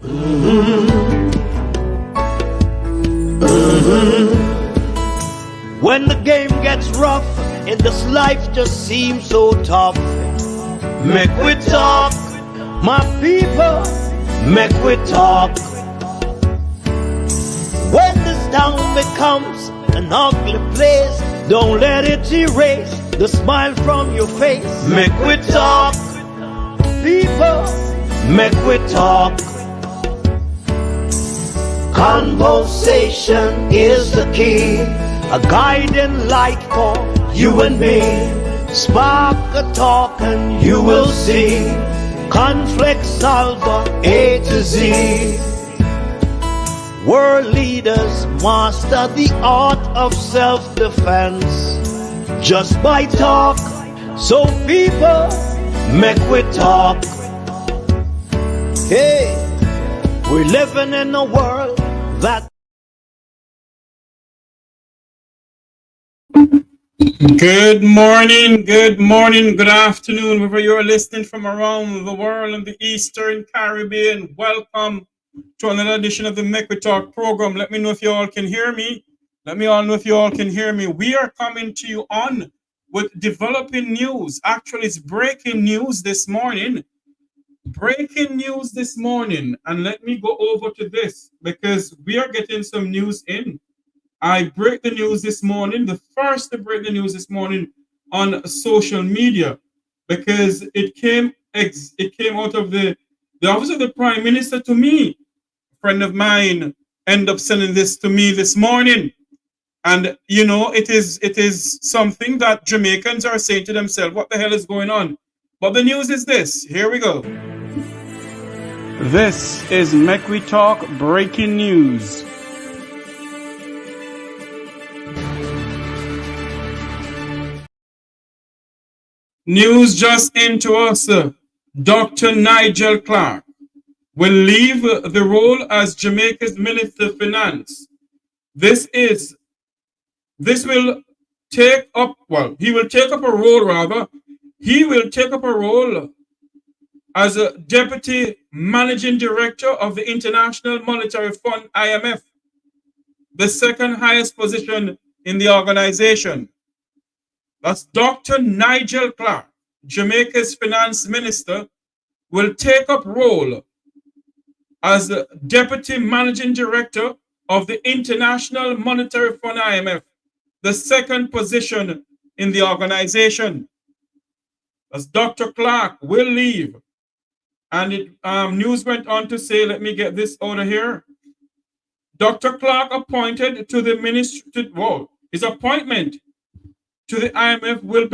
When the game gets rough and this life just seems so tough, make we talk, my people, make we talk. When this town becomes an ugly place, don't let it erase the smile from your face. Make we talk, people, make we talk. Conversation is the key, a guiding light for you and me. Spark a talk and you will see. Conflict solver A to Z. World leaders master the art of self-defense just by talk. So people, make we talk. Hey, we're living in a world that. Good morning, good afternoon, wherever you're listening from around the world in the Eastern Caribbean. Welcome to another edition of the Make We Talk program. Let me know if you all can hear me. We are coming to you on with developing news. Actually, it's breaking news this morning. And let me go over to this because we are getting some news in. I break the news this morning, the first to break the news this morning on social media, because it came out of the office of the Prime Minister to me. A friend of mine ended up sending this to me this morning. And you know, it is something that Jamaicans are saying to themselves, what the hell is going on? But the news is this. Here we go. This is Make We Talk breaking news. News just into us. Dr. Nigel Clarke will leave the role as Jamaica's Minister of Finance. He will take up a role as a Deputy Managing Director of the International Monetary Fund, IMF, the second highest position in the organization. That's Dr. Nigel Clarke, Jamaica's Finance Minister, will take up role as the Deputy Managing Director of the International Monetary Fund, IMF, the second position in the organization. As Dr. Clarke will leave. And news went on to say, let me get this out of here. Dr. Clarke appointed to the ministry, his appointment to the IMF will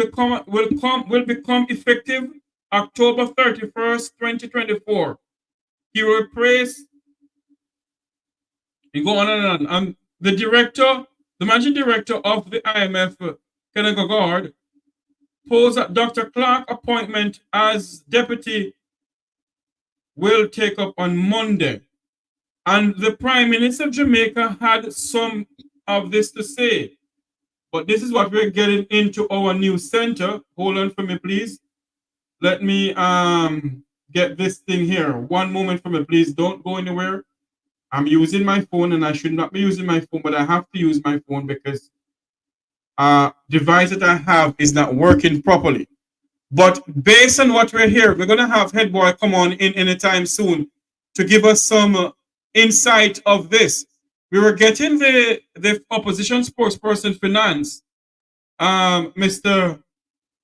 become effective October 31st, 2024. He will replace, and go on and on. The managing director of the IMF, Kenneth Gagard, posed that Dr. Clarke appointment as deputy will take up on Monday. And the Prime Minister of Jamaica had some of this to say. But this is what we're getting into our news center. Hold on for me, please. Let me get this thing here. One moment for me, please. Don't go anywhere. I'm using my phone, and I should not be using my phone, but I have to use my phone because device that I have is not working properly. But based on what we're here, we're going to have Headboy come on in anytime soon to give us some insight of this. We were getting the opposition spokesperson finance, Mr.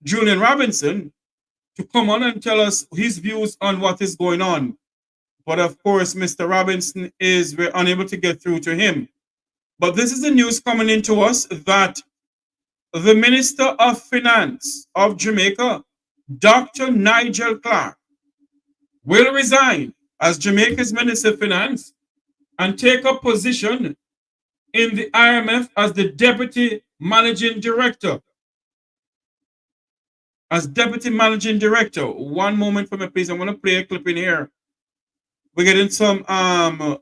Julian Robinson, to come on and tell us his views on what is going on. But of course, Mr. Robinson we're unable to get through to him. But this is the news coming into us that the Minister of Finance of Jamaica, Dr. Nigel Clarke, will resign as Jamaica's Minister of Finance and take up position in the IMF as the Deputy Managing Director. One moment for me, please. I'm going to play a clip in here. We're getting some comment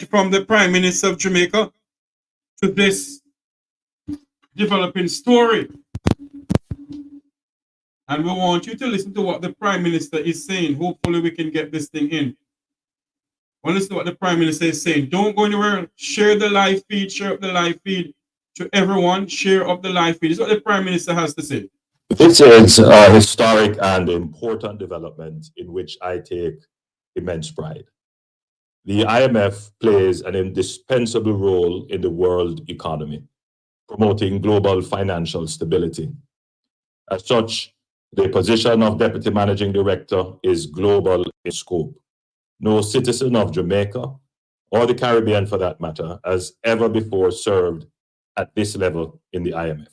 from the Prime Minister of Jamaica to this developing story. And we want you to listen to what the Prime Minister is saying. Hopefully we can get this thing in. Well, listen to what the Prime Minister is saying. Don't go anywhere. Share the live feed. Share up the live feed to everyone. Share up the live feed. This is what the Prime Minister has to say. This is a historic and important development in which I take immense pride. The IMF plays an indispensable role in the world economy, promoting global financial stability. As such, the position of Deputy Managing Director is global in scope. No citizen of Jamaica, or the Caribbean for that matter, has ever before served at this level in the IMF.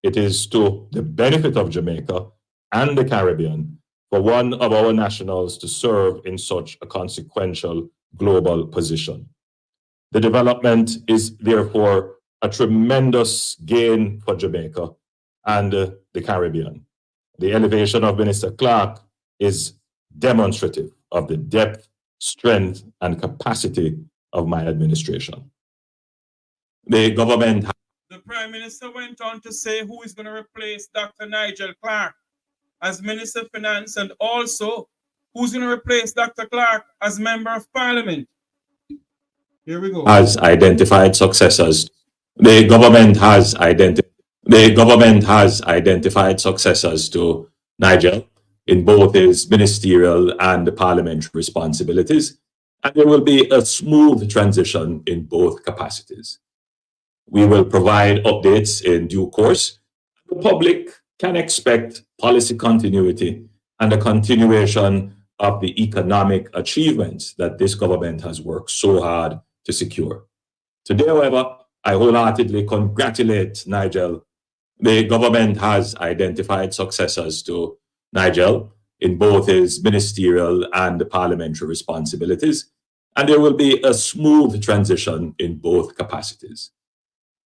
It is to the benefit of Jamaica and the Caribbean for one of our nationals to serve in such a consequential global position. The development is therefore a tremendous gain for Jamaica and the Caribbean. The elevation of Minister Clarke is demonstrative of the depth, strength, and capacity of my administration. The government. The Prime Minister went on to say who is going to replace Dr. Nigel Clarke as Minister of Finance, and also who's going to replace Dr. Clarke as Member of Parliament. Here we go. Has identified successors. The government has identified successors to Nigel in both his ministerial and parliamentary responsibilities, and there will be a smooth transition in both capacities. We will provide updates in due course. The public can expect policy continuity and a continuation of the economic achievements that this government has worked so hard to secure. Today, however, I wholeheartedly congratulate Nigel. The government has identified successors to Nigel in both his ministerial and parliamentary responsibilities, and there will be a smooth transition in both capacities.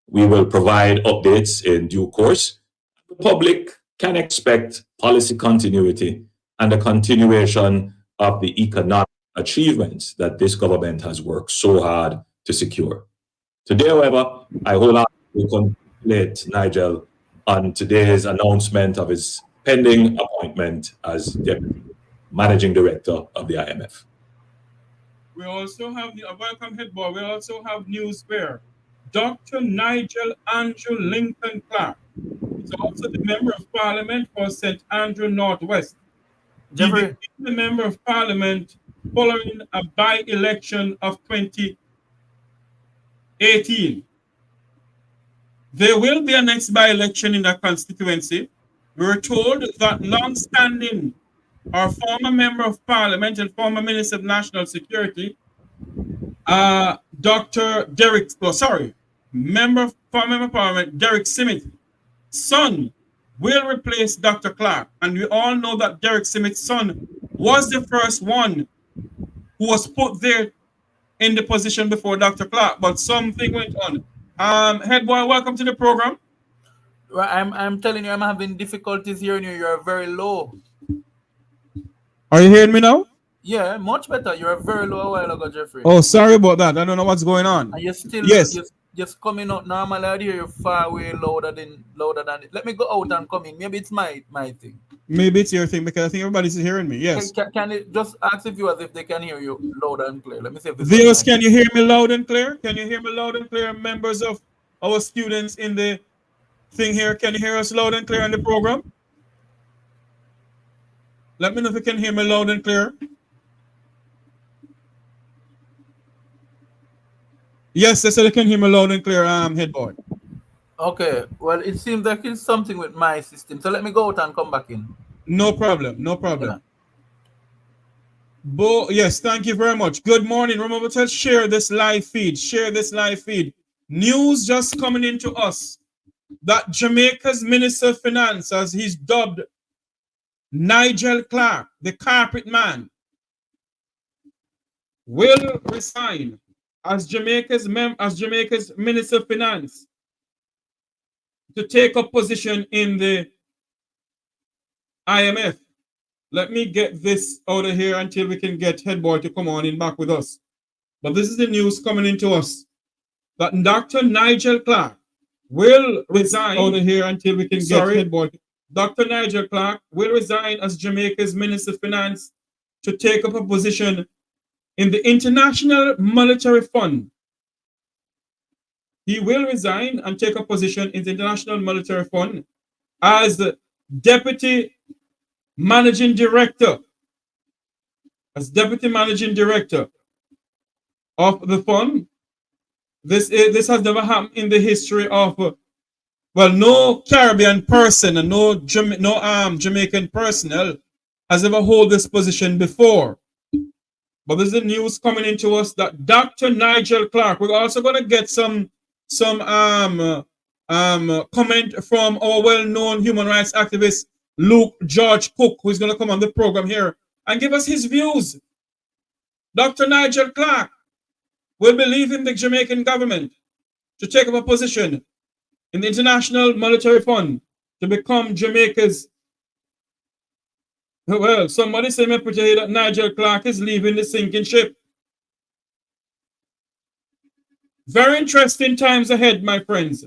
We will provide updates in due course. The public can expect policy continuity and a continuation of the economic achievements that this government has worked so hard to secure. Today, however, I wholeheartedly congratulate Nigel on today's announcement of his pending appointment as Deputy Managing Director of the IMF. We also have the welcome head boy. We also have news where Dr. Nigel Andrew Lincoln Clarke is also the Member of Parliament for St Andrew Northwestern. He became the Member of Parliament following a by-election of 2018. There will be a next by-election in that constituency. We were told that long-standing our former Member of Parliament and former Minister of National Security, Member of Parliament Derek Smith's son will replace Dr. Clarke. And we all know that Derek Smith's son was the first one who was put there in the position before Dr. Clarke, but something went on. Head boy, welcome to the program. I'm telling you, I'm having difficulties hearing you. You're very low. Are you hearing me now? Yeah, much better. You were very low a while ago, Jeffrey. Oh, sorry about that. I don't know what's going on. And you're still just coming out normally. I hear you far way louder than it. Let me go out and come in. Maybe it's my thing. Maybe it's your thing because I think everybody's hearing me. Yes. Can it just ask the viewers if they can hear you loud and clear? Let me see if this viewers, can you hear me loud and clear? Can you hear me loud and clear? Members of our students in the thing here, can you hear us loud and clear on the program? Let me know if you can hear me loud and clear. Yes, they said they can hear me loud and clear, head boy. Okay, well, it seems like it's something with my system. So let me go out and come back in. No problem, no problem. Yeah. Yes, thank you very much. Good morning. Remember to share this live feed. Share this live feed. News just coming into us that Jamaica's Minister of Finance, as he's dubbed, Nigel Clarke, the carpet man, will resign as Jamaica's Minister of Finance to take up position in the IMF. Let me get this out of here until we can get Headboy to come on in back with us. But this is the news coming into us that Dr. Nigel Clarke will resign out of here until we can get Headboy. Dr. Nigel Clarke will resign as Jamaica's Minister of Finance to take up a position in the International Monetary Fund. He will resign and take a position in the International Monetary Fund as the Deputy Managing Director. As Deputy Managing Director of the fund. This has never happened in the history of no Caribbean person and no Jamaican personnel has ever held this position before. But there's the news coming into us that Dr. Nigel Clarke, we're also going to get some comment from our well-known human rights activist Luke George Cook, who's going to come on the program here and give us his views. Dr. Nigel Clarke will be leaving the Jamaican government to take up a position in the International Monetary Fund to become Jamaica's. Well, somebody say me pretty here that Nigel Clarke is leaving the sinking ship. Very interesting times ahead, my friends.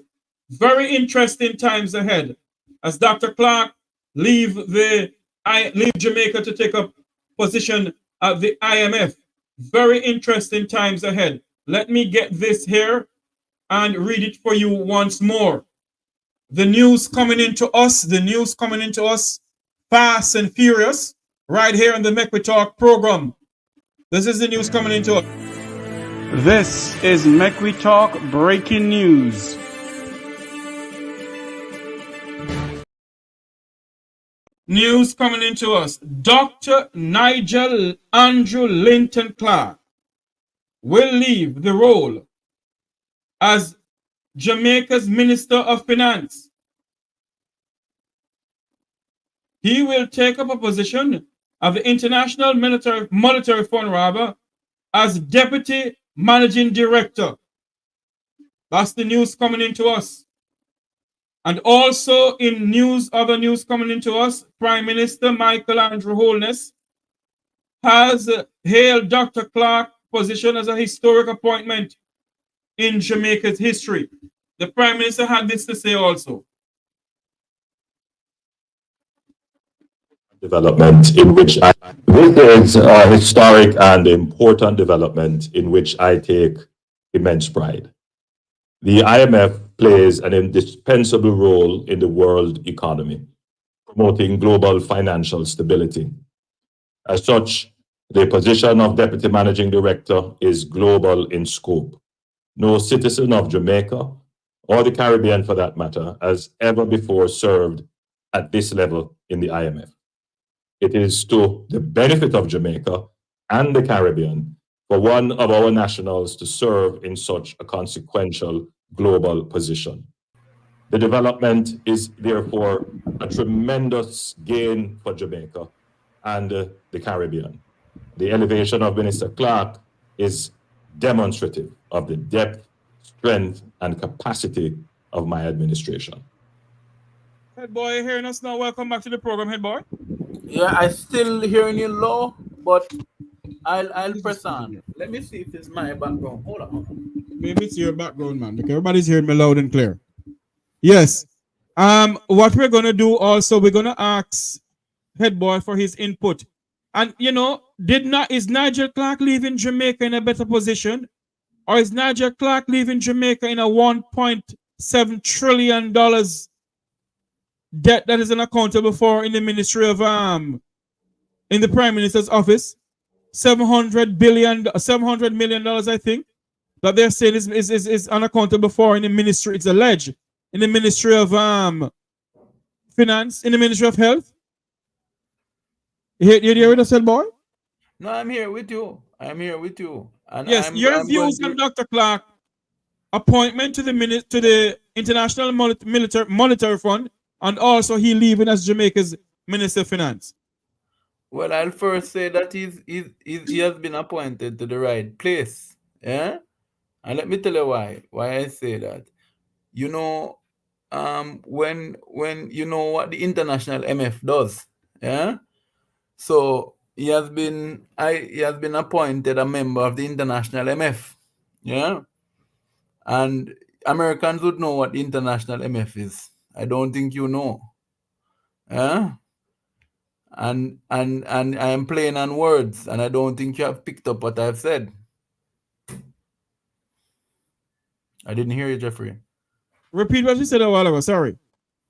Very interesting times ahead as Dr. Clarke leave Jamaica to take up position at the IMF. Very interesting times ahead. Let me get this here and read it for you once more. The news coming into us, fast and furious, right here on the Make We Talk program. This is the news coming into us. This is Make We Talk breaking news. News coming into us. Dr. Nigel Andrew Lincoln Clarke will leave the role as Jamaica's Minister of Finance. He will take up a position of the International Monetary Fund as Deputy Managing Director. That's the news coming into us. And also in other news coming into us, Prime Minister Nigel Andrew Holness has hailed Dr. Clarke's position as a historic appointment in Jamaica's history. The Prime Minister had this to say also. Development in which this is a historic and important development in which I take immense pride. The IMF plays an indispensable role in the world economy, promoting global financial stability. As such, the position of Deputy Managing Director is global in scope. No citizen of Jamaica, or the Caribbean for that matter, has ever before served at this level in the IMF. It is to the benefit of Jamaica and the Caribbean for one of our nationals to serve in such a consequential global position. The development is therefore a tremendous gain for Jamaica and the Caribbean. The elevation of Minister Clarke is demonstrative of the depth, strength, and capacity of my administration. Head boy, you hearing us now? Welcome back to the program, head boy. Yeah, I still hearing you low, but I'll press on. Let me see if it's my background. Hold on. Maybe it's your background, man. Because everybody's hearing me loud and clear. Yes. What we're gonna do also, we're gonna ask head boy for his input. And you know, is Nigel Clarke leaving Jamaica in a better position? Or is Nigel Clarke leaving Jamaica in a $1.7 trillion debt that is unaccountable for in the Ministry of in the Prime Minister's office? $700 million, I think, that they're saying is unaccountable for in the ministry. It's alleged in the Ministry of Finance, in the Ministry of Health. You hear what I said, boy? No, I'm here with you. And yes, your views on Dr. Clarke appointment to the International Monetary Fund, and also he leaving as Jamaica's Minister of Finance. Well, I'll first say that he has been appointed to the right place. Yeah? And let me tell you why I say that. You know, when you know what the international MF does, yeah? So he has been appointed a member of the international MF. Yeah. And Americans would know what the international MF is. I don't think you know. And I am playing on words, and I don't think you have picked up what I've said. I didn't hear you, Jeffrey. Repeat what you said a while ago. Sorry.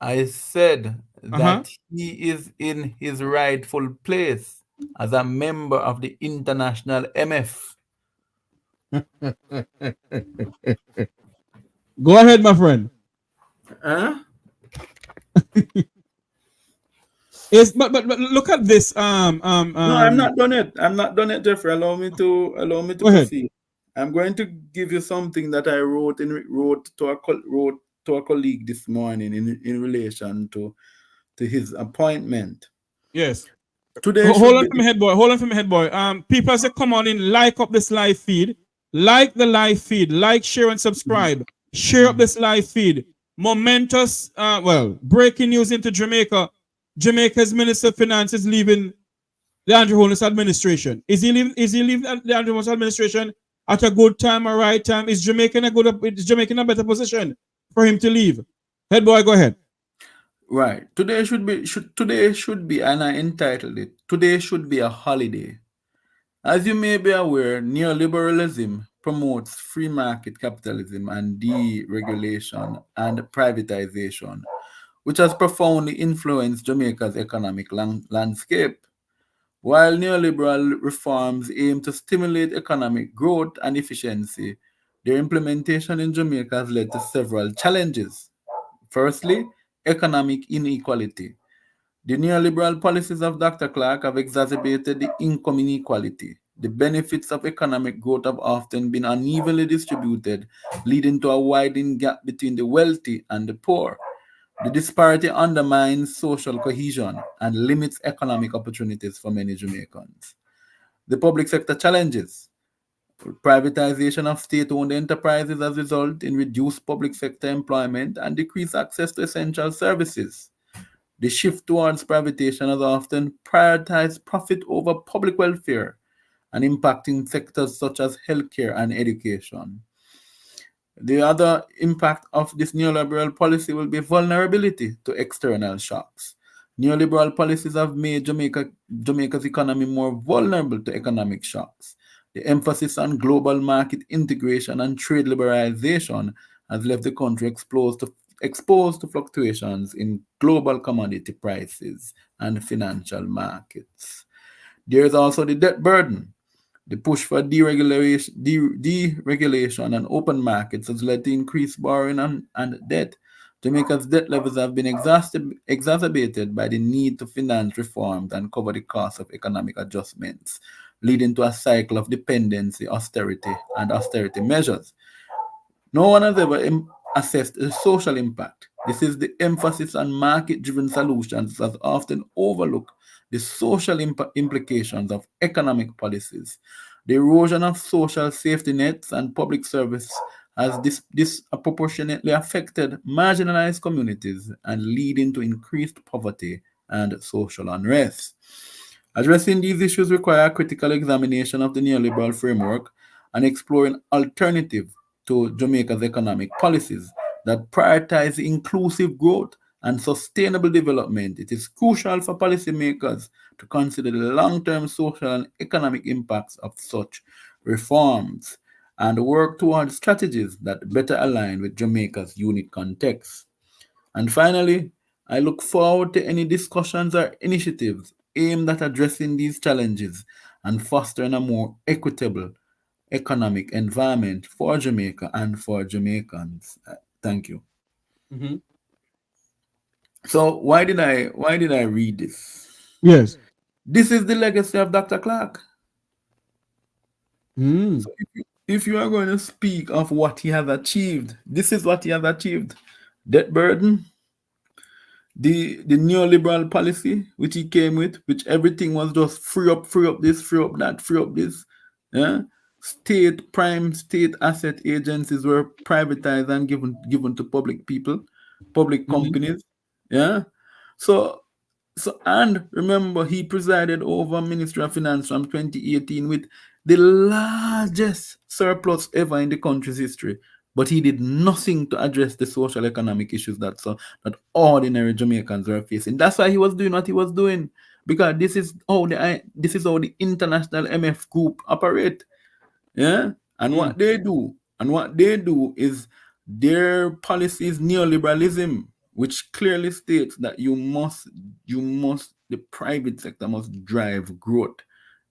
I said that he is in his rightful place as a member of the international MF. Go ahead, my friend. Yes, but look at this. No, I'm not done yet. I'm not done yet, Jeffrey. Allow me to proceed. I'm going to give you something that I wrote to a colleague this morning in relation to his appointment. Yes. Today, hold on for me, head boy. Hold on for me, head boy. People say, come on in, like up this live feed, like the live feed, like, share, and subscribe. Share up this live feed. Momentous, breaking news into Jamaica. Jamaica's Minister of Finance is leaving the Andrew Holness administration. Is he leaving the Andrew Holness administration at a good time or right time? Is Jamaica in a better position for him to leave? Head boy, go ahead. Right. Today should be, and I entitled it, Today Should Be a Holiday. As you may be aware, neoliberalism promotes free market capitalism and deregulation and privatization, which has profoundly influenced Jamaica's economic landscape. While neoliberal reforms aim to stimulate economic growth and efficiency, their implementation in Jamaica has led to several challenges. Firstly, economic inequality. The neoliberal policies of Dr. Clarke have exacerbated the income inequality. The benefits of economic growth have often been unevenly distributed, leading to a widening gap between the wealthy and the poor. The disparity undermines social cohesion and limits economic opportunities for many Jamaicans. The public sector challenges. Privatization of state-owned enterprises has resulted in reduced public sector employment and decreased access to essential services. The shift towards privatization has often prioritized profit over public welfare and impacting sectors such as healthcare and education. The other impact of this neoliberal policy will be vulnerability to external shocks. Neoliberal policies have made Jamaica's economy more vulnerable to economic shocks. The emphasis on global market integration and trade liberalization has left the country exposed to fluctuations in global commodity prices and financial markets. There is also the debt burden. The push for deregulation and open markets has led to increased borrowing and debt. Jamaica's debt levels have been exacerbated by the need to finance reforms and cover the cost of economic adjustments, leading to a cycle of dependency, austerity measures. No one has ever assessed the social impact. This is the emphasis on market-driven solutions that often overlook the social implications of economic policies. The erosion of social safety nets and public service has disproportionately affected marginalized communities and leading to increased poverty and social unrest. Addressing these issues require a critical examination of the neoliberal framework and exploring alternatives to Jamaica's economic policies that prioritize inclusive growth and sustainable development. It is crucial for policymakers to consider the long-term social and economic impacts of such reforms and work towards strategies that better align with Jamaica's unique context. And finally, I look forward to any discussions or initiatives aimed at addressing these challenges and fostering a more equitable economic environment for Jamaica and for Jamaicans. Thank you. Mm-hmm. So why did I read this? Yes. This is the legacy of Dr. Clarke. Mm. So if you are going to speak of what he has achieved, this is what he has achieved. Debt burden, the neoliberal policy which he came with, which everything was just free up this, free up that, free up this. Yeah? Prime state asset agencies were privatized and given to public people, public companies. Yeah. So and remember, he presided over Ministry of Finance from 2018 with the largest surplus ever in the country's history. but he did nothing to address the social economic issues that ordinary Jamaicans were facing. That's why he was doing what he was doing, because this is how the international MF group operate. Yeah, and what they do is their policy is neoliberalism, which clearly states that the private sector must drive growth.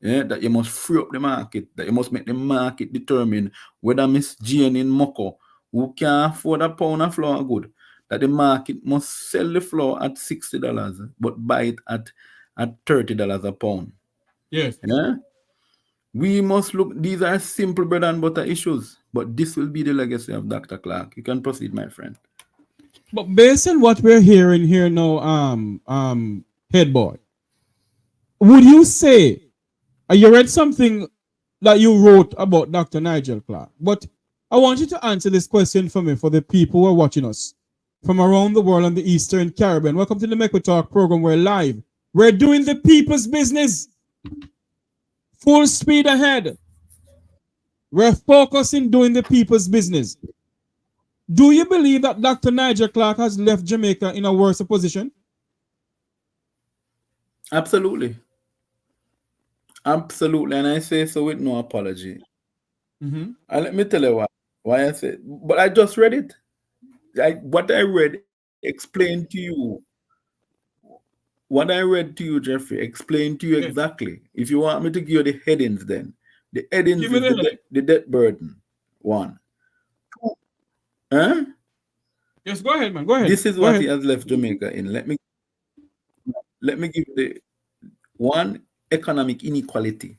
Yeah, that you must free up the market, that you must make the market determine whether Miss Jane in Moko, who can afford a pound of flour good, that the market must sell the flour at $60, but buy it at $30 a pound. Yes. Yeah? We must look, these are simple bread and butter issues, but this will be the legacy of Dr. Clarke. You can proceed, my friend. But based on what we're hearing here now, head boy, would you say, you read something that you wrote about Dr. Nigel Clarke, but I want you to answer this question for me, for the people who are watching us from around the world and the Eastern Caribbean. Welcome to the Macro Talk program. We're live. We're doing the people's business. Full speed ahead. We're focusing doing the people's business. Do you believe that Dr. Nigel Clarke has left Jamaica in a worse position? Absolutely. Absolutely. And I say so with no apology. And let me tell you why I said, but I just read it. What I read explained to you. What I read to you, Jeffrey, explained to you exactly. If you want me to give you the headings, then the headings is the debt burden. 1. 2. Huh? Yes, go ahead, man. Go ahead. This is what he has left Jamaica in. Let me give you the 1, economic inequality.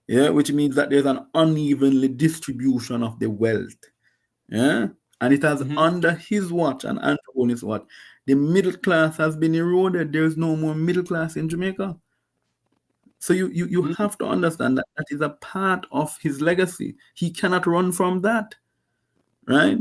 Yeah, which means that there's an unevenly distribution of the wealth. Yeah, and it has under his watch and Andrew Holness' watch, the middle class has been eroded. There's no more middle class in Jamaica. So you have to understand that that is a part of his legacy. He cannot run from that, right?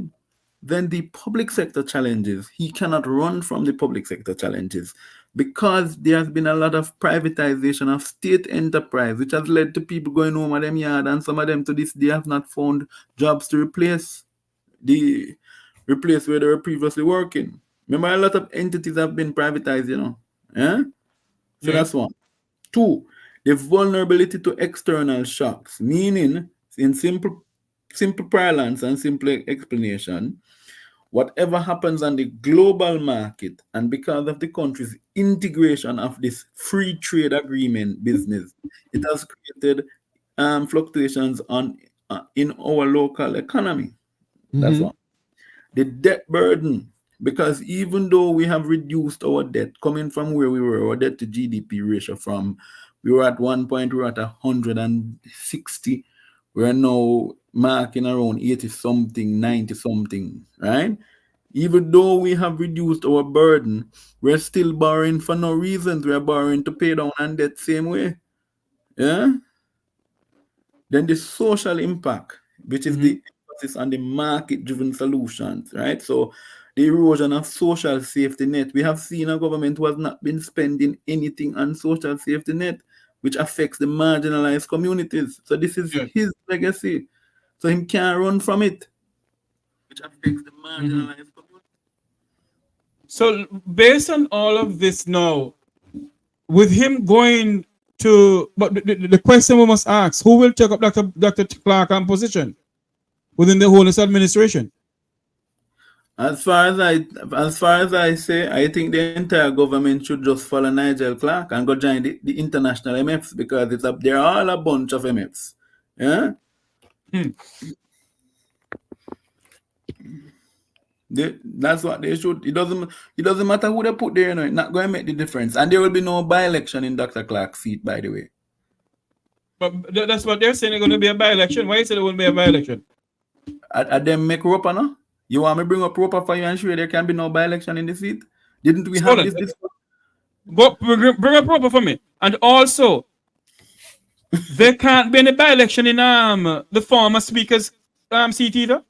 Then the public sector challenges, he cannot run from the public sector challenges, because there has been a lot of privatization of state enterprise, which has led to people going home at them yard, and some of them to this day have not found jobs to replace where they were previously working. Remember, a lot of entities have been privatized, you know. Yeah? So that's 1. 2, the vulnerability to external shocks, meaning, in simple parlance and simple explanation, whatever happens on the global market, and because of the country's integration of this free trade agreement business, it has created fluctuations in our local economy. That's 1. The debt burden, because even though we have reduced our debt, coming from where we were, our debt to GDP ratio we were at one point, we were at 160. We're now marking around 80-something, 90-something, right? Even though we have reduced our burden, we're still borrowing for no reasons. We're borrowing to pay down on debt same way. Yeah? Then the social impact, which is the emphasis on the market-driven solutions, right? So the erosion of social safety net. We have seen a government who has not been spending anything on social safety net, which affects the marginalized communities. So this is his legacy. So he can't run from it, which affects the marginalized community. So based on all of this now, with him going to, but the question we must ask, who will take up Dr. Clarke's position within the Holness administration? As far as I say, I think the entire government should just follow Nigel Clarke and go join the international MFs, because they're all a bunch of MFs. Yeah. That's what they should. It doesn't matter who they put there, you know, it's not going to make the difference. And there will be no by-election in Dr. Clarke's seat, by the way. But that's what they're saying, it's going to be a by-election. Why you say there won't be a by-election? At them make Roper, no? You want me to bring up Roper for you and sure there can be no by-election in the seat? Didn't we have this? But bring up Roper for me. And also, there can't be any by-election in the former speaker's seat either.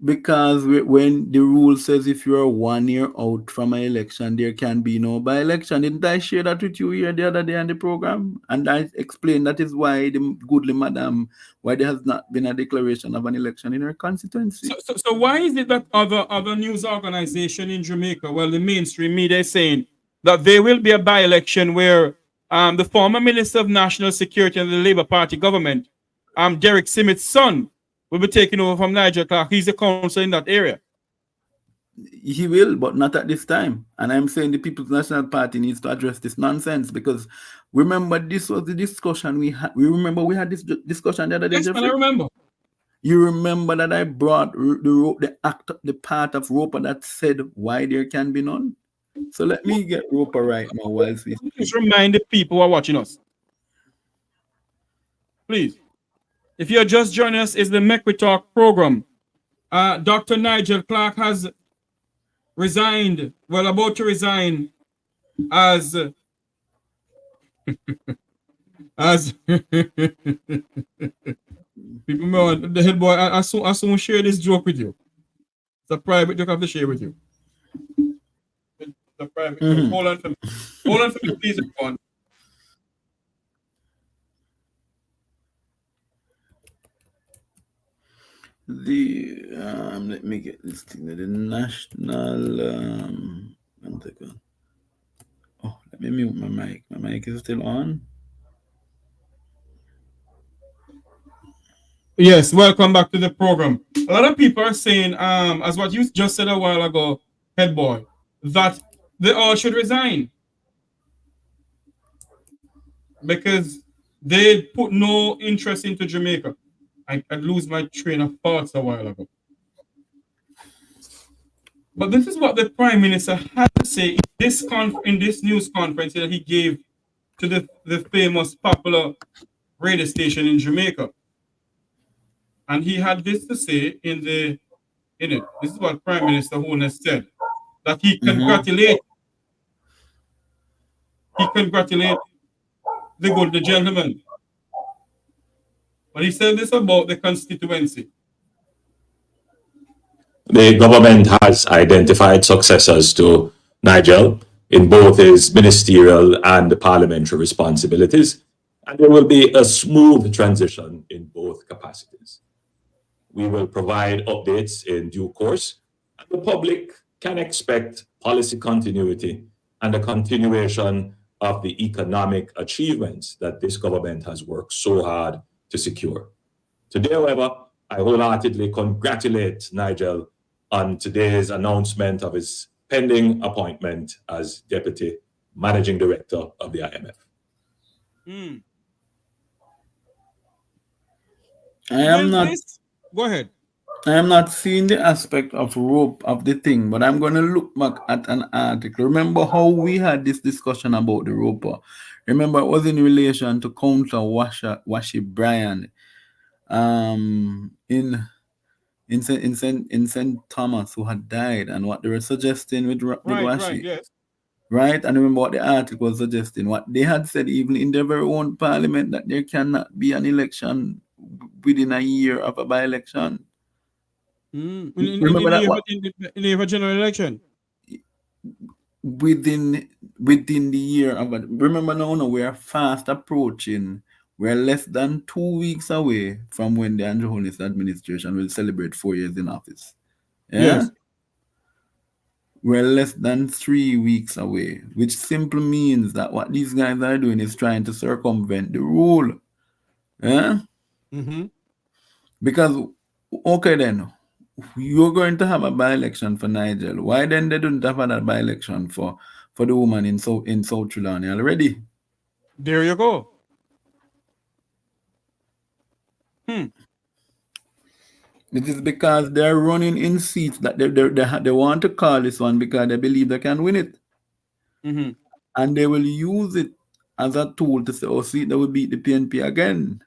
Because when the rule says if you are 1 year out from an election, there can be no by-election. Didn't I share that with you here the other day on the program? And I explained that is why the goodly madam, why there has not been a declaration of an election in her constituency. So why is it that other news organization in Jamaica, well, the mainstream media is saying that there will be a by-election where the former Minister of National Security and the Labour Party government, Derek Simmett's son, will be taking over from Nigel Clarke. He's the councillor in that area. He will, but not at this time. And I'm saying the People's National Party needs to address this nonsense, because remember, this was the discussion we had. We had this discussion the other day. Yes, and I remember. You remember that I brought the part of Roper that said why there can be none? So let me get Roper right now whilst we speak. Just remind the people who are watching us. Please. If you're just joining us, it's the Macroeconomics program. Dr. Nigel Clarke has resigned, well, about to resign as people know the head boy. I soon share this joke with you. It's a private joke I have to share with you. It's a private joke. Hold on for me, please, everyone. Let me get this thing. The national one second. Oh, let me mute my mic. My mic is still on. Yes, welcome back to the program. A lot of people are saying, as what you just said a while ago, head boy, that they all should resign because they put no interest into Jamaica. I lose my train of thoughts a while ago. But this is what the Prime Minister had to say in this news conference that he gave to the famous popular radio station in Jamaica. And he had this to say in it. This is what Prime Minister Holness said, that he congratulate the gentleman. But he said this about the constituency. The government has identified successors to Nigel in both his ministerial and parliamentary responsibilities, and there will be a smooth transition in both capacities. We will provide updates in due course, and the public can expect policy continuity and a continuation of the economic achievements that this government has worked so hard to secure. Today, however, I wholeheartedly congratulate Nigel on today's announcement of his pending appointment as Deputy Managing Director of the IMF. Go ahead. I am not seeing the aspect of rope of the thing, but I'm going to look back at an article. Remember how we had this discussion about the roper? Remember, it was in relation to Counter Washi Bryan in St. Thomas, who had died, and what they were suggesting with Washi. Right, yes. Right? And remember what the article was suggesting, what they had said even in their very own parliament, that there cannot be an election within a year of a by-election. Remember in the general election? Within the year of it. Remember now, we are fast approaching. We're less than 2 weeks away from when the Andrew Holness administration will celebrate 4 years in office. Yeah? Yes. We're less than 3 weeks away, which simply means that what these guys are doing is trying to circumvent the rule. Yeah? Because, okay then, you're going to have a by-election for Nigel. Why then they don't have a by-election for the woman in South Trelawney already? There you go. It is because they're running in seats that they want to call this one because they believe they can win it. And they will use it as a tool to say, oh, see, they will beat the PNP again.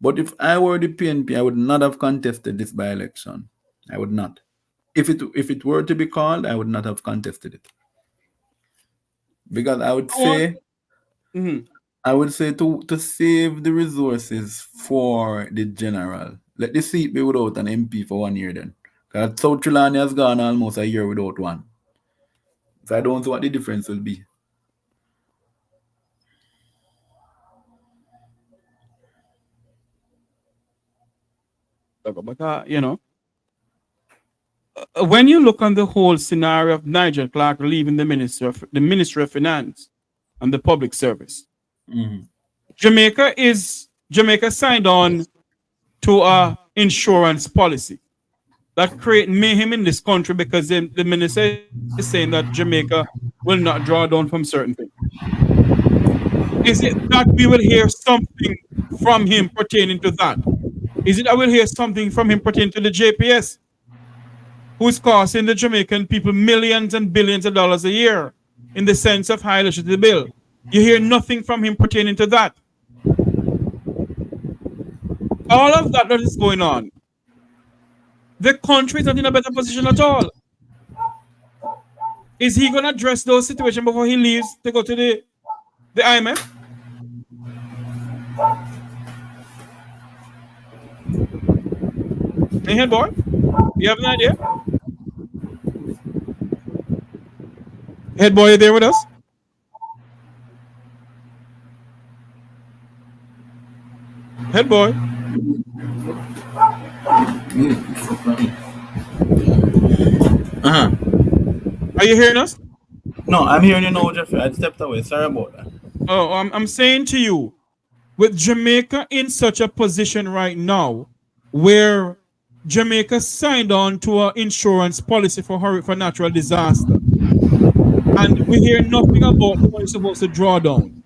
But if I were the PNP, I would not have contested this by-election. I would not. If it were to be called, I would not have contested it. Because I would say, to save the resources for the general, let the seat be without an MP for 1 year then. South Trelawney has gone almost a year without one. So I don't know what the difference will be. But when you look on the whole scenario of Nigel Clarke leaving the Ministry of Finance and the Public Service, Jamaica signed on to a insurance policy that create mayhem in this country because the minister is saying that Jamaica will not draw down from certain things. Is it that we will hear something from him pertaining to that? Is it that we'll hear something from him pertaining to the JPS, who is costing the Jamaican people millions and billions of dollars a year in the sense of high electricity bill? You hear nothing from him pertaining to that. All of that is going on. The country is not in a better position at all. Is he going to address those situations before he leaves to go to the IMF? Hey, head boy, you have an idea? Head boy, are you there with us? Head boy. Are you hearing us? No, I'm hearing you now, Jeffrey. I stepped away. Sorry about that. Oh, I'm saying to you, with Jamaica in such a position right now, where Jamaica signed on to an insurance policy for natural disaster, and we hear nothing about what it's supposed to draw down.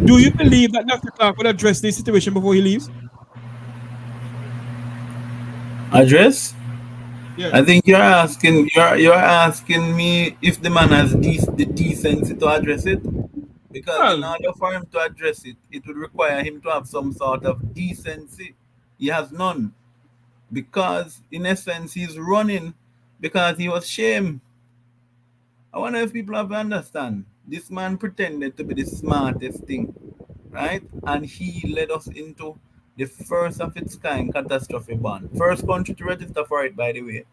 Do you believe that Dr. Clarke will address this situation before he leaves? Address? Yeah. I think you're asking me if the man has the decency to address it. Because in order for him to address it, it would require him to have some sort of decency. He has none. Because in essence, he's running because he was shamed. I wonder if people have to understand. This man pretended to be the smartest thing, right? And he led us into the first of its kind catastrophe bond. First country to register for it, by the way.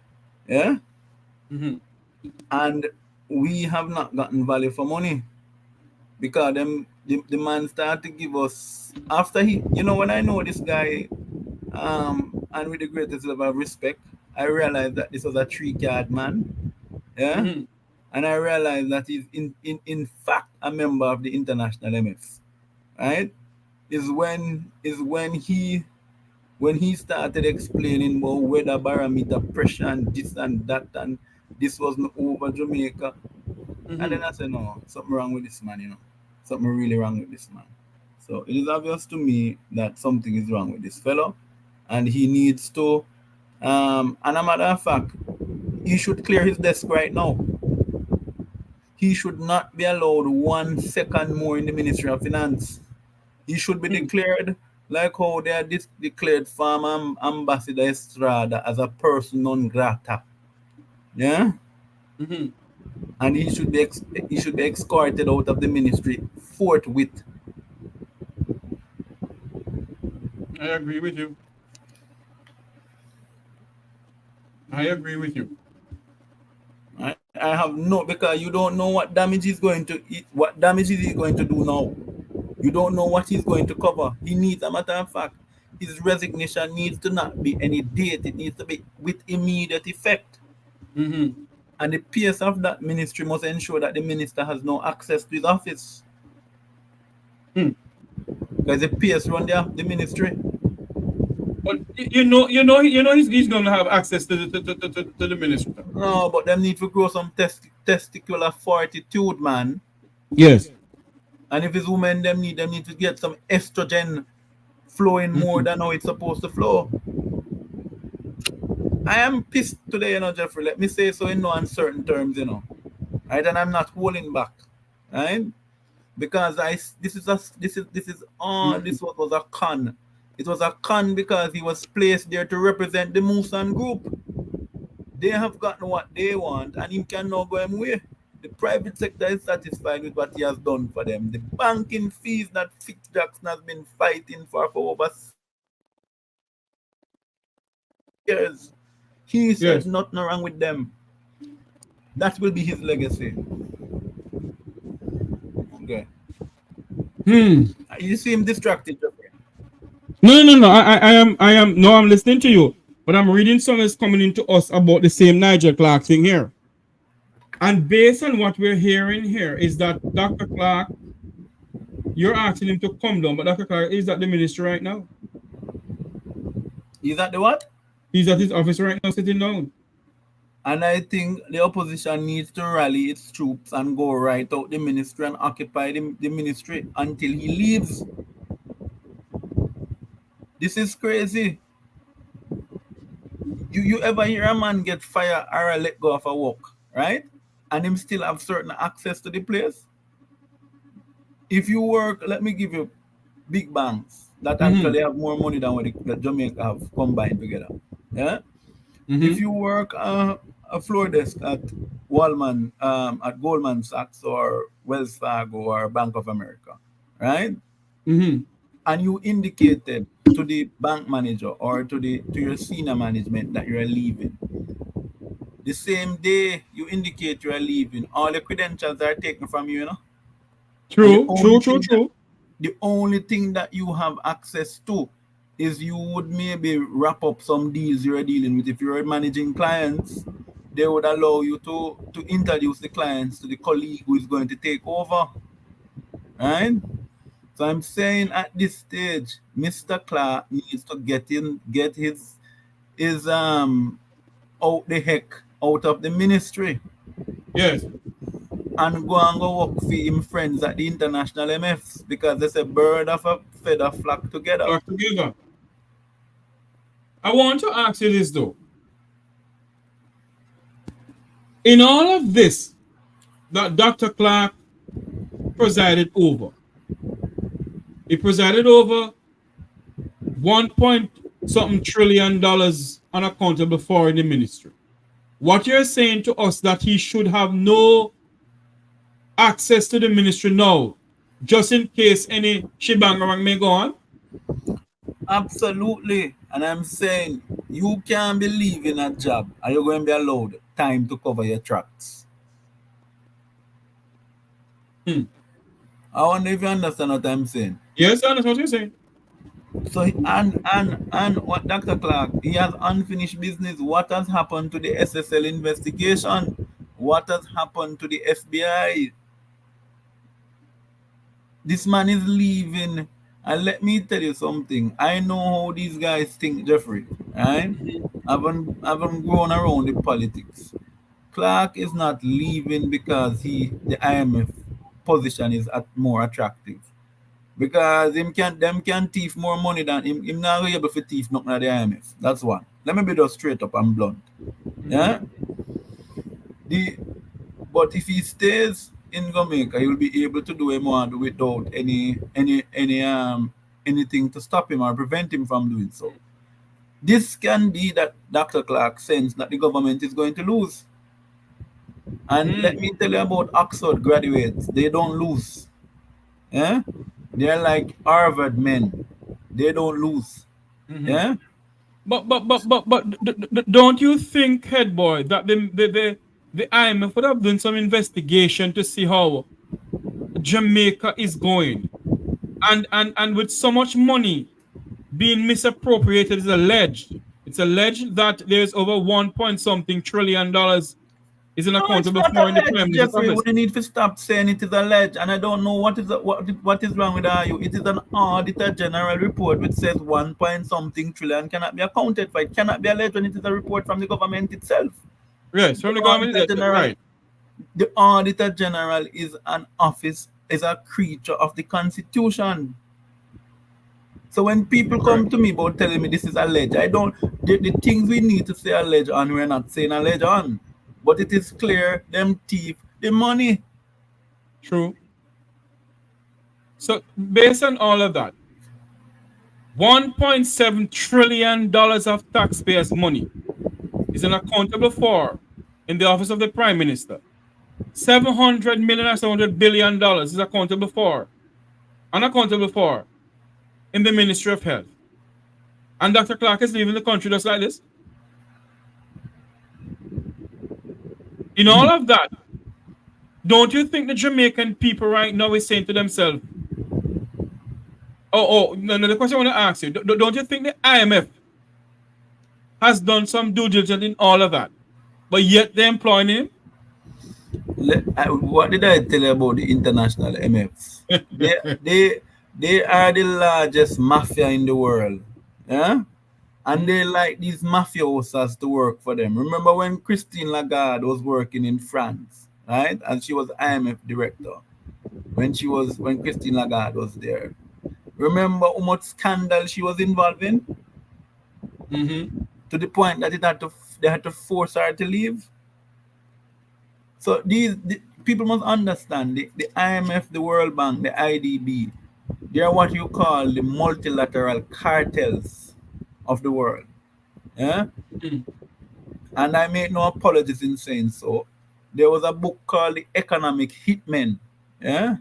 Yeah? And we have not gotten value for money. Because the man started to give us, after he, when I know this guy, and with the greatest level of respect, I realized that this was a 3-card man. Yeah? And I realized that he's in fact a member of the international MF. Right? Is when he started explaining about weather barometer pressure and this and that, and this wasn't over Jamaica. And then I said, no, something wrong with this man, Something really wrong with this man. So it is obvious to me that something is wrong with this fellow, and he needs to, and a matter of fact, he should clear his desk right now. He should not be allowed 1 second more in the Ministry of Finance. He should be declared like how they are declared former Ambassador Estrada as a person non grata. Yeah? And he should be escorted out of the ministry forthwith. I agree with you. I have no, because you don't know what damage he's going to do now. You don't know what he's going to cover. He needs, a matter of fact, his resignation needs to not be any date. It needs to be with immediate effect. And the PS of that ministry must ensure that the minister has no access to his office. Because the PS run the ministry. But he's going to have access to the ministry. No, but them need to grow some testicular fortitude, man. Yes. And if it's women, them need to get some estrogen flowing more than how it's supposed to flow. I am pissed today, Jeffrey. Let me say so in no uncertain terms, Right, and I'm not holding back, right? Because this was a con. It was a con because he was placed there to represent the Musan group. They have gotten what they want, and he can now go away. The private sector is satisfied with what he has done for them. The banking fees that Fitz Jackson has been fighting for over years. He said Yes. nothing wrong with them. That will be his legacy. Okay. You see him distracted. No. No, I'm listening to you. But I'm reading something that's coming into us about the same Nigel Clarke thing here. And based on what we're hearing here is that Dr. Clarke, you're asking him to come down, but Dr. Clarke is at the ministry right now. Is that the what? He's at his office right now sitting down. And I think the opposition needs to rally its troops and go right out the ministry and occupy the ministry until he leaves. This is crazy. You ever hear a man get fired or let go of a work, right? And him still have certain access to the place? If you work, let me give you big banks that actually have more money than what the Jamaica have combined together. Yeah? If you work a floor desk at Walman, at Goldman Sachs or Wells Fargo or Bank of America, right? And you indicated to the bank manager or to your senior management that you are leaving. The same day you indicate you are leaving, all the credentials are taken from you, you know? True. The only thing that you have access to is you would maybe wrap up some deals you're dealing with. If you're managing clients, they would allow you to introduce the clients to the colleague who is going to take over. Right? So I'm saying at this stage, Mr. Clarke needs to get his out the heck out of the ministry. Yes. And go work for him friends at the international MFs because there's a bird of a feather flock together. I want to ask you this though. In all of this that Dr. Clarke presided over, he presided over $1 trillion unaccountable for in the ministry. What you're saying to us that he should have no access to the ministry now, just in case any shibangarang may go on? Absolutely. And I'm saying you can't be leaving a job and you're going to be allowed time to cover your tracks. I wonder if you understand what I'm saying. Yes, I understand what you're saying. So and what Dr. Clarke, he has unfinished business. What has happened to the SSL investigation? What has happened to the FBI? This man is leaving, and let me tell you something. I know how these guys think, Jeffrey. Right? I haven't grown around the politics. Clarke is not leaving because the IMF position is more attractive. Because them can thief more money than him not able to thief nothing at the IMF. That's one. Let me be just straight up and blunt. Yeah? But if he stays in Jamaica, he will be able to do more without anything to stop him or prevent him from doing so. This can be that Dr. Clarke sense that the government is going to lose. And let me tell you about Oxford graduates. They don't lose. Yeah? They're like Harvard men. They don't lose. Yeah? But don't you think, head boy, that the IMF would have done some investigation to see how Jamaica is going, and with so much money being misappropriated is alleged. It's alleged that there's over 1 point something trillion dollars is unaccountable for in the Prime Minister's Jeffrey, office. we need to stop saying it is alleged, and I don't know what is wrong with you. It is an Auditor General report which says 1 point something trillion cannot be accounted for. It cannot be alleged when it is a report from the government itself. Yes, from the government. Right. The Auditor General is a creature of the Constitution. So when people come to me about telling me this is alleged, the things we need to say alleged on, we're not saying alleged on. But it is clear them thief the money. True. So based on all of that, $1.7 trillion of taxpayers' money is unaccountable for in the office of the Prime Minister. $700 million or $700 billion is unaccountable for in the Ministry of Health. And Dr. Clarke is leaving the country just like this? In all of that, don't you think the Jamaican people right now is saying to themselves, no, the question I want to ask you, don't you think the IMF has done some due diligence in all of that, but yet they're employing him? What did I tell you about the international MFs? They are the largest mafia in the world. Yeah? And they like these mafiosos to work for them. Remember when Christine Lagarde was working in France, right? And she was IMF director when Christine Lagarde was there. Remember how much scandal she was involved in? To the point that they had to force her to leave. So the people must understand the IMF, the World Bank, the IDB, they are what you call the multilateral cartels of the world. Yeah? And I make no apologies in saying so. There was a book called The Economic Hitmen. Yeah?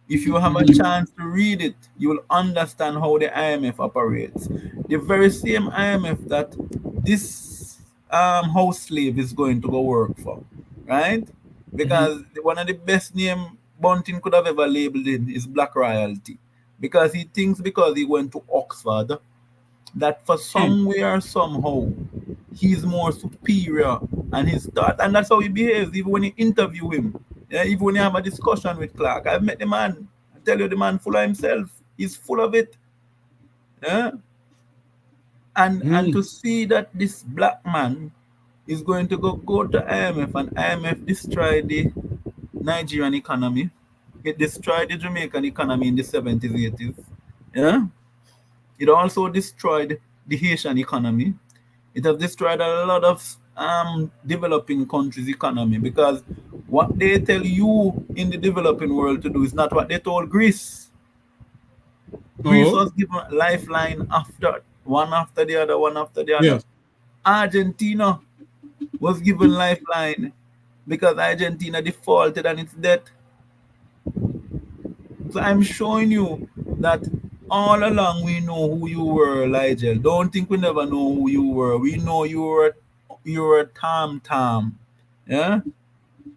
If you have a chance to read it, you will understand how the IMF operates. The very same IMF that this house slave is going to go work for, right? Because one of the best name Bunting could have ever labeled him is Black Royalty. Because he thinks because he went to Oxford, that for some way or somehow, he's more superior and his thought, and that's how he behaves, even when you interview him. Yeah, even when you have a discussion with Clarke. I've met the man. I tell you, the man full of himself. He's full of it. Yeah? And to see that this black man is going to go to IMF, and IMF destroy the Nigerian economy. It destroyed the Jamaican economy in the 70s, 80s. Yeah? It also destroyed the Haitian economy. It has destroyed a lot of developing countries' economy, because what they tell you in the developing world to do is not what they told Greece. Greece was given a lifeline one after the other. Yes. Argentina was given lifeline because Argentina defaulted on its debt. So I'm showing you that all along we know who you were, Nigel. Don't think we never know who you were. We know you were a tam. Yeah?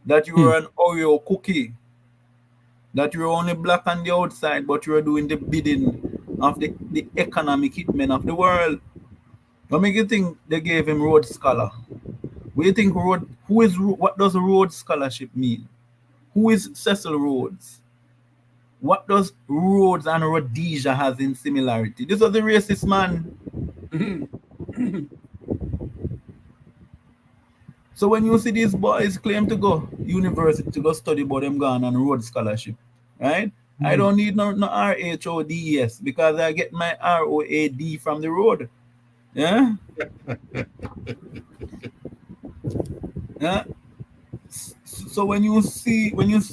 That you were an Oreo cookie. That you were only black on the outside, but you were doing the bidding of the economic hitmen of the world. What make you think they gave him Rhodes Scholar? What do you think what does Rhodes Scholarship mean? Who is Cecil Rhodes? What does Rhodes and Rhodesia has in similarity? This was the racist man. So when you see these boys claim to go university to go study about them gone on Rhodes Scholarship, right? I don't need no RHODES because I get my ROAD from the road. Yeah? Yeah? So when you see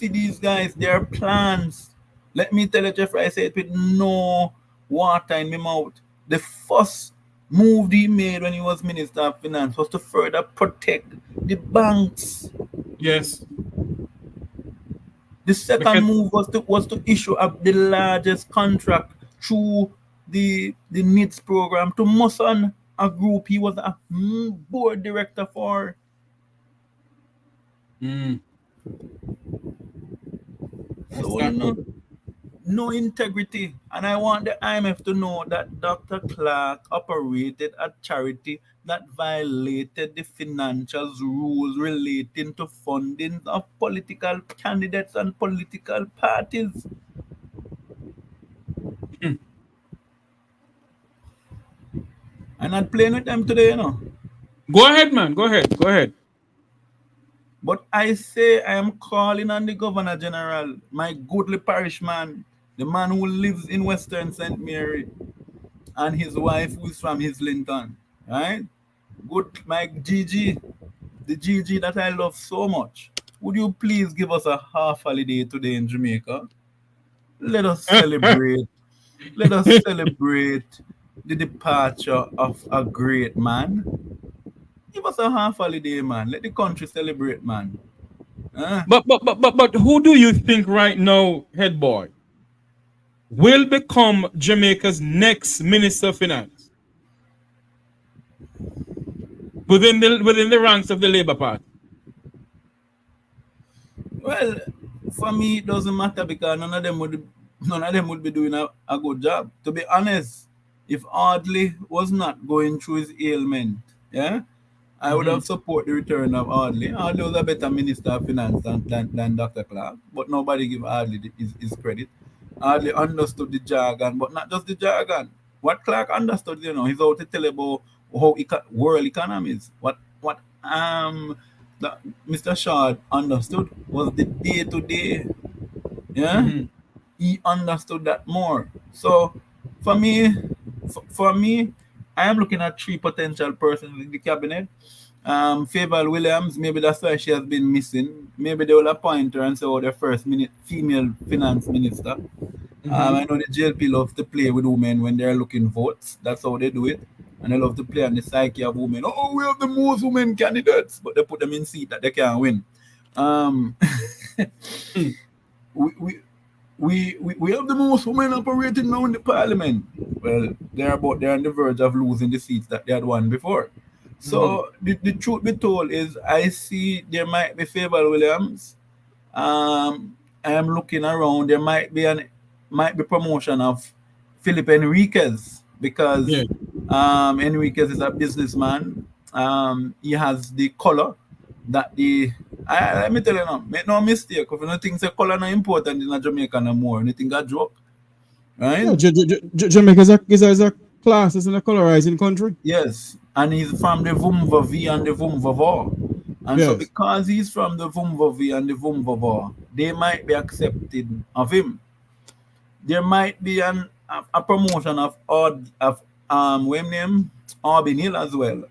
these guys, their plans, let me tell you, Jeffrey, I say it with no water in my mouth. The first move he made when he was Minister of Finance was to further protect the banks. Yes. The second move was to issue up the largest contract through the NIDS program to Musson, a group he was a board director for. So no integrity. And I want the IMF to know that Dr. Clarke operated a charity that violated the financial rules relating to funding of political candidates and political parties. I'm not playing with them today, you know. Go ahead, man. Go ahead. But I say I am calling on the Governor General, my goodly parish man, the man who lives in Western St. Mary, and his wife who is from Islington, right? Good, my GG, the GG that I love so much. Would you please give us a half holiday today in Jamaica? Let us celebrate. Let us celebrate the departure of a great man. Give us a half holiday, man. Let the country celebrate, man. But who do you think right now, head boy, will become Jamaica's next Minister of Finance within the ranks of the Labour Party? Well, for me, it doesn't matter because none of them would be doing a good job. To be honest, if Audley was not going through his ailment, yeah, I would have supported the return of Audley. Audley was a better Minister of Finance than Dr. Clarke, but nobody give Audley his credit. Audley understood the jargon, but not just the jargon. What Clarke understood, he's out to tell about how world economies. What Mr. Shaw understood was the day to day. Yeah, he understood that more. So for me, I am looking at three potential persons in the cabinet. Favour Williams, maybe that's why she has been missing. Maybe they will appoint her and say, oh, the first female finance minister. I know the JLP love to play with women when they're looking votes. That's how they do it. And they love to play on the psyche of women. Oh, we have the most women candidates, but they put them in seat that they can't win. We have the most women operating now in the parliament. Well, they're on the verge of losing the seats that they had won before. So the truth be told is I see there might be Favour Williams. I am looking around. There might be promotion of Philip Enriquez because Enriquez is a businessman. He has the color that let me tell you now, make no mistake. If you think the color not important in Jamaica no more, you think a joke, right? Yeah, Jamaica is a class, it's in a colorizing country. Yes, and he's from the Vumvavi and the Vumvava. And so Yes. because he's from the Vumvavi and the Vumvava, they might be accepted of him. There might be a promotion of what name? Arbin Hill as well.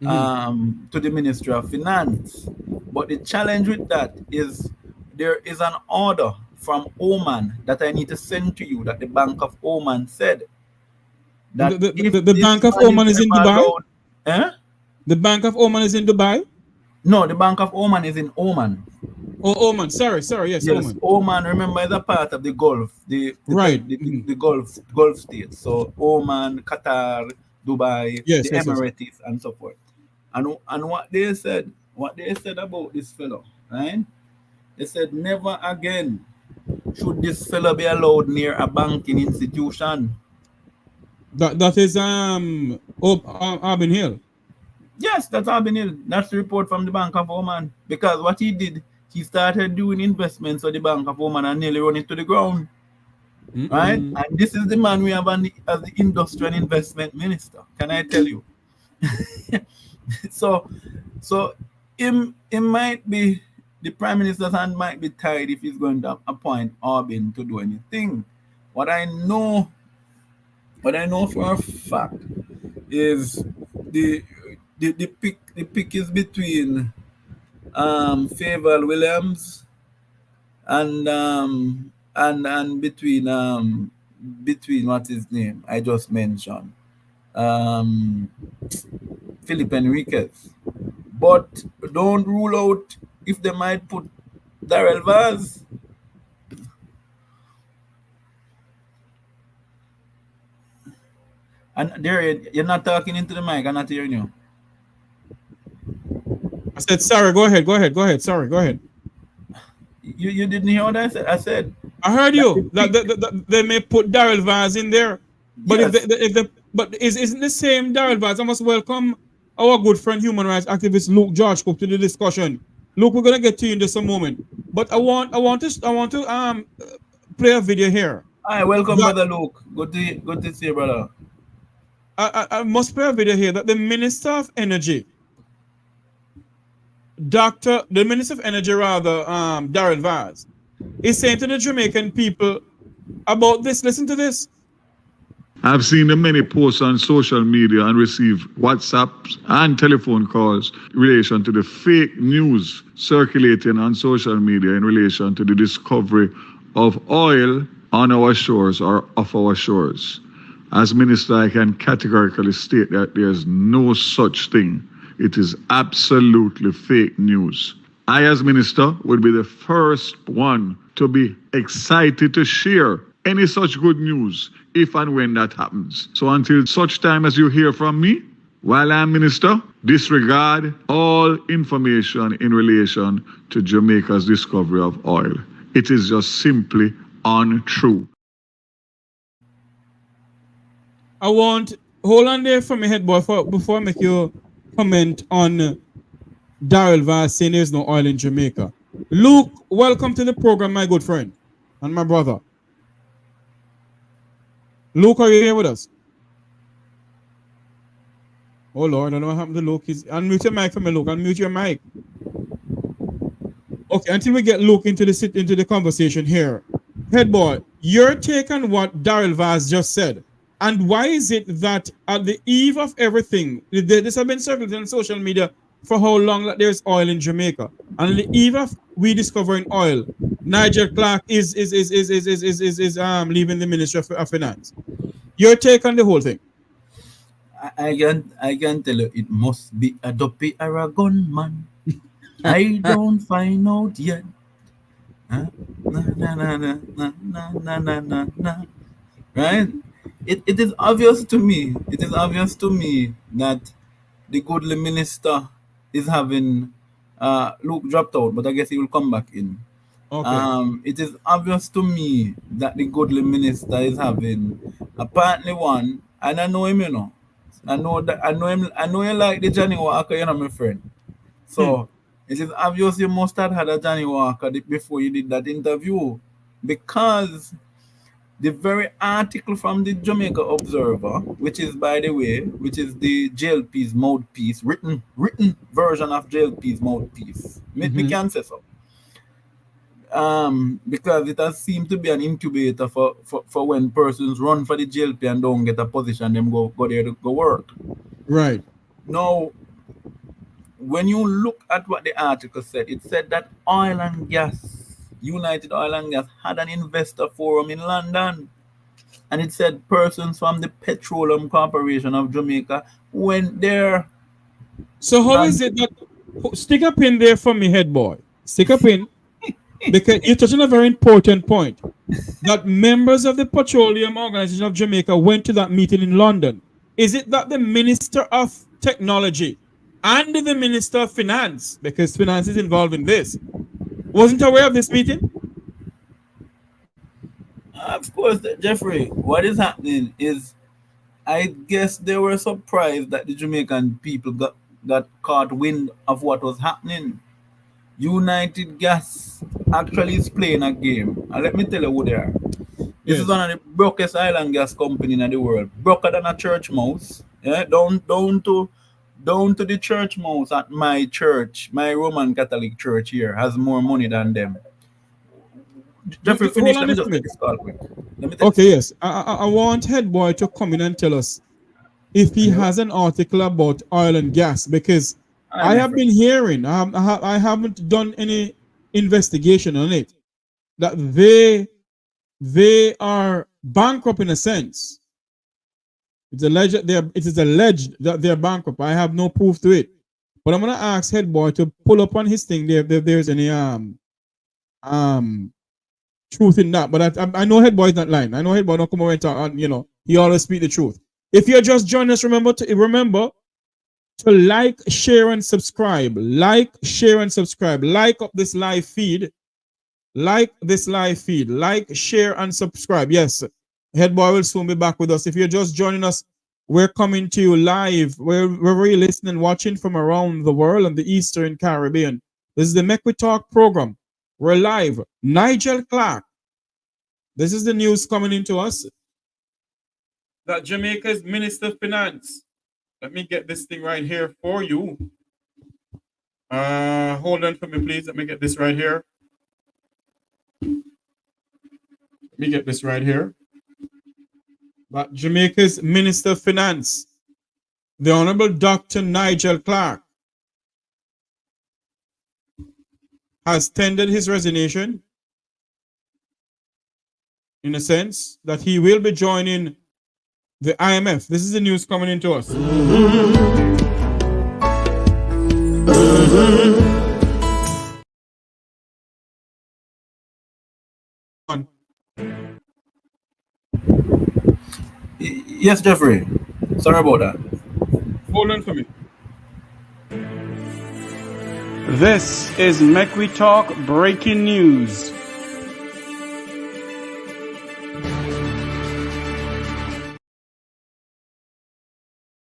To the Ministry of Finance. But the challenge with that is there is an order from Oman that I need to send to you that the Bank of Oman said. That The Bank of Oman is in Dubai? The Bank of Oman is in Dubai? No, the Bank of Oman is in Oman. Oh, Oman. Sorry, yes, Oman. Oman, remember, is a part of the Gulf, the Gulf states. So Oman, Qatar, Dubai, the Emirates, and so forth. And what they said about this fellow, right? They said never again should this fellow be allowed near a banking institution. That is Arbin Hill. Yes, that's Arbin Hill. That's the report from the Bank of Oman. Because what he did, he started doing investments at the Bank of Oman and nearly run it to the ground. Right? And this is the man we have as the Industry and Investment Minister. Can I tell you? So it might be, the Prime Minister's hand might be tied if he's going to appoint Arbin to do anything. What I know for a fact is the pick is between Favour Williams and between what's his name I just mentioned, Philip Enriquez. But don't rule out if they might put Darrell Vaz. And there, you're not talking into the mic. I'm not hearing you. I said, sorry, go ahead. Sorry, go ahead. You didn't hear what I said? I heard you. That they may put Darrell Vaz in there. But yes. But isn't the same Darrell Vaz? I must welcome our good friend, human rights activist Luke George Cook to the discussion. Luke, we're gonna get to you in just a moment. But I want to play a video here. Hi, welcome, brother Luke. Good to see you, brother. I must play a video here that the Minister of Energy, Darrell Vaz, is saying to the Jamaican people about this. Listen to this. I've seen the many posts on social media and received WhatsApps and telephone calls in relation to the fake news circulating on social media in relation to the discovery of oil on our shores or off our shores. As Minister, I can categorically state that there's no such thing. It is absolutely fake news. I, as Minister, would be the first one to be excited to share any such good news if and when that happens. So until such time as you hear from me, while I'm minister, disregard all information in relation to Jamaica's discovery of oil. It is just simply untrue. I want hold on there for me, head boy, before I make you comment on Daryl Vaz saying there's no oil in Jamaica. Luke, welcome to the program, my good friend and my brother. Luke, are you here with us? Oh Lord, I don't know what happened to Luke. Unmute your mic for me, Luke. Unmute your mic. Okay, until we get Luke into the conversation here. Head boy, your take on what Daryl Vaz just said. And why is it that at the eve of everything, this has been circulated on social media for how long that there's oil in Jamaica? And at the eve of we discovering oil, Nigel Clarke is leaving the Ministry of Finance. Your take on the whole thing? I can tell you it must be a dopey Aragon man. I don't find out yet. Huh? Na. Right? It is obvious to me. It is obvious to me that the goodly minister is having Luke dropped out, but I guess he will come back in. Okay. It is obvious to me that the goodly minister is having apparently one, and I know him, you know. I know him. I know you like the Johnny Walker, you know, my friend. So it is obvious you must have had a Johnny Walker before you did that interview, because the very article from the Jamaica Observer, which is, by the way, which is the JLP's mouthpiece, written version of JLP's mouthpiece. Me can say so. Because it has seemed to be an incubator for when persons run for the JLP and don't get a position, them go there to go work. Right. Now, when you look at what the article said, it said that oil and gas, United Oil and Gas, had an investor forum in London. And it said persons from the Petroleum Corporation of Jamaica went there. So how is it that, stick a pin there for me, head boy. Stick a pin. Because you're touching a very important point. That members of the Petroleum Organization of Jamaica went to that meeting in London. Is it that the Minister of Technology and the Minister of Finance, because finance is involved in this, wasn't aware of this meeting? Of course, Jeffrey, what is happening is, I guess they were surprised that the Jamaican people got caught wind of what was happening. United Gas actually is playing a game. And let me tell you who they are. This is one of the brokest oil and gas company in the world. Broker than a church mouse. Yeah, down to the church mouse at my church, my Roman Catholic church here, has more money than them. Jeffrey, finish. Let me just take this call quick. Okay, yes. I want head boy to come in and tell us if he has an article about oil and gas, because I have been hearing, I haven't done any investigation on it, that they are bankrupt in a sense. It is alleged that they're bankrupt. I have no proof to it. But I'm gonna ask head boy to pull up on his thing there if there's any truth in that. But I know head boy is not lying. I know head boy don't come over and talk, and he always speak the truth. If you're just joining us, remember to like, share, and subscribe. Like, share, and subscribe. Like up this live feed. Like this live feed. Like, share, and subscribe. Yes, head boy will soon be back with us. If you're just joining us, we're coming to you live. Wherever you're listening, watching from around the world and the Eastern Caribbean. This is the Make We Talk program. We're live. Nigel Clarke. This is the news coming into us. That Jamaica's Minister of Finance. Let me get this thing right here for you. Hold on for me, please. Let me get this right here. But Jamaica's Minister of Finance, the Honorable Dr. Nigel Clarke, has tendered his resignation, in a sense that he will be joining the IMF. This is the news coming into us. Yes, Jeffrey. Sorry about that. Hold on for me. This is Macri Talk Breaking News.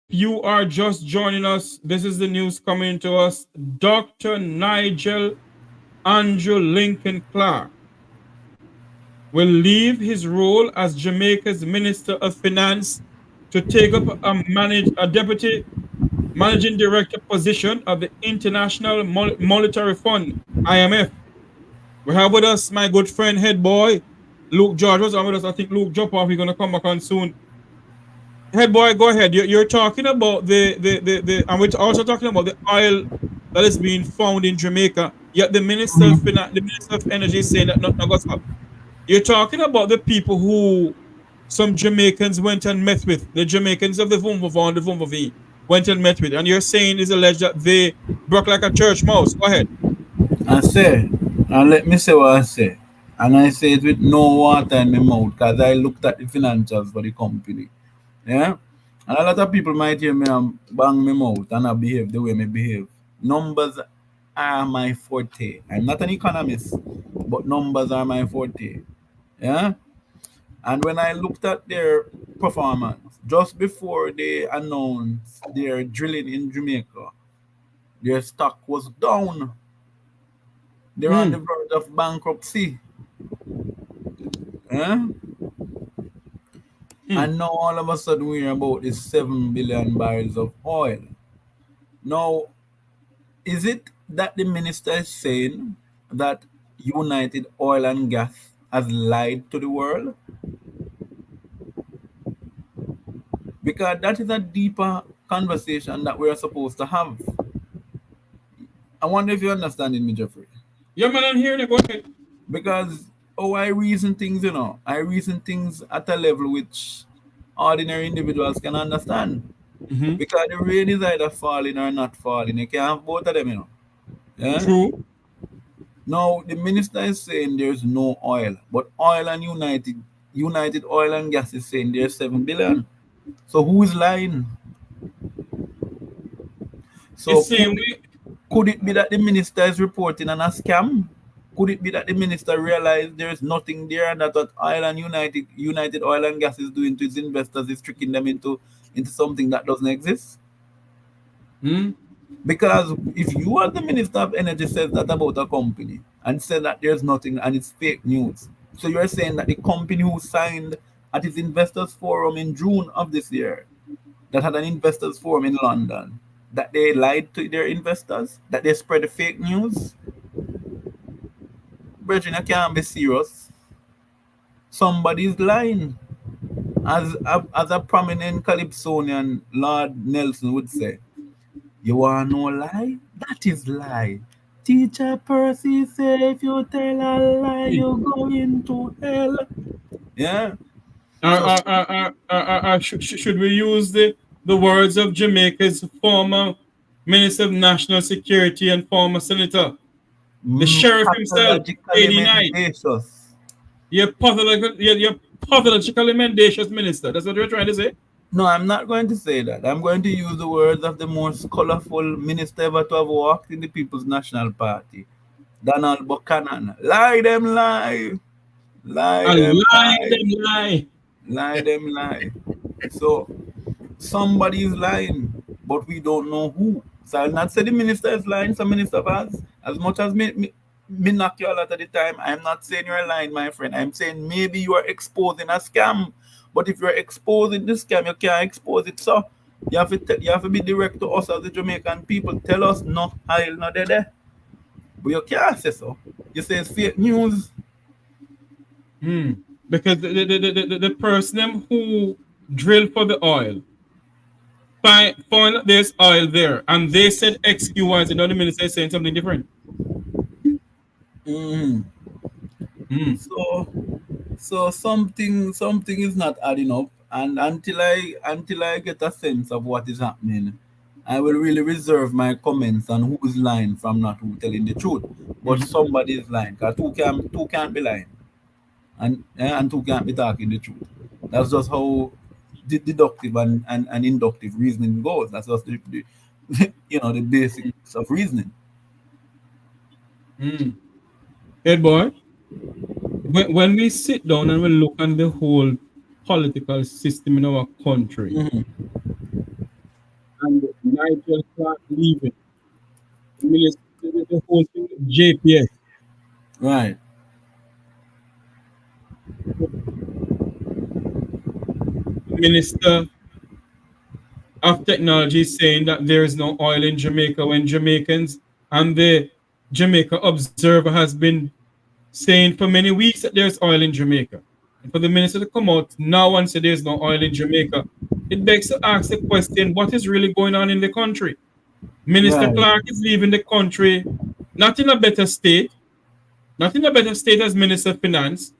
You are just joining us. This is the news coming to us. Dr. Nigel Andrew Lincoln Clarke will leave his role as Jamaica's Minister of Finance to take up a deputy managing director position of the International Monetary Fund, IMF. We have with us my good friend, head boy, Luke George was on with us. I think Luke drop off. He's going to come back on soon. Head boy, go ahead. You're talking about the and we're also talking about the oil that is being found in Jamaica. Yet the Minister of Finance, the Minister of Energy is saying that nothing goes up. You're talking about the people who some Jamaicans went and met with, the Jamaicans of the Vumvava and the Vumvavi went and met with, and you're saying it's alleged that they broke like a church mouse. Go ahead. I say, and let me say what I say. And I say it with no water in my mouth because I looked at the financials for the company. Yeah? And a lot of people might hear me and bang me mouth and I behave the way I behave. Numbers are my forte. I'm not an economist, but numbers are my forte. Yeah? And when I looked at their performance, just before they announced their drilling in Jamaica, their stock was down. They're on the verge of bankruptcy. Yeah? And now all of a sudden we're about this 7 billion barrels of oil. Now, is it that the minister is saying that United Oil and Gas has lied to the world? Because that is a deeper conversation that we're supposed to have. I wonder if you're understanding me, Jeffrey. Yeah, man, I'm hearing it. Go ahead. Because I reason things, I reason things at a level which ordinary individuals can understand. Because the rain is either falling or not falling. You can't have both of them, Yeah? True. Now, the minister is saying there's no oil, but oil and United Oil and Gas is saying there's 7 billion. So who is lying? So could it be that the minister is reporting on a scam? Could it be that the minister realized there is nothing there and that what oil and United Oil and Gas is doing to its investors is tricking them into something that doesn't exist? Because if you as the Minister of Energy says that about a company and said that there's nothing and it's fake news, so you're saying that the company who signed at its investors forum in June of this year, that had an investors forum in London, that they lied to their investors, that they spread the fake news? Brethren, I can't be serious. Somebody's lying. As a prominent Calypsonian, Lord Nelson would say, you want no lie? That is lie. Teacher Percy say if you tell a lie, you're going to hell. Yeah. Should we use the words of Jamaica's former Minister of National Security and former senator, the sheriff himself, 89? You're pathologically mendacious minister. That's what you're trying to say? No, I'm not going to say that. I'm going to use the words of the most colorful minister ever to have walked in the People's National Party, Donald Buchanan. Lie them lie. Lie them lie. Lie them lie. So somebody is lying, but we don't know who. So I'll not say the minister is lying. Some minister has. As much as me knock you a lot of the time, I'm not saying you're lying, my friend. I'm saying maybe you are exposing a scam. But if you're exposing this scam, you can't expose it. So you have to be direct to us as the Jamaican people. Tell us no, I'll not there. But you can't say so. You say it's fake news. Because the person who drilled for the oil found that there's oil there, and they said XQY, and the minister is saying something different. So something is not adding up, and until I get a sense of what is happening, I will really reserve my comments on who's lying from not who telling the truth. But somebody is lying, because two can't be lying, and two can't be talking the truth. That's just how deductive and inductive reasoning goes. That's just the the basics of reasoning. Head boy, when we sit down and we look at the whole political system in our country, and Nigel Clarke leaving, the whole thing, JPS, Right. Minister of Technology saying that there is no oil in Jamaica when Jamaicans and the Jamaica Observer has been saying for many weeks that there's oil in Jamaica. And for the minister to come out now and say there's no oil in Jamaica, it begs to ask the question, what is really going on in the country? Minister Right. Clarke is leaving the country not in a better state, not in a better state as Minister of Finance.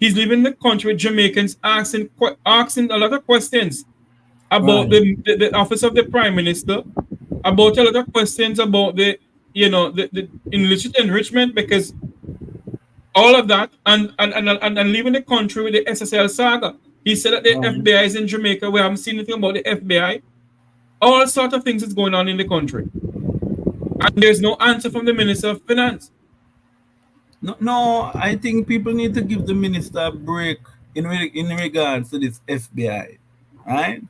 He's leaving the country with Jamaicans asking a lot of questions about Right. the office of the Prime Minister, about a lot of questions about the illicit enrichment, because all of that, and leaving the country with the SSL saga. He said that the FBI is in Jamaica. We haven't seen anything about the FBI. All sorts of things is going on in the country. And there's no answer from the Minister of Finance. No, I think people need to give the minister a break in regards to this FBI, right?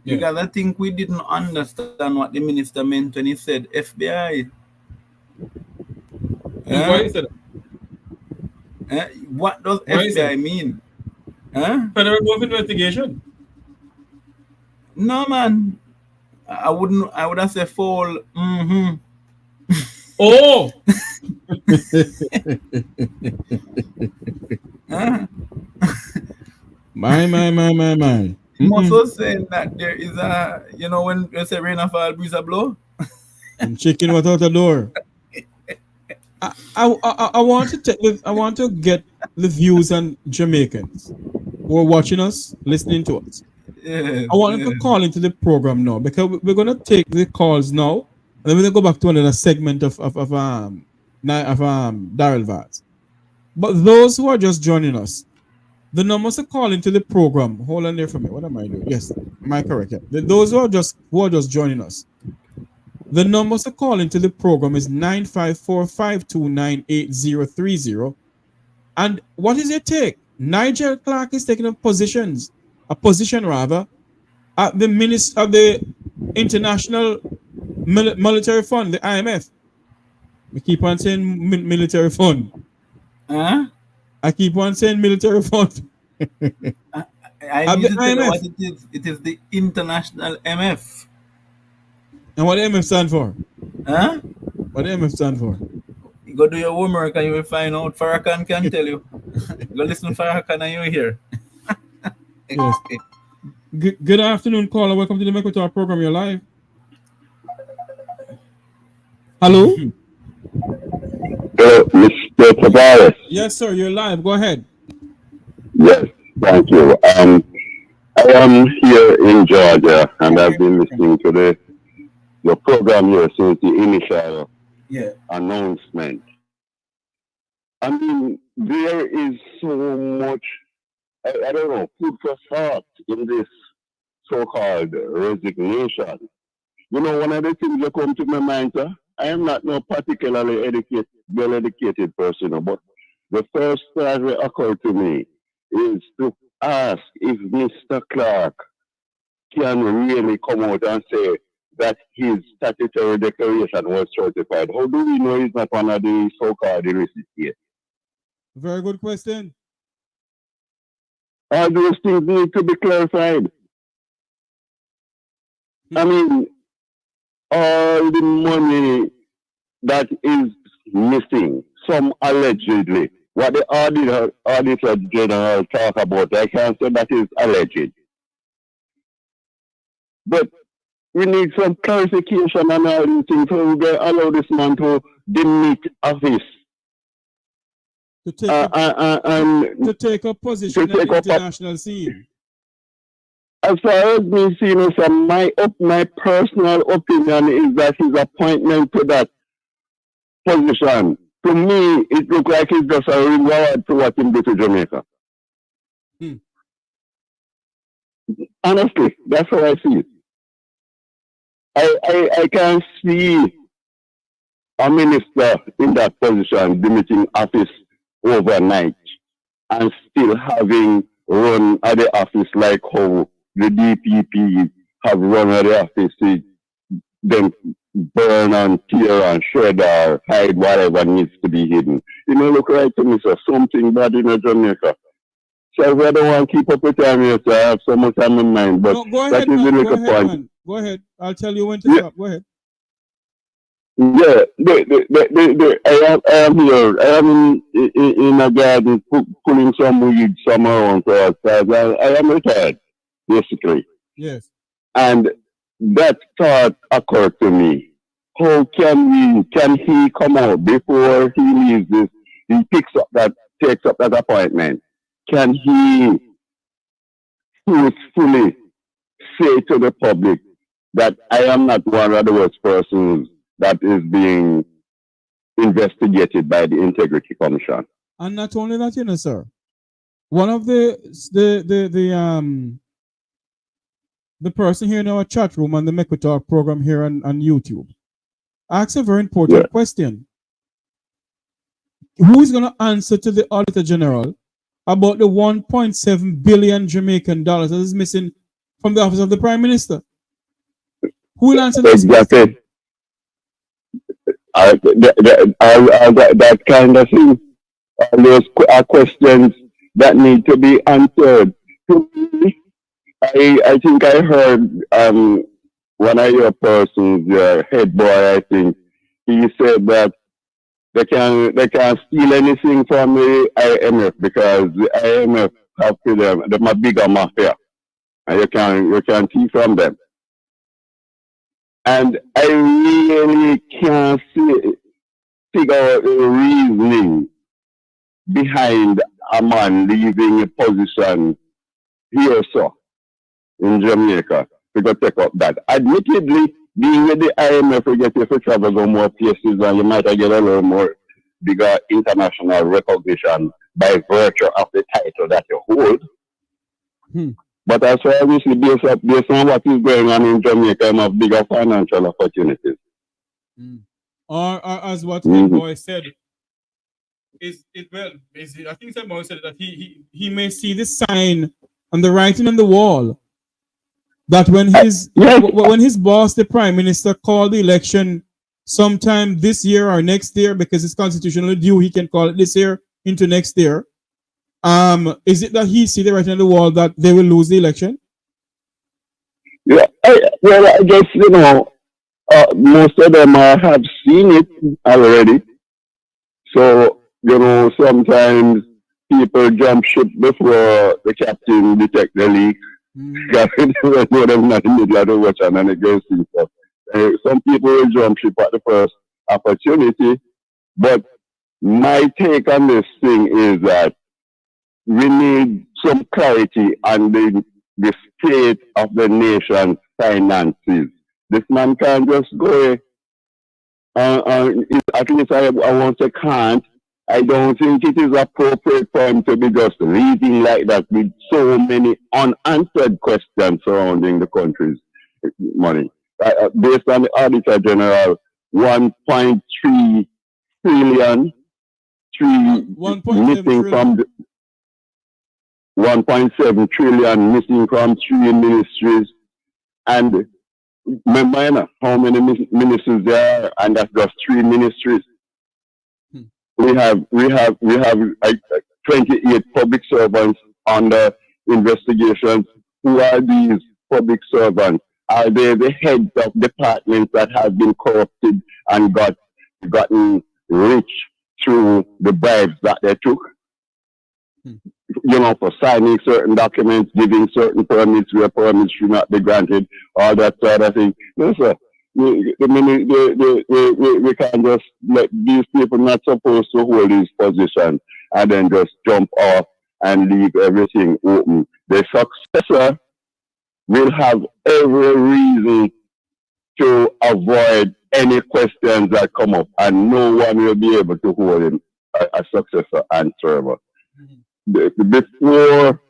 Yeah. Because I think we didn't understand what the minister meant when he said FBI. Why is that? What does Why is FBI that? mean? Federal Bureau of Investigation. No, man. I would have said fall. Oh! My. I'm also saying that there is when you say rain fall, breeze a blow. And chicken without a door. I want to get the views on Jamaicans who are watching us, listening to us. Yes, I want them to call into the program now, because we're gonna take the calls now, and then we're gonna go back to another segment of Daryl Vaz. But those who are just joining us, the numbers to call into the program. Hold on there for me. What am I doing? Yes, am I correct? Yeah. Those who are just joining us, the numbers to call into the program is 954-529-8030. And what is your take? Nigel Clarke is taking a position at the Minister of the International Military Fund, the IMF. We keep on saying military fund. I keep on saying military fund. I need to tell you what it is. It is the International MF. And what the MF stand for? Huh? What the MF stand for? You go do your homework and you will find out. Farrakhan can tell you. Go listen to Farrakhan and you'll hear. Yes. Good afternoon, caller. Welcome to the Macroeconomics program. You're live. Hello? Hello, Mr. Tavares. Yes, sir. You're live. Go ahead. Yes, thank you. I am here in Georgia, and I've been listening to the program here since the initial announcement. I mean, there is so much, I don't know, food for thought in this so-called resignation. You know, one of the things that come to my mind, sir, I am not no particularly well-educated person, but the first thought that occurred to me is to ask if Mr. Clarke can really come out and say that his statutory declaration was certified. How do we know he's not one of the so-called recipients? Very good question. All those things need to be clarified. I mean, all the money that is missing, some allegedly, what the auditor general talk about, I can't say that is alleged. But we need some clarification on all these things, so we can allow this man to demit office. To take a position in the international scene. As far as me seeing, so my personal opinion is that his appointment to that position, to me, it looks like it's just a reward to what he did to Jamaica. Honestly, that's how I see it. I can see a minister in that position demitting office overnight and still having run at the office like how the DPP have run at the office, then burn and tear and shred or hide whatever needs to be hidden. You know, look right to me, sir, something bad in Jamaica. So I don't want to keep up with time here, so I have so much on my mind, but No, go that ahead, is the man. Go little ahead, point. man. Go ahead. I'll tell you when to stop. Go ahead. Yeah, I am here. I am in a garden pulling some weeds somewhere around for outside. I am retired, basically. Yes. And that thought occurred to me. How can he come out before he leaves this? He takes up that appointment. Can he truthfully say to the public that I am not one of the worst persons that is being investigated by the Integrity Commission? And not only that, you know, sir. One of the person here in our chat room on the Macroeconomics program here on YouTube asked a very important question. Who is going to answer to the Auditor General about the 1.7 billion Jamaican dollars that is missing from the office of the Prime Minister? Who will answer this question? That kind of thing. Those are questions that need to be answered. I think I heard one of your persons, your head boy, I think, he said that they can't steal anything from the IMF because the IMF have to them a bigger mafia, and you can steal from them. And I really can't figure out the reasoning behind a man leaving a position here, sir, in Jamaica, to go take up that. Admittedly, being with the IMF, you get to travel go more places and you might get a little more bigger international recognition by virtue of the title that you hold. But as far as we based on what is going on in Jamaica, you have bigger financial opportunities. Or as what Boy said, I think Boy said that he may see the sign and the writing on the wall that when his boss, the Prime Minister, called the election sometime this year or next year, because it's constitutionally due, he can call it this year into next year. Is it that he see the writing on the wall that they will lose the election? Yeah, I guess, you know, most of them have seen it already. So, you know, sometimes people jump ship before the captain detect the leak. Captain know them not in the middle of the watch and it goes through stuff. Some people will jump ship at the first opportunity. But my take on this thing is that we need some clarity on the state of the nation's finances. This man can't just go, at least I won't say can't. I don't think it is appropriate for him to be just leading like that with so many unanswered questions surrounding the country's money. Based on the Auditor General, 1.3 trillion, missing from 1.7 trillion missing from 3 ministries. And remember how many ministries there are, and that's just 3 ministries. We have 28 public servants under investigations. Who are these public servants? Are they the heads of departments that have been corrupted and gotten rich through the bribes that they took? You know, for signing certain documents, giving certain permits where permits should not be granted, all that sort of thing. No, sir. We can't just let these people not supposed to hold these positions and then just jump off and leave everything open. The successor will have every reason to avoid any questions that come up, and no one will be able to hold him a successor answerable. Before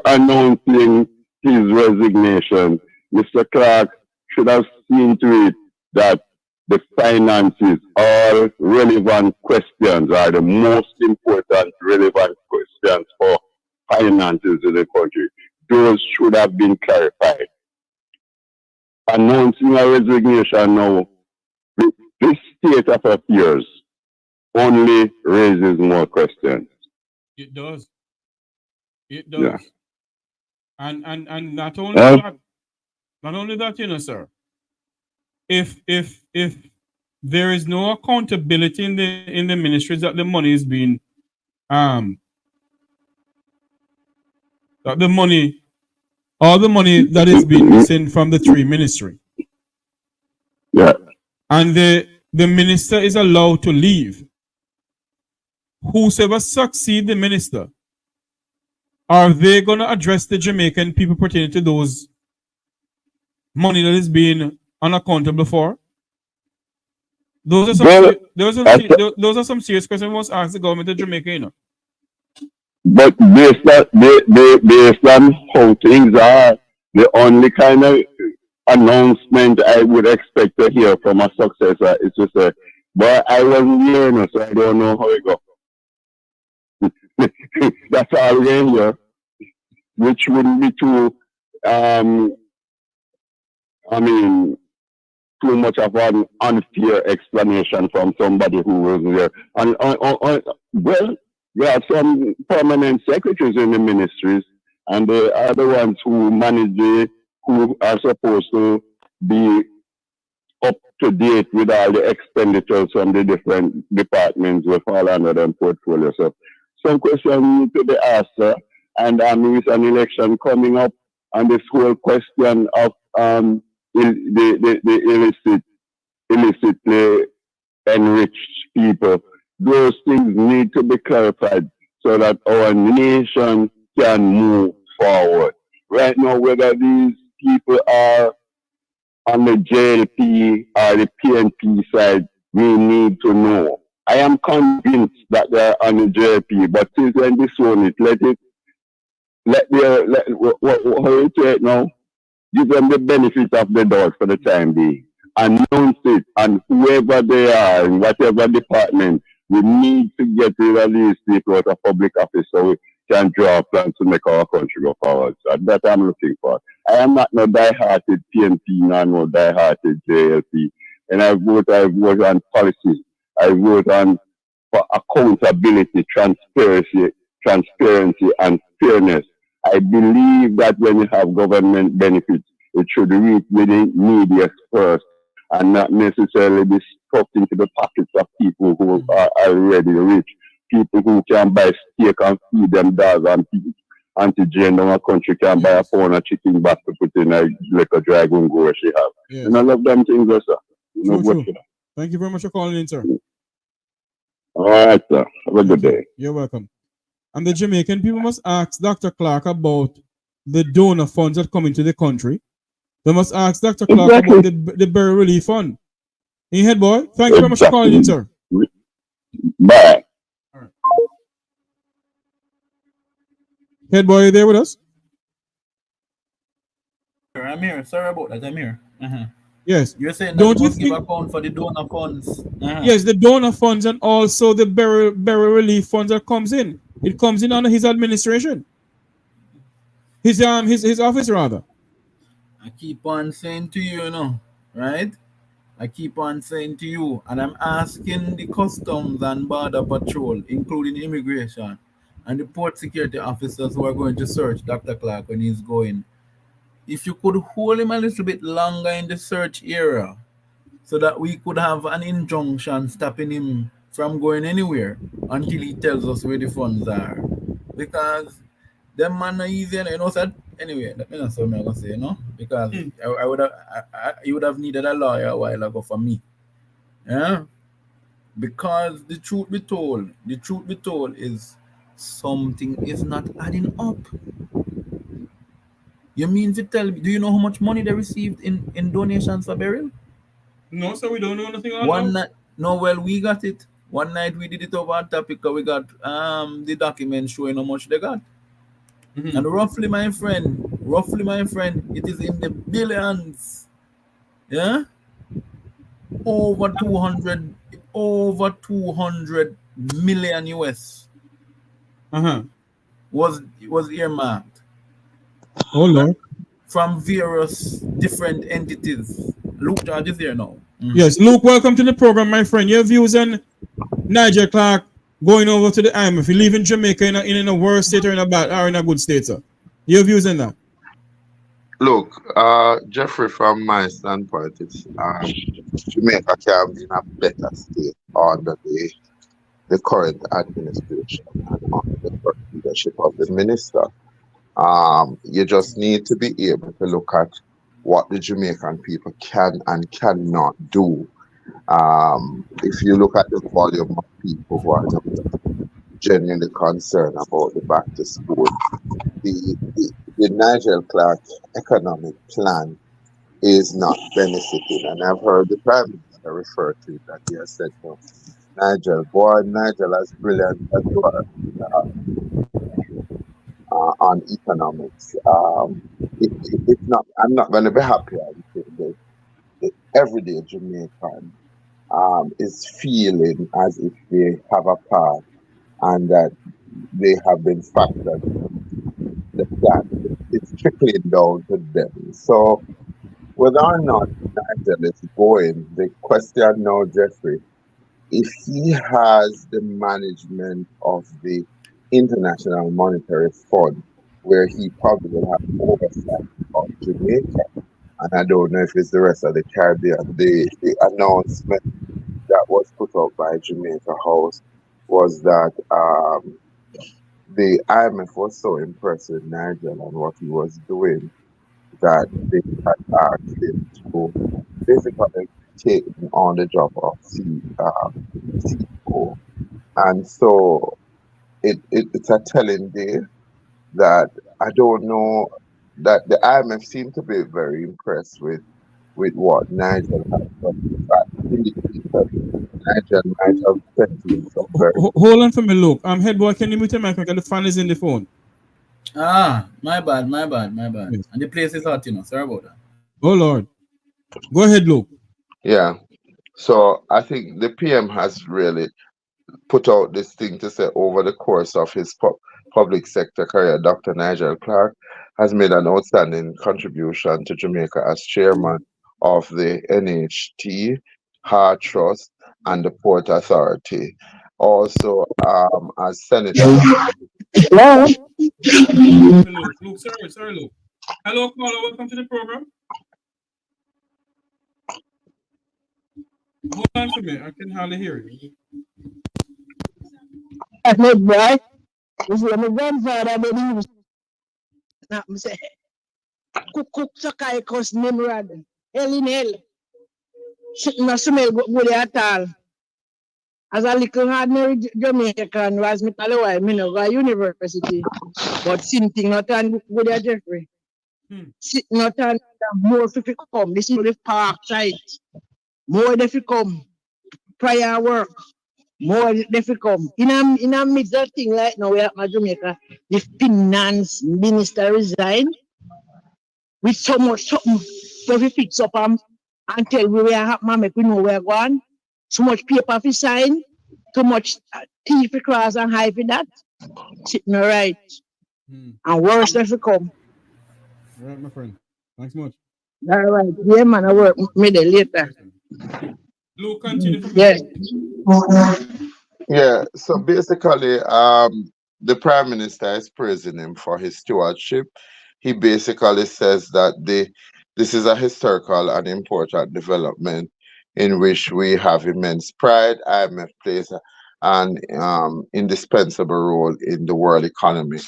announcing his resignation. Mr. Clarke should have seen to it that the finances, all relevant questions, are the most important relevant questions for finances in the country. Those should have been clarified. Announcing a resignation now, with this state of affairs, only raises more questions. It does. It does. Yeah. And not only that, you know, sir. If there is no accountability in the ministries that the money is being that the money, all the money that is being missing from the three ministry. Yeah. And the minister is allowed to leave. Whosoever succeed the minister, are they going to address the Jamaican people pertaining to those money that is being unaccountable for? Those are some those are some serious questions we must ask the government of Jamaica, you know. But based on how things are, the only kind of announcement I would expect to hear from a successor is to say, "But I wasn't here, no, so I don't know how it goes." That's all we're here, which wouldn't be too, too much of an unfair explanation from somebody who wasn't there. And well, we have some permanent secretaries in the ministries, and they are the ones who manage who are supposed to be up to date with all the expenditures from the different departments with all under them portfolio. So some questions need to be asked, sir. And with an election coming up, and this whole question of the illicitly enriched people, those things need to be clarified so that our nation can move forward. Right now, whether these people are on the JLP or the PNP side, we need to know. I am convinced that they are on the JLP, but since when disown it, let it now, give them the benefit of the doubt for the time being. Announce it, and whoever they are, in whatever department, we need to get rid of these people out of public office so we can draw a plan to make our country go forward. So that's what I'm looking for. I am not no die-hearted PNP, no die-hearted JLP. And I vote on policy. I vote on for accountability, transparency, and fairness. I believe that when you have government benefits, it should reach the neediest first and not necessarily be stuck into the pockets of people who are already rich, people who can buy steak and feed them dogs, and Auntie Jane down a country can buy a pound of chicken back to put in a little dragon go she have. Yes. And I love them things, sir. True. Thank you very much for calling in, sir. All right, sir. Have a good day. You're welcome. And the Jamaican people must ask Dr. Clarke about the donor funds that come into the country. They must ask Dr. Clarke about the burial relief fund. In your head, boy. Thank you very much for calling in, sir. Bye. All right. Head boy, are you there with us? I'm here. Sorry about that. I'm here. Yes. You're saying that you must give account for the donor funds. Yes, the donor funds and also the burial relief funds that comes in. It comes in under his administration. His office rather. I keep on saying to you, right? I keep on saying to you, and I'm asking the Customs and Border Patrol, including immigration, and the port security officers who are going to search Dr. Clarke when he's going, if you could hold him a little bit longer in the search area so that we could have an injunction stopping him from going anywhere until he tells us where the funds are. Because them man are easy, so anyway, let me not say what I'm gonna say, because you would have needed a lawyer a while ago for me. Yeah? Because the truth be told is something is not adding up. You mean to tell me, do you know how much money they received in donations for burial? No, sir, we don't know nothing about it. No, well, we got it. One night we did it over on topic, we got the document showing how much they got. And roughly, my friend, roughly, my friend, it is in the billions. Yeah, over 200 million US was earmarked. Oh Lord. From various different entities. Luke George is here now. Yes, Luke, welcome to the program, my friend. Your views on Nigel Clarke going over to the IMF, leaving Jamaica in a worse state or in a good state, sir. Your views on that? Look, Jeffrey, from my standpoint, it's Jamaica can be in a better state under the current administration and under the current leadership of the minister. You just need to be able to look at what the Jamaican people can and cannot do. If you look at the volume of people who are genuinely concerned about the back to school, the Nigel Clarke economic plan is not benefiting. And I've heard the Prime Minister refer to it, that he has said, no, Nigel, boy, Nigel, as brilliant as you are on economics. It's not, I'm not going to be happy until the everyday Jamaican is feeling as if they have a part and that they have been factored in the plan. It's trickling down to them. So whether or not Nigel is going, the question now, Jeffrey, if he has the management of the International Monetary Fund, where he probably will have oversight of Jamaica, and I don't know if it's the rest of the Caribbean, the announcement that was put out by Jamaica House was that the IMF was so impressed with Nigel and what he was doing that they had asked him to basically take on the job of CEO. And so it's a telling day that I don't know, that the IMF seemed to be very impressed with what Nigel has done. In fact, Nigel might have sent him some very... Hold on for me, Luke. Head boy, can you mute your mic? The fan is in the phone. My bad. Yes. And the place is hot, Sorry about that. Oh Lord. Go ahead, Luke. Yeah. So I think the PM has really put out this thing to say over the course of his public sector career, Dr. Nigel Clarke has made an outstanding contribution to Jamaica as chairman of the NHT, Heart Trust, and the Port Authority. Also, as Senator. Hello? Luke, sorry, Luke. Hello, caller, welcome to the program. Hold on for me, I can hardly hear you. Boy, you see, my grandfather, they used to say, cook sakai kos nimrad, hell in hell. Sitting a smell good at all. As a little ordinary Jamaican, was me tell you why, me no go to university, but something not on good at Jeffrey. Sitting not on more if you come, this is the park site. More if you come, prior work. More if you come. In a midst of thing like now we at Jamaica, the finance minister resigned with so much something so we fix up and tell we where happen, make we know where going. So much paper to sign, too much teeth to cross and high for that. Sitting right. And worse if you come. All right, my friend. Thanks much. All right. Yeah, man, I work me there later. Luke, continue. Yes. Yeah, so basically, the Prime Minister is praising him for his stewardship. He basically says that this is a historical and important development in which we have immense pride. IMF plays an indispensable role in the world economy.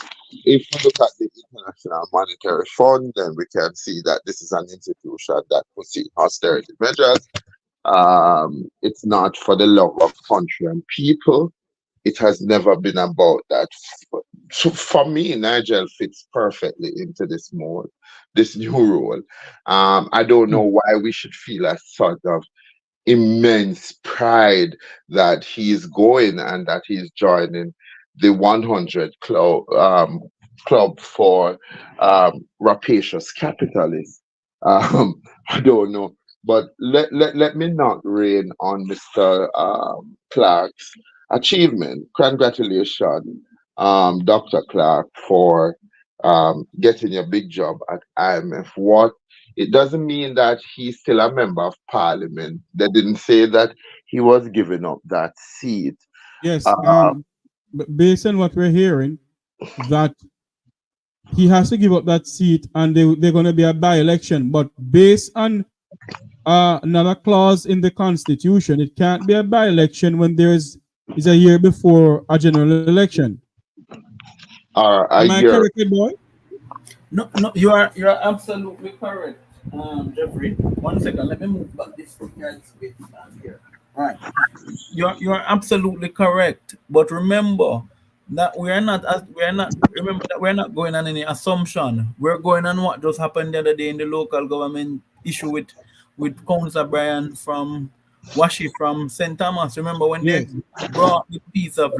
If we look at the International Monetary Fund, then we can see that this is an institution that puts in austerity measures. It's not for the love of country and people. It has never been about that. So for me, Nigel fits perfectly into this mold, this new role. I don't know why we should feel a sort of immense pride that he is going and that he is joining the 100 club, club for rapacious capitalists. I don't know, but let me not rain on Mr. Clarke's achievement. Congratulations, Dr. Clarke, for getting a big job at IMF. What it doesn't mean that he's still a member of parliament. They didn't say that he was giving up that seat. Yes. But based on what we're hearing, that he has to give up that seat, and they're going to be a by-election. But based on another clause in the Constitution, it can't be a by-election when is a year before a general election. Am I correct, boy? No, you are absolutely correct, Jeffrey. 1 second, let me move back this here. Right, you're absolutely correct. But remember that we're not going on any assumption. We're going on what just happened the other day in the local government issue with Councillor Brian from Washi from St. Thomas. Remember when they brought the piece of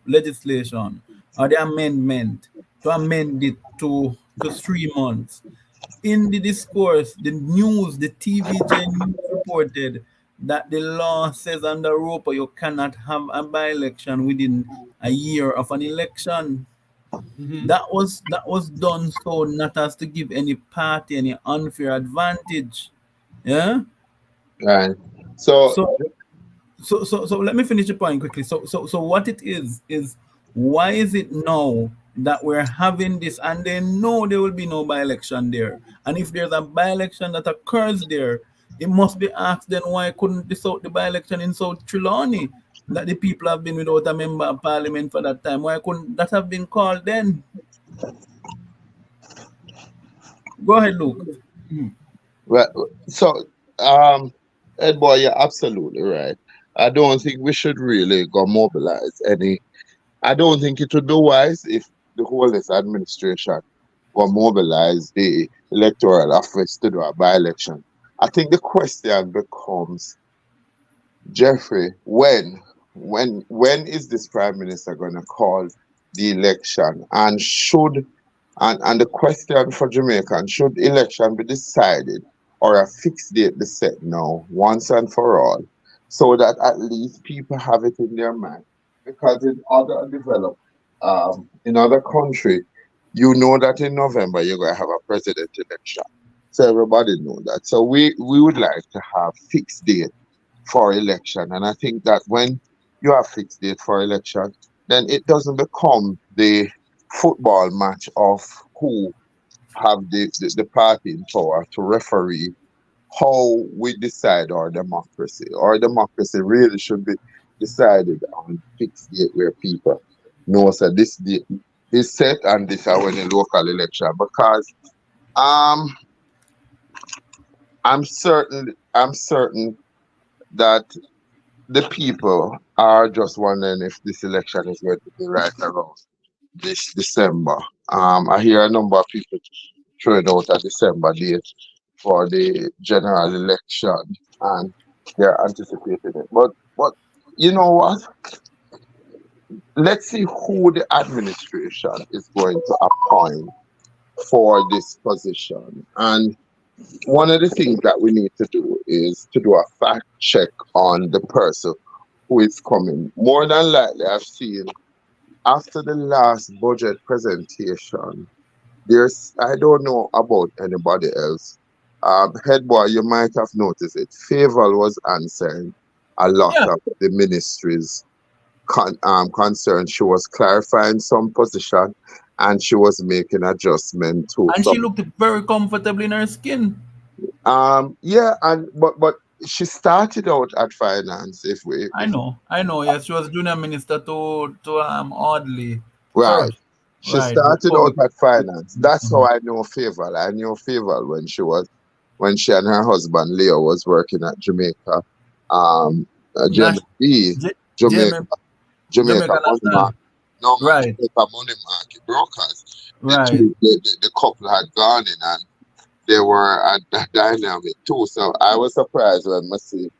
legislation or the amendment to amend it to 3 months. In the discourse, the news, the TVJ news reported that the law says under ROPA you cannot have a by-election within a year of an election. That was done so not as to give any party any unfair advantage. Yeah. Right. So let me finish the point quickly. So what it is why is it now that we're having this, and they know there will be no by-election there, and if there's a by-election that occurs there, it must be asked then why couldn't the by-election in South Trelawney that the people have been without a member of parliament for that time, why couldn't that have been called then? Go ahead, Luke. Well, so Ed boy, you're absolutely right. I don't think we should really go mobilize any. I don't think it would be wise if the Holness administration will mobilize the electoral office to do a by-election. I think the question becomes, Jeffrey, when is this prime minister going to call the election? And and the question for Jamaica, should election be decided or a fixed date be set now, once and for all, so that at least people have it in their mind? Because in other developed, in other countries, you know that in November you're going to have a president election. So everybody know that. So we would like to have fixed date for election. And I think that when you have fixed date for election, then it doesn't become the football match of who have the party in power to referee how we decide our democracy. Our democracy really should be decided on fixed date where people know that this date is set and this are when the local election. Because I'm certain that the people are just wondering if this election is going to be right around this December. I hear a number of people throwing out a December date for the general election, and they're anticipating it. But you know what? Let's see who the administration is going to appoint for this position. And one of the things that we need to do is to do a fact check on the person who is coming. More than likely, I've seen after the last budget presentation, I don't know about anybody else. Head boy, you might have noticed it. Favor was answering a lot of the ministry's concern. She was clarifying some position, and she was making adjustment to. And she looked very comfortable in her skin. But she started out at finance. I know. Yes, she was junior minister to Audley. Right. She started out at finance. That's how I know Favor. I knew Favor when she and her husband Leo was working at Jamaica. Jamaica Money Market. No, right. Jamaica Money Market Brokers. Right. The couple had gone in and they were at that dynamic too. So I was surprised when I see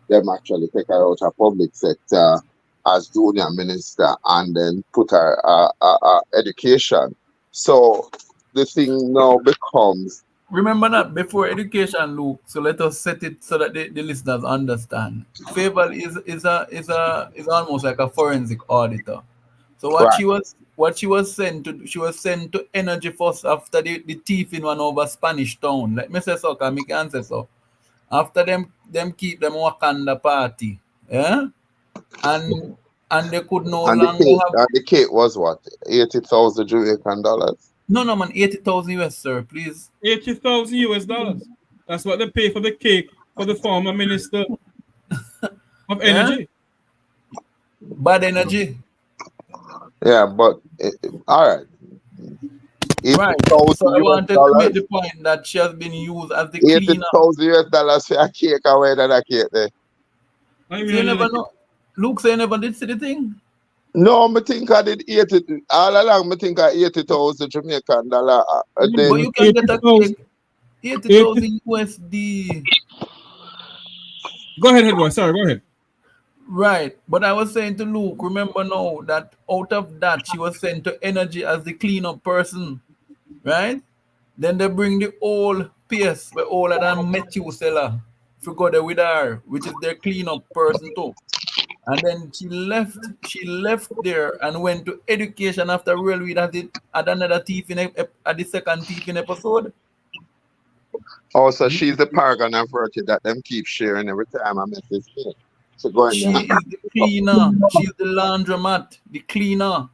them actually take her out of public sector as junior minister and then put her education So the thing now becomes, Remember that before education, Luke. So let us set it so that the listeners understand. Fable is almost like a forensic auditor. So right, what she was sent to energy first after the thief in one over Spanish town. Let me say so, can me can say so. After them keep them Wakanda party. Yeah? And they could no and the longer cake, have was what, 80,000 Jamaican dollars. no man, 80,000 US, sir, please. 80,000 US dollars. That's what they pay for the cake for the former Minister of Yeah? Energy. Bad energy. Yeah, but all right, Right. 80,000 So I US wanted to make dollars, the point that she has been used as the cleaner. 80,000 US dollars for a cake away that cake there. I So mean, you never know. Luke say you never did see the thing. No, I think I did 80 all along. I think I 80,000 Jamaican dollar. But Then you can get a 80,000. cake. 80,000 USD. Go ahead, Edward. Sorry, go ahead. Right. But I was saying to Luke, remember now that out of that she was sent to energy as the cleanup person. Right? Then they bring the old PS where older than Methuselah. Forgot there with her, which is their cleanup person too. And then she left there and went to education after real weed had another thief in at the second thief in episode. also she's the paragon of virtue that them keep sharing every time I message her. So go in there. She is the cleaner. She's the laundromat, the cleaner.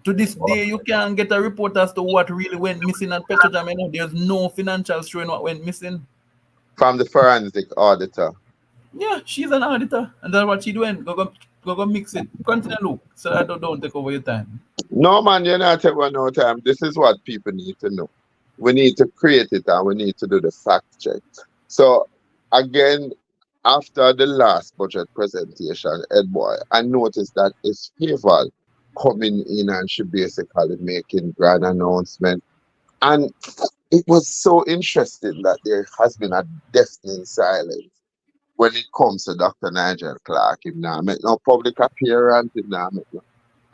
To this day, you can't get a report as to what really went missing at Petrojam. You know, there's no financials showing what went missing. From the forensic auditor. Yeah, she's an auditor, and that's what she doing. Go mix it. Continue, Luke. So I don't take over your time. No man, you're not taking no time. This is what people need to know. We need to create it and we need to do the fact check. So again, after the last budget presentation, Edboy, I noticed that it's Faval coming in and she basically making grand announcement. And it was so interesting that there has been a deafening silence when it comes to Dr. Nigel Clarke. Him now make no public appearance, him now make no.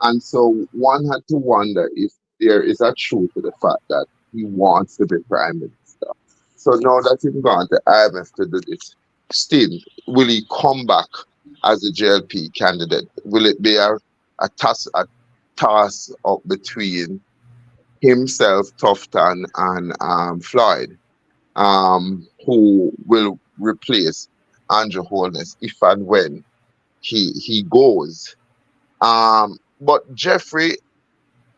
And so one had to wonder if there is a truth to the fact that he wants to be prime minister. So now that he's gone to IMF to do this stint, will he come back as a JLP candidate? Will it be a toss up between himself, Tufton, and Floyd, who will replace Andrew Holness if and when he goes? But Jeffrey,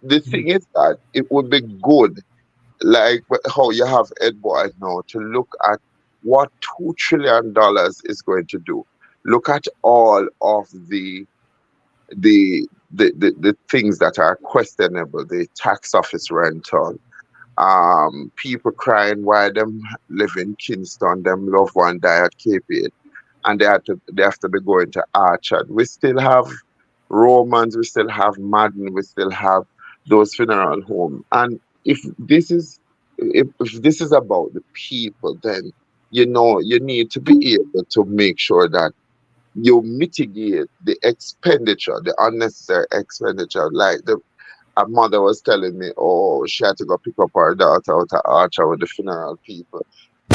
the thing is that it would be good, like how you have Ed Boyd now, to look at what $2 trillion is going to do. Look at all of the things that are questionable, the tax office rental, people crying why them live in Kingston, them loved one die at Cape, and they have to be going to Archard. We still have Romans, we still have Madden, we still have those funeral homes. And if this is about the people, then you need to be able to make sure that you mitigate the expenditure, the unnecessary expenditure. Like a mother was telling me, oh, she had to go pick up her daughter out of Archer with the funeral people,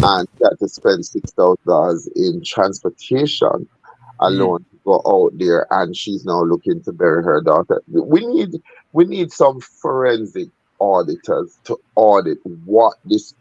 and she had to spend $6,000 in transportation alone to go out there, and she's now looking to bury her daughter. We need some forensic auditors to audit what this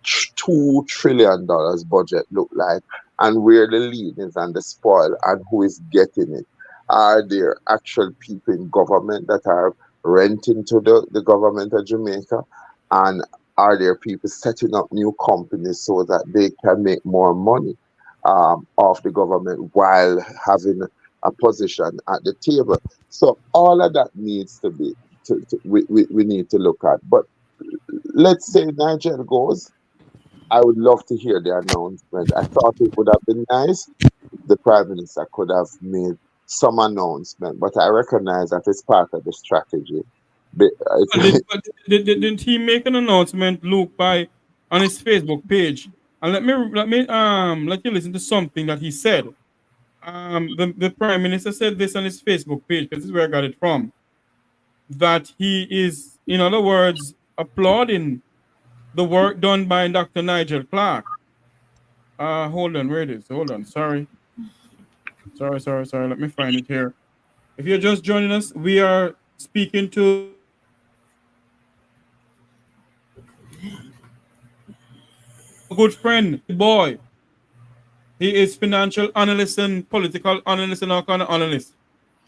$2 trillion budget look like, and where the lead is and the spoil and who is getting it. Are there actual people in government that are renting to the government of Jamaica? And are there people setting up new companies so that they can make more money off the government while having a position at the table? So all of that needs to be, we need to look at. But let's say Nigel goes, I would love to hear the announcement. I thought it would have been nice if the Prime Minister could have made some announcement, but I recognize that it's part of the strategy. Didn't he make an announcement, Luke, on his Facebook page? And let you listen to something that he said. The Prime Minister said this on his Facebook page, because this is where I got it from. that he is, in other words, applauding the work done by Dr. Nigel Clarke. Hold on, where it is? Hold on, sorry. Let me find it here. If you're just joining us, we are speaking to a good friend, boy. He is financial analyst and political analyst and all kind of analyst.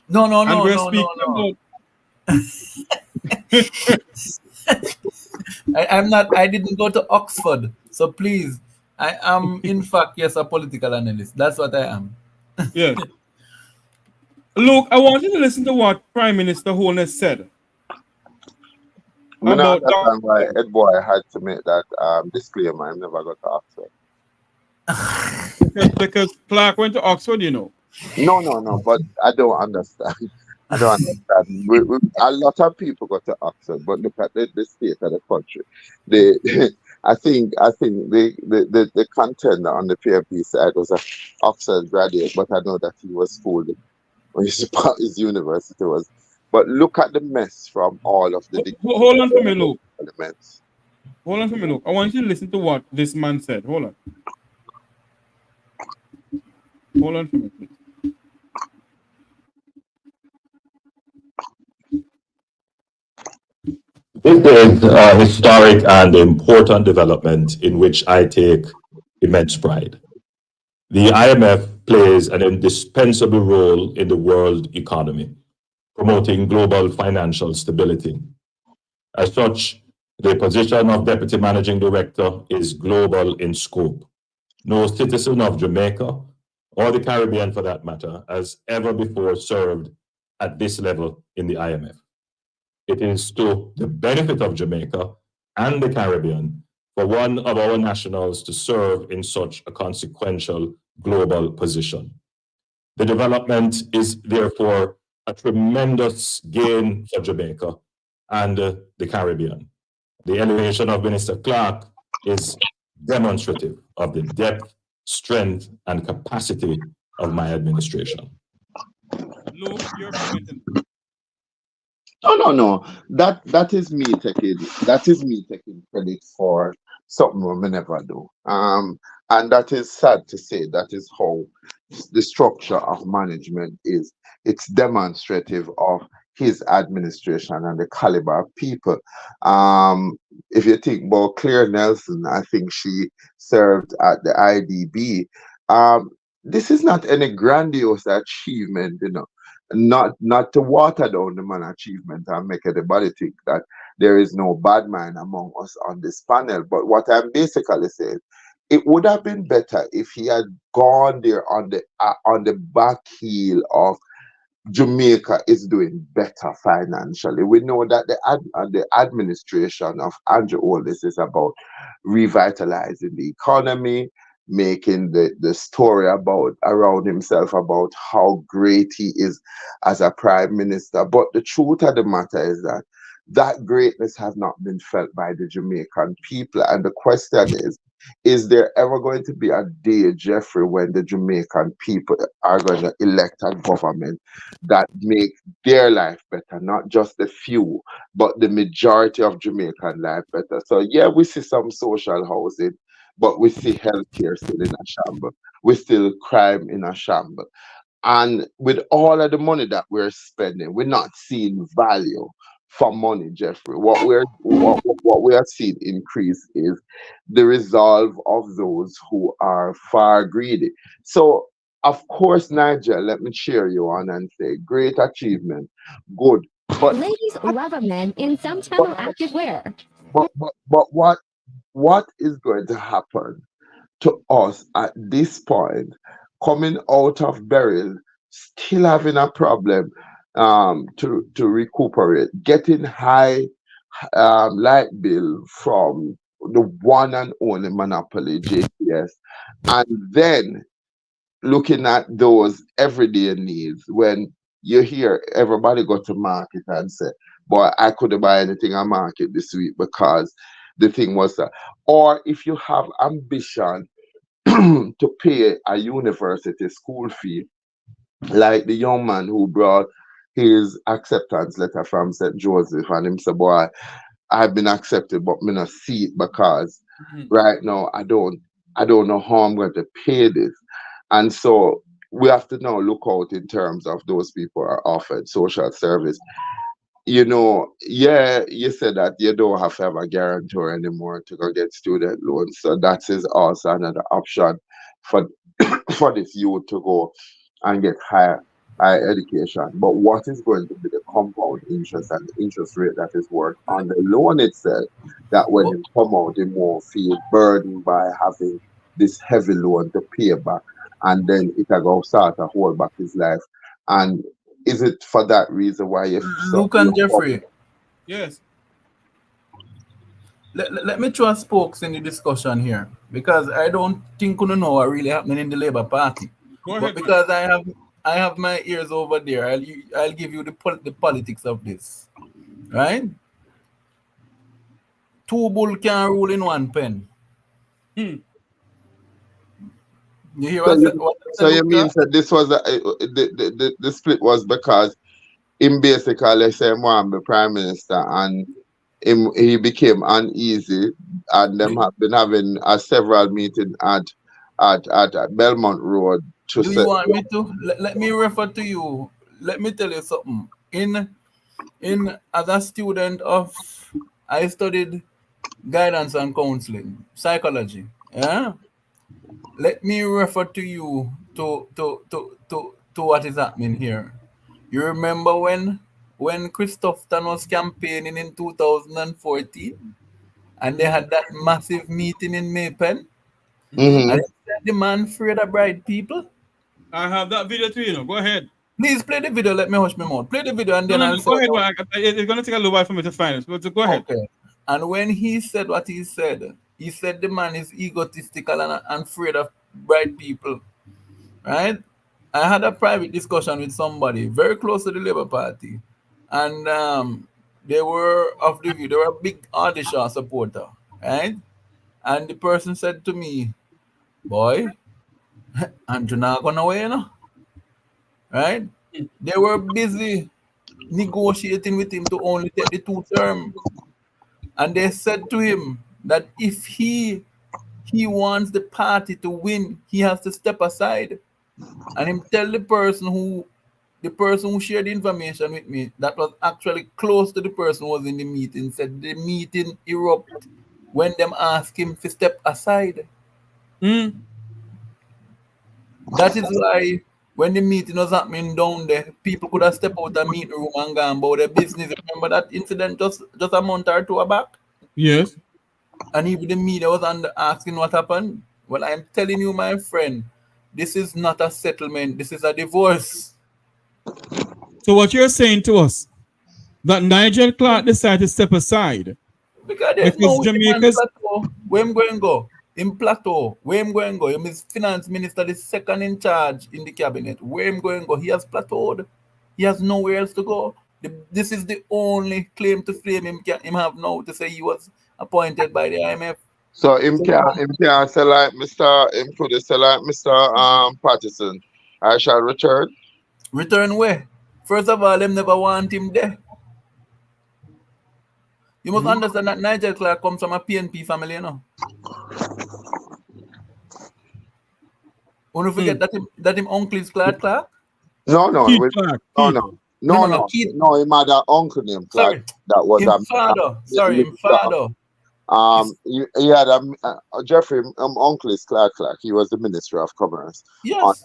No. And we're speaking about I'm not. I didn't go to Oxford, so please. I am, in fact, yes, a political analyst. That's what I am. yes. Look, I want you to listen to what Prime Minister Holness said I don't about understand why Ed Boy had to make that disclaimer. I never got to Oxford. because Clarke went to Oxford, you know. No, but I don't understand. I don't understand. A lot of people go to Oxford, but look at the state of the country. I think the contender on the PFP side was an Oxford graduate, but I know that he was fooled when his university was. But look at the mess from all of the hold on for me, Luke. elements. Hold on for me, Luke. I want you to listen to what this man said. Hold on. Hold on for me, please. This is a historic and important development in which I take immense pride. The IMF plays an indispensable role in the world economy, promoting global financial stability. As such, the position of Deputy Managing Director is global in scope. No citizen of Jamaica, or the Caribbean for that matter, has ever before served at this level in the IMF. It is to the benefit of Jamaica and the Caribbean for one of our nationals to serve in such a consequential global position. The development is therefore a tremendous gain for Jamaica and the Caribbean. The elevation of Minister Clarke is demonstrative of the depth, strength, and capacity of my administration. Luke, you're commenting. No. That is me taking credit for something we never do. And that is sad to say. That is how the structure of management is. It's demonstrative of his administration and the caliber of people. If you think about Claire Nelson, I think she served at the IDB. This is not any grandiose achievement, not to water down the man achievement and make everybody think that there is no bad man among us on this panel. But what I'm basically saying, it would have been better if he had gone there on the back heel of Jamaica is doing better financially. We know that the administration of Andrew Holness is about revitalizing the economy, making the story around himself about how great he is as a prime minister. But the truth of the matter is that greatness has not been felt by the Jamaican people. And the question is there ever going to be a day, Jeffrey, when the Jamaican people are going to elect a government that makes their life better, not just the few, but the majority of Jamaican life better? So yeah, we see some social housing, but we see healthcare still in a shambles. We still crime in a shambles. And with all of the money that we're spending, we're not seeing value for money, Jeffrey. What we are seeing increase is the resolve of those who are far greedy. So of course, Nigel, let me cheer you on and say, great achievement, good. But ladies love a man in some Tamil activewear. But what is going to happen to us at this point, coming out of burial, still having a problem to recuperate, getting high light bill from the one and only monopoly, JPS, and then looking at those everyday needs when you hear everybody go to market and say, boy, I couldn't buy anything on market this week because the thing was that. Or if you have ambition to pay a university school fee, like the young man who brought his acceptance letter from St. Joseph, and him say, boy, I've been accepted, but me not see it because right now I don't know how I'm going to pay this. And so we have to now look out in terms of those people who are offered social service. You know, yeah, you said that you don't have to have a guarantor anymore to go get student loans. So that is also another option for for this youth to go and get higher education. But what is going to be the compound interest and the interest rate that is worked on the loan itself, that when it come out, they more feel burdened by having this heavy loan to pay back, and then it will go start to hold back his life. And is it for that reason why you Luke and Jeffrey? Yes. Let me throw spokes in the discussion here, because I don't think you know what really happening in the Labour Party. Go ahead, but because I have my ears over there, I'll give you the politics of this, right? Two bulls can rule in one pen. You hear so you mean that this was the split was because him basically say I'm the prime minister, and he became uneasy, and them have been having several meetings at Belmont Road. Do you want me to? Let me refer to you. Let me tell you something. As a student I studied guidance and counseling, psychology. Yeah. Let me refer to you to what is happening here. You remember when Christopherson was campaigning in 2014, and they had that massive meeting in Maypen, and the man afraid of bright people. I have that video too, you know. Go ahead. Please play the video. Let me hush my mouth. Play the video, and then I'll go ahead. It's going to take a little while for me to find it. But go ahead. Okay. And when he said what he said the man is egotistical and afraid of bright people. Right? I had a private discussion with somebody very close to the Labour Party, and they were of the view, they were a big Ardisha supporter, right? And the person said to me, boy, Andrew not gonna win, right? They were busy negotiating with him to only take the 2 terms. And they said to him that if he wants the party to win, he has to step aside. And him tell the person who shared the information with me, that was actually close to the person who was in the meeting, said the meeting erupted when them asked him to step aside. That is why when the meeting was happening down there, people could have stepped out the meeting room and gone about their business. Remember that incident just a month or 2 back? Yes. And even the media was asking what happened. Well, I'm telling you, my friend, this is not a settlement. This is a divorce. So what you're saying to us, that Nigel Clarke decided to step aside because Jamaica's where I'm going to go in plateau, where I'm going to go. Him is finance minister, the second in charge in the cabinet. Where I'm going to go, he has plateaued. He has nowhere else to go. This is the only claim to fame him have now, to say he was appointed by the IMF. So him can say like Mr. Patterson, I shall return. Return where? First of all, them never want him there. You must understand that Nigel Clarke comes from a PNP family, you know. Don't forget that him uncle is Clarke Clarke? No, he had an uncle named Clarke. That was him father. Him father. He had Jeffrey, uncle is Clarke Clarke. He was the Minister of Commerce. Yes.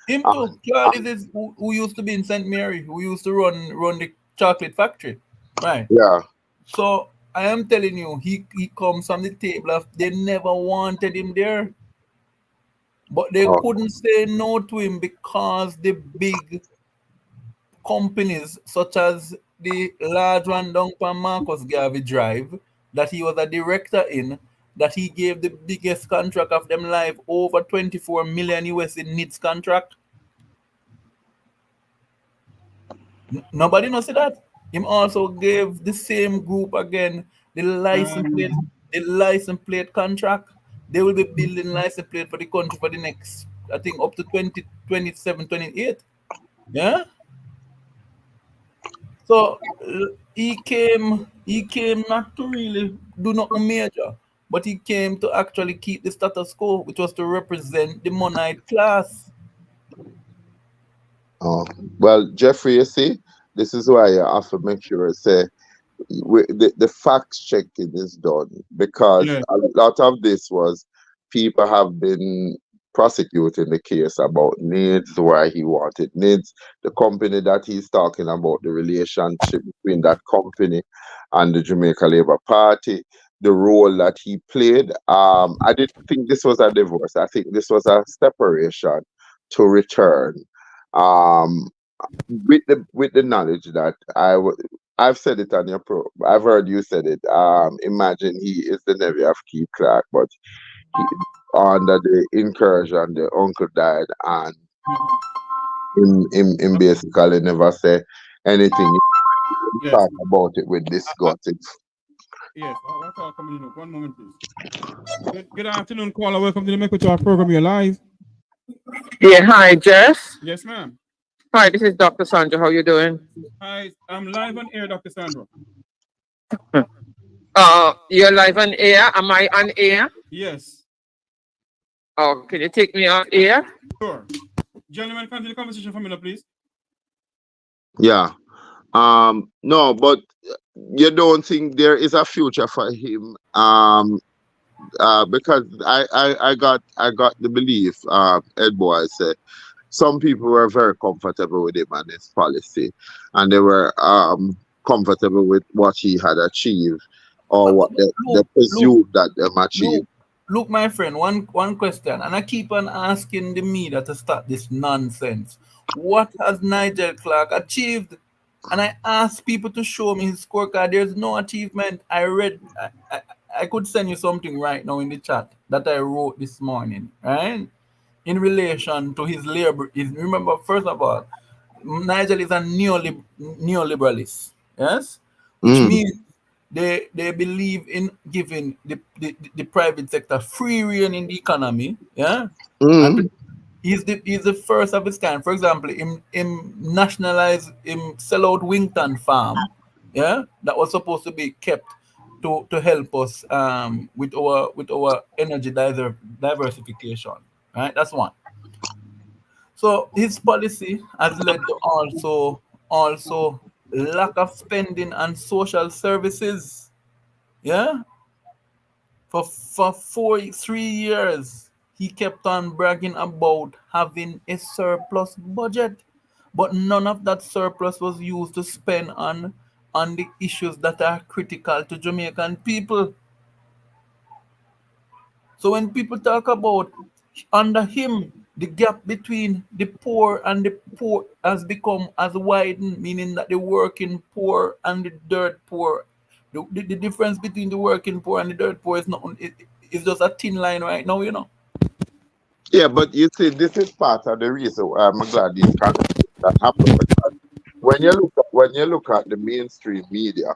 Him too. Clarke is who used to be in St. Mary, who used to run the chocolate factory. Right. Yeah. So I am telling you, he comes from the table of they never wanted him there. But they couldn't say no to him because the big companies, such as the large one down on Marcus Garvey Drive, that he was a director in, that he gave the biggest contract of them life, over 24 million US in NITS contract. Nobody knows that. Him also gave the same group again the license plate contract. They will be building license plate for the country for the next, I think, up to 2027, 28. Yeah? So he came not to really do nothing major, but he came to actually keep the status quo, which was to represent the monarch class. Oh, well, Jeffrey, you see, this is why you have to make sure say the fact checking is done, because Yeah. a lot of this was people have been prosecuting the case about needs, why he wanted needs, the company that he's talking about, the relationship between that company and the Jamaica Labour Party, the role that he played. I didn't think this was a divorce. I think this was a separation to return. Um, with the knowledge that I've said it on your pro. I've heard you said it. Imagine he is the nephew of Keith Clarke, but he, under the incursion, the uncle died, and him basically never say anything. He Yes. talk about it with disgust. Yes. I'll call coming in. 1 moment, please. Good afternoon, caller. Welcome to the Make Talk program. You're live. Yeah, hi, Jess. Yes, ma'am. Hi, this is Dr. Sandra. How you doing? Hi, I'm live on air, Dr. Sandra. You're live on air. Am I on air? Yes. Oh, can you take me on air? Sure. Gentlemen, continue the conversation for me, please. Yeah. No, but you don't think there is a future for him? Because I got the belief, Ed Boy said, some people were very comfortable with him and his policy, and they were comfortable with what he had achieved, or what they presumed that them achieved. Look, my friend, one question, and I keep on asking the media to stop this nonsense. What has Nigel Clarke achieved? And I ask people to show me his scorecard. There's no achievement. I could send you something right now in the chat that I wrote this morning, right? In relation to his labor. Remember, first of all, Nigel is a neoliberalist, yes? Which means they believe in giving the private sector free rein in the economy, yeah? And he's the first of his kind. For example, him nationalize, him sell out Wington Farm, yeah? That was supposed to be kept to help us with our energy diversification, right? That's one. So his policy has led to also lack of spending on social services. Yeah, for 3 years he kept on bragging about having a surplus budget, but none of that surplus was used to spend on the issues that are critical to Jamaican people. So when people talk about under him, the gap between the poor and the poor has widened, meaning that the working poor and the dirt poor, the difference between the working poor and the dirt poor is not it's just a thin line right now, you know. Yeah, but you see, this is part of the reason why I'm glad these conversations happen. Because when you look at the mainstream media,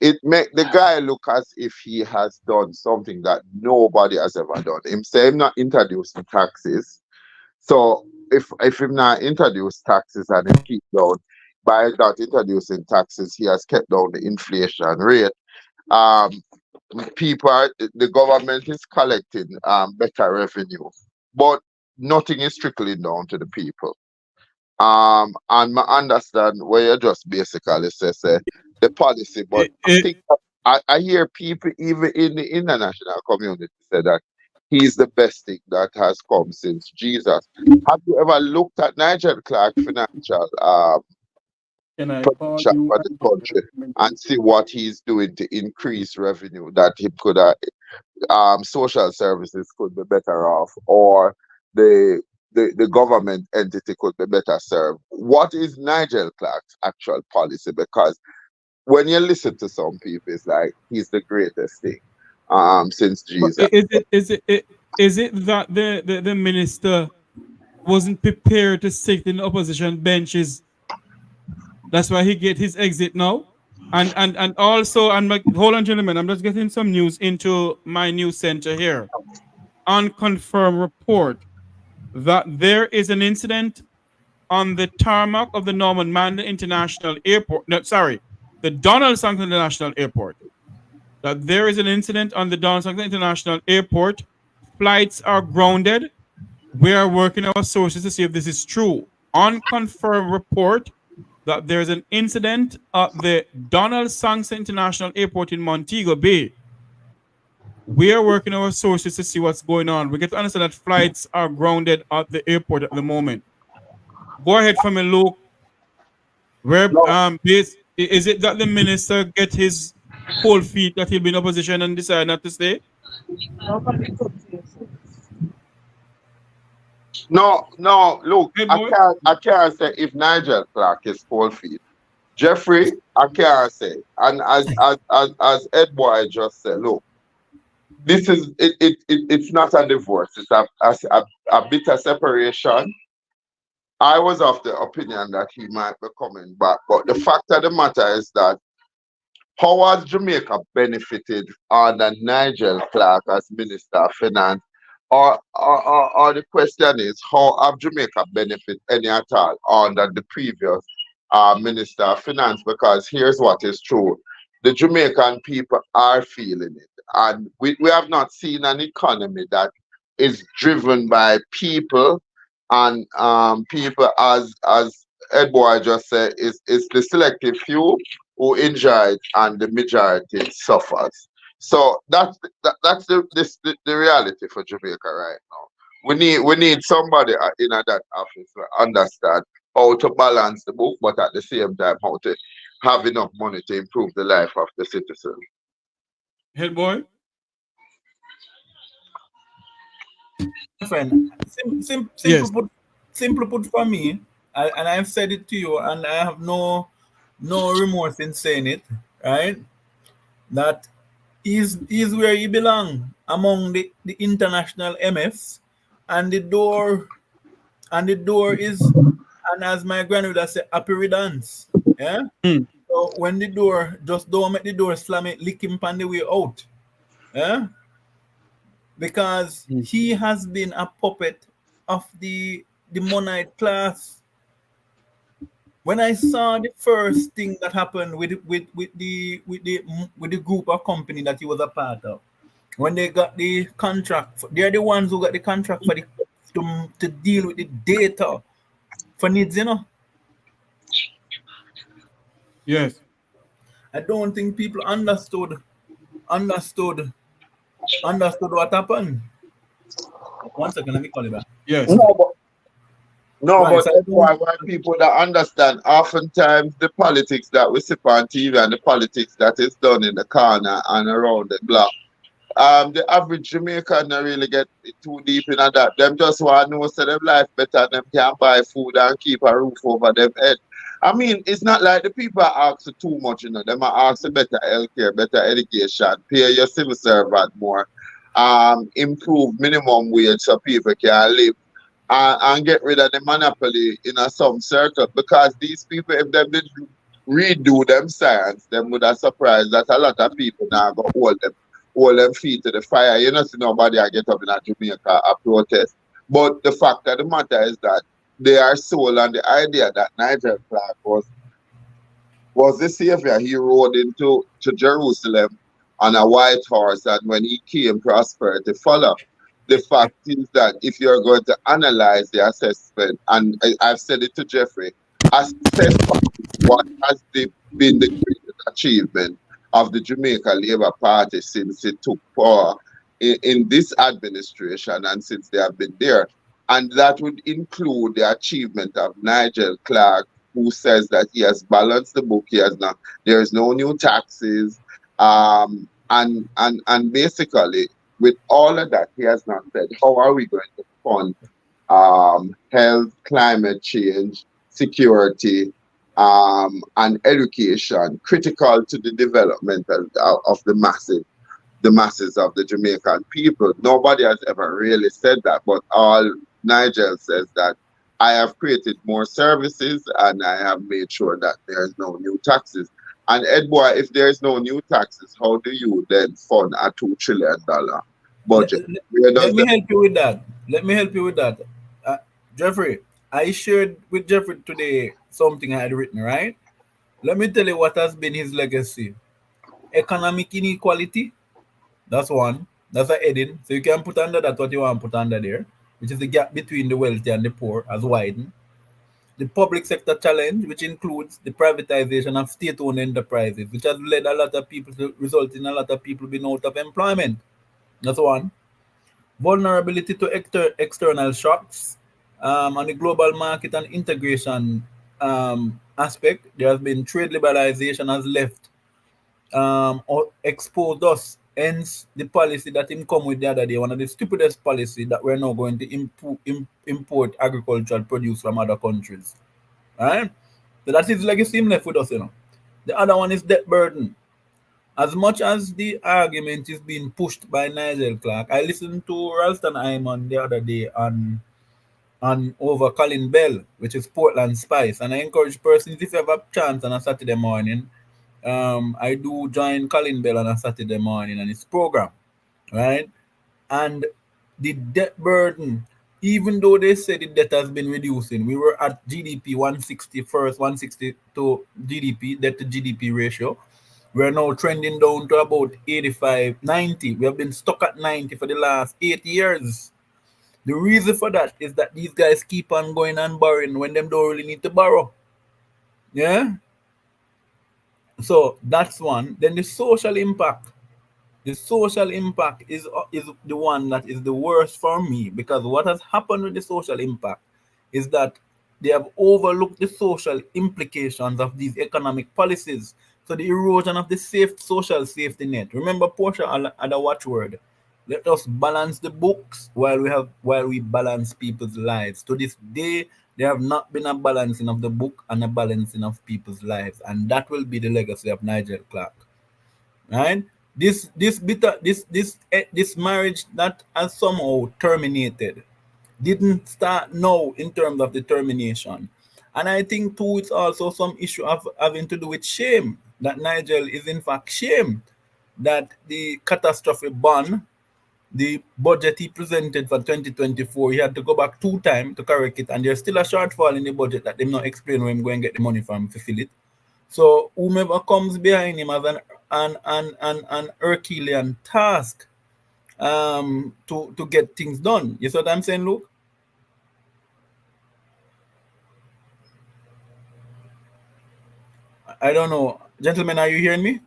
it make the guy look as if he has done something that nobody has ever done. Him say him not introducing taxes. So if him not introduce taxes and him keep down, by not introducing taxes, he has kept down the inflation rate. The government is collecting better revenue, but nothing is trickling down to the people. And I understand where you just basically say the policy, but I think I hear people even in the international community say that he's the best thing that has come since Jesus. Have you ever looked at Nigel Clarke financial position for the country and see what he's doing to increase revenue, that he could social services could be better off, or the government entity could be better served? What is Nigel Clarke's actual policy? Because when you listen to some people, it's like he's the greatest thing since Jesus. Is it that the minister wasn't prepared to sit in the opposition benches? That's why he get his exit now. And also, hold on, gentlemen, I'm just getting some news into my news center here. Unconfirmed report that there is an incident on the tarmac of the Norman Mandel International Airport. No, sorry, the Donald Sutton International Airport. That there is an incident on the Donald Sutton International Airport. Flights are grounded. We are working our sources to see if this is true. Unconfirmed report that there's an incident at the Donald Sutton International Airport in Montego Bay. We are working our sources to see what's going on. We get to understand that flights are grounded at the airport at the moment. Go ahead for me, Luke. Where is it that the minister get his cold feet that he'll be in opposition and decide not to stay? No, look, I can't say if Nigel Clarke is cold feet. Jeffrey, I can't say. And as Ed Boy just said, look, this is it's not a divorce, it's a bit of separation. I was of the opinion that he might be coming back, but the fact of the matter is that how has Jamaica benefited under Nigel Clarke as Minister of Finance? Or the question is, how have Jamaica benefited any at all under the previous Minister of Finance? Because here's what is true. The Jamaican people are feeling it. And we have not seen an economy that is driven by people, and people, as Ed Boy just said, is the selective few who enjoy it and the majority suffers. So that's the reality for Jamaica right now. We need somebody in that office to understand how to balance the book, but at the same time how to have enough money to improve the life of the citizens. Head boy. Friend, simple put for me, and I've said it to you, and I have no remorse in saying it, right? That is where you belong among the international MFs, and the door is, and as my grandmother said, happy riddance. Yeah. So when the door, just don't make the door slam it, lick him on the way out. Yeah. Because he has been a puppet of the monarch class. When I saw the first thing that happened with the group of company that he was a part of, when they got the contract, they're the ones who got the contract for to deal with the data for needs, you know. Yes. I don't think people understood what happened. 1 second, let me call you back. Yes. But that's why people that understand, oftentimes the politics that we see on TV and the politics that is done in the corner and around the block, the average Jamaican don't really get too deep in that. Them just want to know so them life better, them can buy food and keep a roof over them head. I mean, it's not like the people are asking too much, you know. Them are asking better healthcare, better education, pay your civil servant more, improve minimum wage so people can live, and get rid of the monopoly in some circle. Because these people, if they didn't redo them science, them would have surprised that a lot of people now go hold them feet to the fire. You know, see nobody I get up in a Jamaica a protest. But the fact of the matter is that they are sold on the idea that Nigel Clarke was the savior. He rode into Jerusalem on a white horse, and when he came, prosperity followed. The fact is that if you're going to analyze the assessment, and I've said it to Jeffrey, assess what has been the greatest achievement of the Jamaica Labour Party since it took power in this administration and since they have been there. And that would include the achievement of Nigel Clarke, who says that he has balanced the book. There is no new taxes, and basically with all of that, he has not said how are we going to fund health, climate change, security, and education, critical to the development of the masses of the Jamaican people. Nobody has ever really said that, but all Nigel says that I have created more services and I have made sure that there's no new taxes. And Ed Boy, if there's no new taxes, how do you then fund a $2 trillion budget? Let me help you with that. Jeffrey, I shared with Jeffrey today something I had written, right? Let me tell you what has been his legacy. Economic inequality, that's one. That's a heading. So you can put under that what you want to put under there, which is the gap between the wealthy and the poor has widened. The public sector challenge, which includes the privatization of state-owned enterprises, which has led a lot of people to result in a lot of people being out of employment. That's one. Vulnerability to external shocks on the global market and integration aspect. There has been trade liberalization has left or exposed us. Hence, the policy that him come with the other day, one of the stupidest policy that we're now going to import agricultural produce from other countries. Right? So that is legacy him left with us, you know. The other one is debt burden. As much as the argument is being pushed by Nigel Clarke, I listened to Ralston Hyman the other day on over Colin Bell, which is Portland Spice, and I encourage persons if you have a chance on a Saturday morning. I do join Colin Bell on a Saturday morning on his program, right? And the debt burden, even though they say the debt has been reducing, we were at GDP 160 first, 160 to GDP, debt to GDP ratio. We're now trending down to about 85, 90. We have been stuck at 90 for the last 8 years. The reason for that is that these guys keep on going and borrowing when them don't really need to borrow. Yeah? So that's one. Then the social impact. The social impact is the one that is the worst for me, because what has happened with the social impact is that they have overlooked the social implications of these economic policies. So the erosion of the social safety net. Remember, Portia had a watchword. Let us balance the books while we balance people's lives. To this day, there have not been a balancing of the book and a balancing of people's lives, and that will be the legacy of Nigel Clarke. Right? This marriage that has somehow terminated didn't start now in terms of the termination. And I think too it's also some issue of having to do with shame, that Nigel is in fact shamed that the catastrophe bond, the budget he presented for 2024, he had to go back 2 times to correct it, and there's still a shortfall in the budget that they not explain where I'm going to get the money from to fill it. So whomever comes behind him has an Herculean task to get things done. You see what I'm saying, Luke? I don't know. Gentlemen, are you hearing me?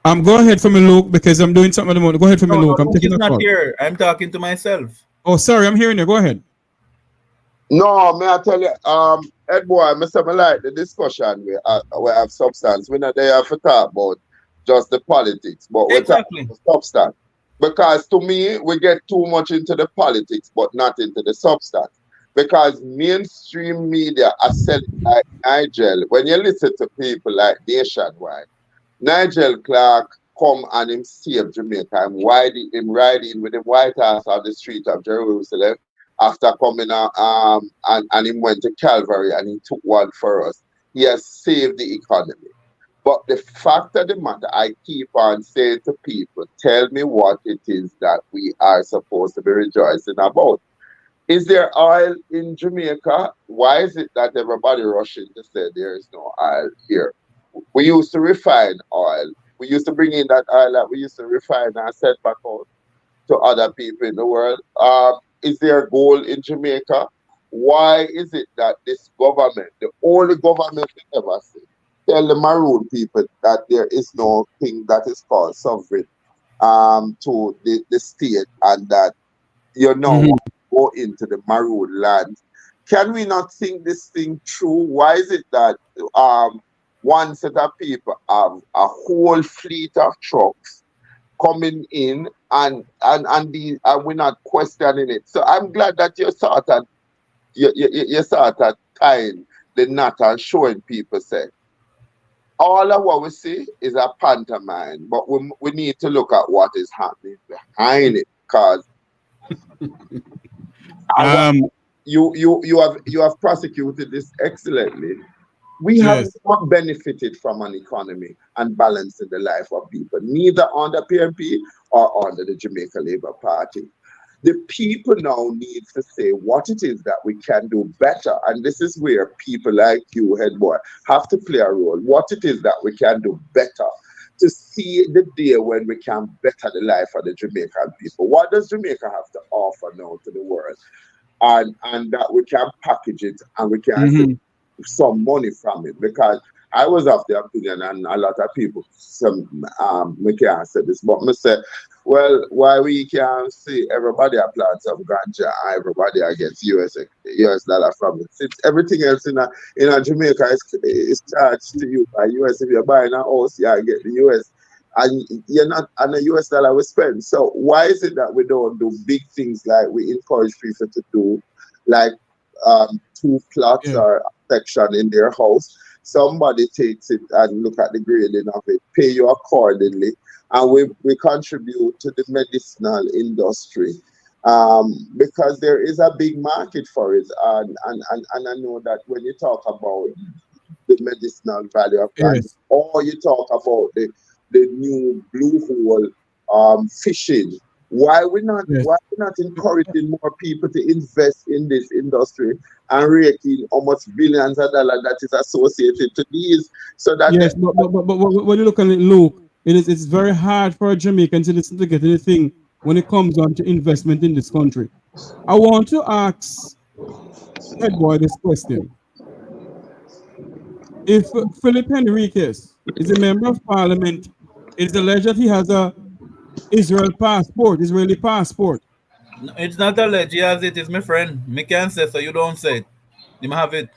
Go ahead for me, Luke, because I'm doing something at the moment. Go ahead for me, Luke. I'm taking a not call. here. I'm talking to myself. Oh, sorry, I'm hearing you. Go ahead. No, may I tell you, Ed boy, I like the discussion we have substance. We're not there to talk about just the politics, but we're talking about substance. Because to me, we get too much into the politics, but not into the substance. Because mainstream media are selling like Nigel. When you listen to people like Nationwide, Nigel Clarke come and him save Jamaica. Him riding with the White House on the street of Jerusalem after coming out and he went to Calvary and he took one for us. He has saved the economy. But the fact of the matter, I keep on saying to people, tell me what it is that we are supposed to be rejoicing about. Is there oil in Jamaica? Why is it that everybody rushing to say there is no oil here? We used to refine oil. We used to bring in that oil that we used to refine and send back out to other people in the world. Is there gold in Jamaica? Why is it that this government, the only government we ever see, tell the maroon people that there is no thing that is called sovereign to the state, and that you know go into the maroon land? Can we not think this thing through? Why is it that one set of people have a whole fleet of trucks coming in and we're not questioning it? So I'm glad that you sort of tying the knot and showing people say all of what we see is a pantomime, but we need to look at what is happening behind it, because you have prosecuted this excellently. We have not benefited from an economy and balancing the life of people, neither under PNP or under the Jamaica Labour Party. The people now need to say what it is that we can do better. And this is where people like you, head boy, have to play a role. What it is that we can do better to see the day when we can better the life of the Jamaican people. What does Jamaica have to offer now to the world? And that we can package it and we can save some money from it. Because I was of the opinion, and a lot of people, we can't say this, but I say, well, why we can see everybody applies some ganja, everybody gets US dollar from it. Since everything else in a Jamaica is charged to you by US. If you're buying a house, you get the US, and you're not on a US dollar we spend. So why is it that we don't do big things like we encourage people to do, like 2 plots or a section in their house? Somebody takes it and look at the grading of it, pay you accordingly, and we contribute to the medicinal industry, because there is a big market for it. And I know that when you talk about the medicinal value of plants, or you talk about the new blue hole fishing, why we not encouraging more people to invest in this industry and raking how much billions of dollars that is associated to these, so that but when you look at it, Luke, it's very hard for a Jamaican citizen to get anything when it comes on to investment in this country. I want to ask Headboy this question. If Philip Henriquez is a member of parliament, it's alleged that he has a Israeli passport. No, it's not alleged. He has it. It's my friend. Me can't say so. You don't say it. You have it.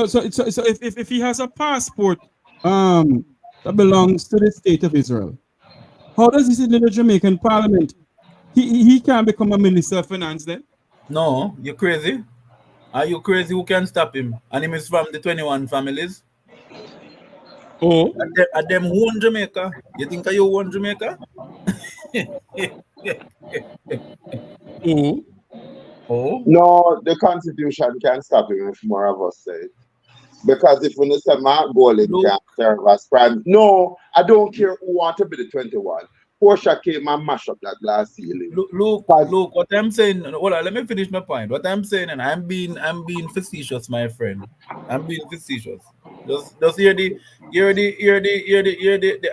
So if he has a passport that belongs to the state of Israel, how does he sit in the Jamaican parliament? He can't become a minister of finance then? No, you crazy? Are you crazy? Who can stop him? And him is from the 21 families. Oh, at them who own Jamaica? You think you own Jamaica? No, the Constitution can't stop him if more of us say it. Because if we say Mark Golding can't serve as prime, no, I don't care who want to be the 21. Portia came and mash up that glass ceiling. Look, what I'm saying, hold on, let me finish my point. What I'm saying, and I'm being facetious, my friend. I'm being facetious. Just hear the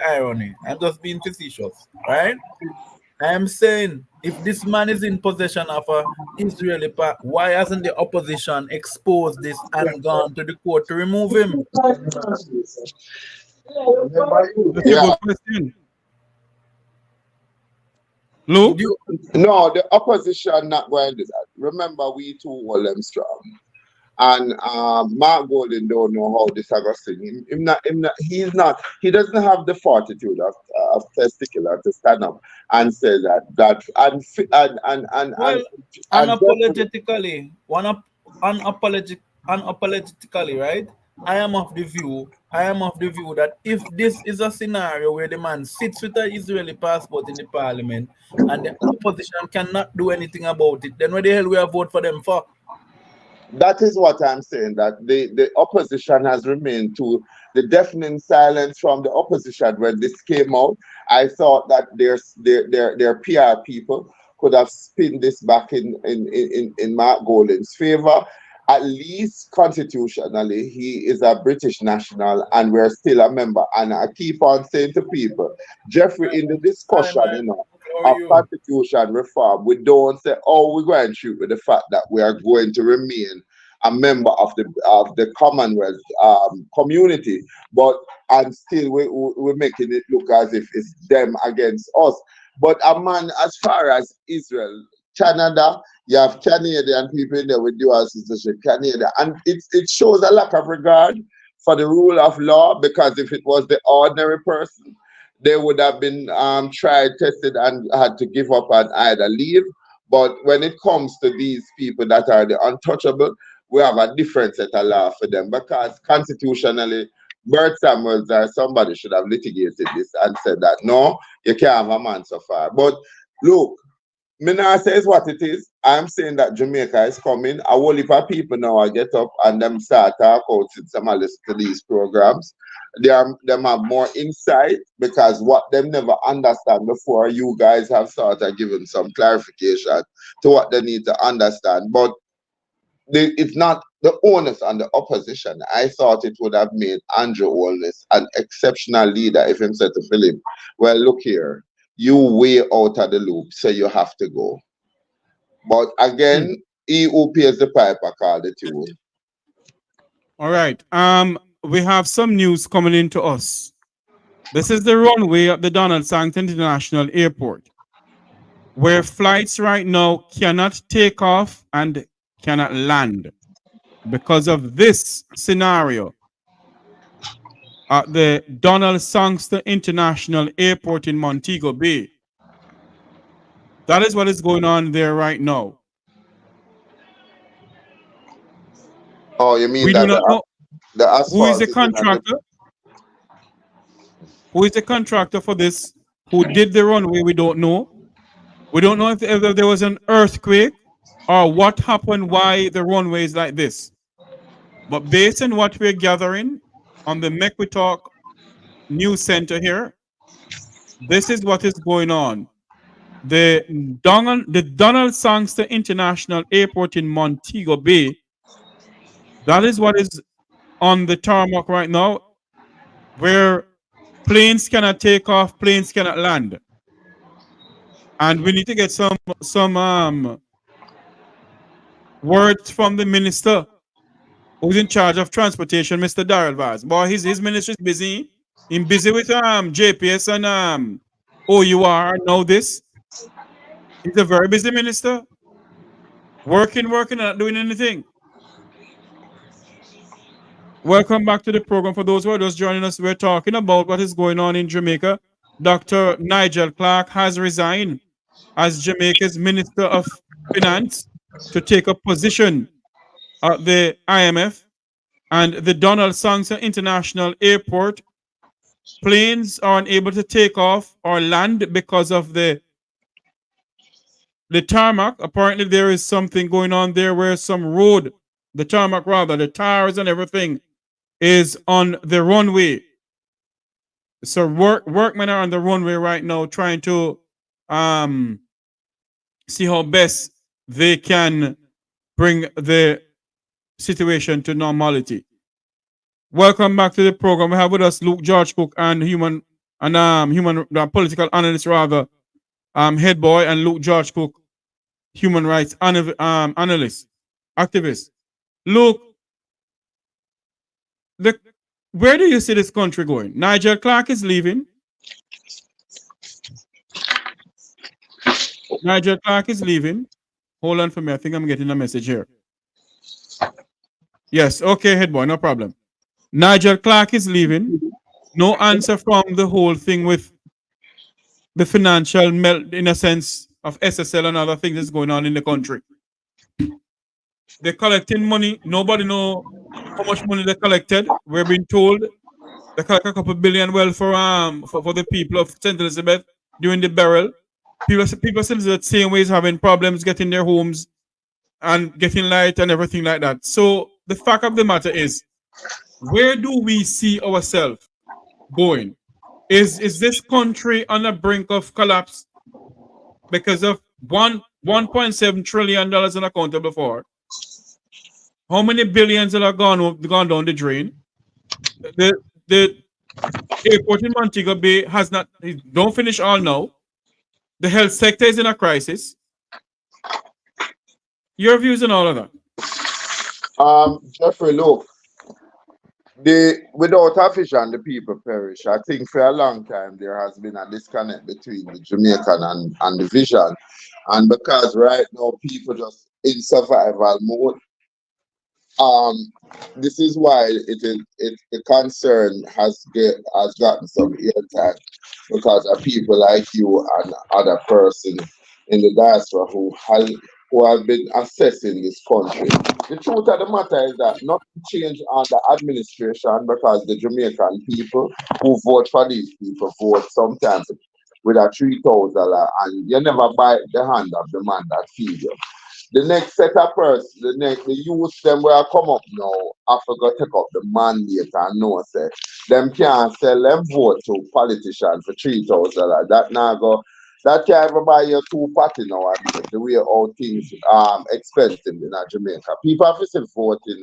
irony. I'm just being facetious, right? I am saying, if this man is in possession of a Israeli part, why hasn't the opposition exposed this and gone to the court to remove him? That's a good question. Luke? No, the opposition not going to do that. Remember, we too hold them strong. And Mark Golding don't know how this is going to he doesn't have the fortitude of testicular to stand up and say that unapologetically, right? I am of the view that if this is a scenario where the man sits with an Israeli passport in the parliament and the opposition cannot do anything about it, then what the hell we have vote for them for? That is what I'm saying, that the opposition has remained to the deafening silence from the opposition when this came out. I thought that their PR people could have spun this back in Mark Golding's favor. At least constitutionally, he is a British national and we're still a member. And I keep on saying to people, Jeffrey, in the discussion, of constitution reform, we don't say, oh, we're going to shoot with the fact that we are going to remain a member of the Commonwealth community, and still we're making it look as if it's them against us. But as far as Israel, Canada, you have Canadian people in there with dual citizenship, Canada, and it shows a lack of regard for the rule of law, because if it was the ordinary person, they would have been tried, tested, and had to give up and either leave. But when it comes to these people that are the untouchable, we have a different set of law for them, because constitutionally, Bert Samuels or somebody should have litigated this and said that, no, you can't have a man so far. But look, me not say it's what it is, I'm saying that Jamaica is coming. A whole heap of people now I get up and them start talk out since them are listening to these programs. Them have more insight because what them never understand before, you guys have started giving some clarification to what they need to understand. But it's not the onus on the opposition. I thought it would have made Andrew Holness an exceptional leader if he said to Philip, well, look here, you way out of the loop, so you have to go. But again, he who pays the piper call the tune. All right. We have some news coming into us. This is the runway at the Donald Sankton International Airport, where flights right now cannot take off and cannot land because of this scenario at the Donald Sankton International Airport in Montego Bay. That is what is going on there right now. Oh, you mean we that do not know the asphalt who is the contractor? Who is the contractor for this? Who did the runway? We don't know. We don't know if there was an earthquake or what happened, why the runway is like this. But based on what we're gathering on the Macroeconomics News Center here, this is what is going on. The Donald Sankton International Airport in Montego Bay, that is what is on the tarmac right now, where planes cannot take off, planes cannot land. And we need to get some words from the minister who's in charge of transportation, Mr. Tavares. Boy, his ministry is busy. He's busy with JPS and OUR. Know this. He's a very busy minister. Working, not doing anything. Welcome back to the program. For those who are just joining us, we're talking about what is going on in Jamaica. Dr. Nigel Clarke has resigned as Jamaica's Minister of Finance to take a position at the IMF and the Donald Sankton International Airport. Planes are unable to take off or land because of the tarmac. Apparently there is something going on there where some road, the tarmac rather, the tires and everything is on the runway. So workmen are on the runway right now trying to see how best they can bring the situation to normality. Welcome back to the program. We have with us Luke George Cook and political analyst rather, head boy, and Luke George Cook, human rights analyst, activist. Luke, where do you see this country going? Nigel Clarke is leaving. Nigel Clarke is leaving. Hold on for me. I think I'm getting a message here. Yes, okay, head boy, no problem. Nigel Clarke is leaving. No answer from the whole thing with the financial melt, in a sense, of SSL and other things that's going on in the country. They're collecting money. Nobody know how much money they collected. We're being told they collect a couple billion for the people of St. Elizabeth during the burial. People still the same ways having problems getting their homes and getting light and everything like that. So the fact of the matter is, where do we see ourselves going? Is this country on the brink of collapse because of $1.7 trillion unaccounted for? How many billions have gone down the drain? The airport in Montego Bay has not, don't finish all now. The health sector is in a crisis. Your views on all of that? Jeffrey, look, without a vision, the people perish. I think for a long time there has been a disconnect between the Jamaican and the vision. And because right now people just in survival mode, this is why the concern has gotten some airtime, because of people like you and other persons in the diaspora who have been assessing this country. The truth of the matter is that nothing changed on the administration, because the Jamaican people who vote for these people vote sometimes with a $3,000, and you never buy the hand of the man that feeds you. the next set of person, the youth them where I come up now, I forgot to take up the mandate and know say them can't sell them vote to politicians for $3,000. That now go that can't even buy your 2 party now the way all things expensive in Jamaica. People have to voting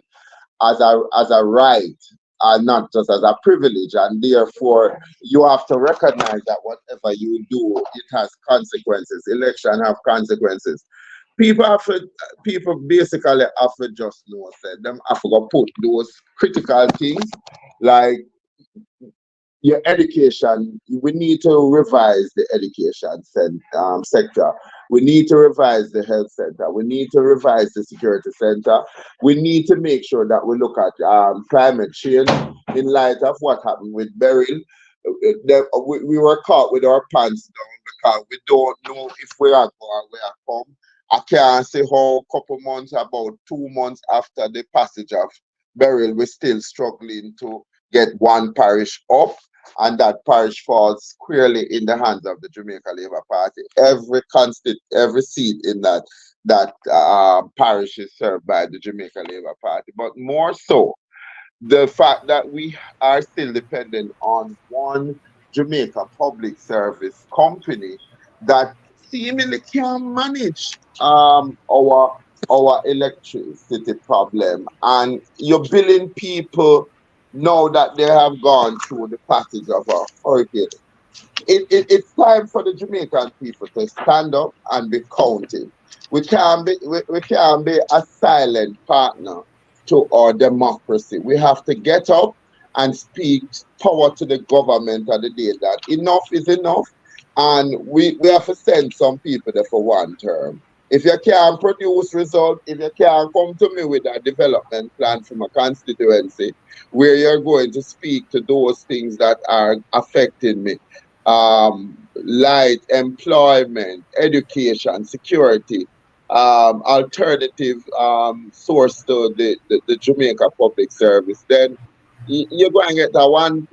as a right and not just as a privilege, and therefore you have to recognize that whatever you do, it has consequences. Election have consequences. People basically have to just know that them have to put those critical things like your education. We need to revise the education sector. We need to revise the health center. We need to revise the security center. We need to make sure that we look at climate change in light of what happened with Beryl. We were caught with our pants down because we don't know if we are going or we are come. I can't say how about 2 months after the passage of Beryl, we're still struggling to get one parish up, and that parish falls squarely in the hands of the Jamaica Labour Party. Every seat in that parish is served by the Jamaica Labour Party. But more so, the fact that we are still dependent on one Jamaica public service company that seemingly can manage our electricity problem, and you're billing people now that they have gone through the passage of a hurricane. It's time for the Jamaican people to stand up and be counted. We can't be a silent partner to our democracy. We have to get up and speak power to the government on the day that enough is enough, and we have to send some people there for one term. If you can't produce results, if you can't come to me with a development plan from a constituency where you're going to speak to those things that are affecting me, like employment, education, security, alternative source to the Jamaica public service, then you're going to get a one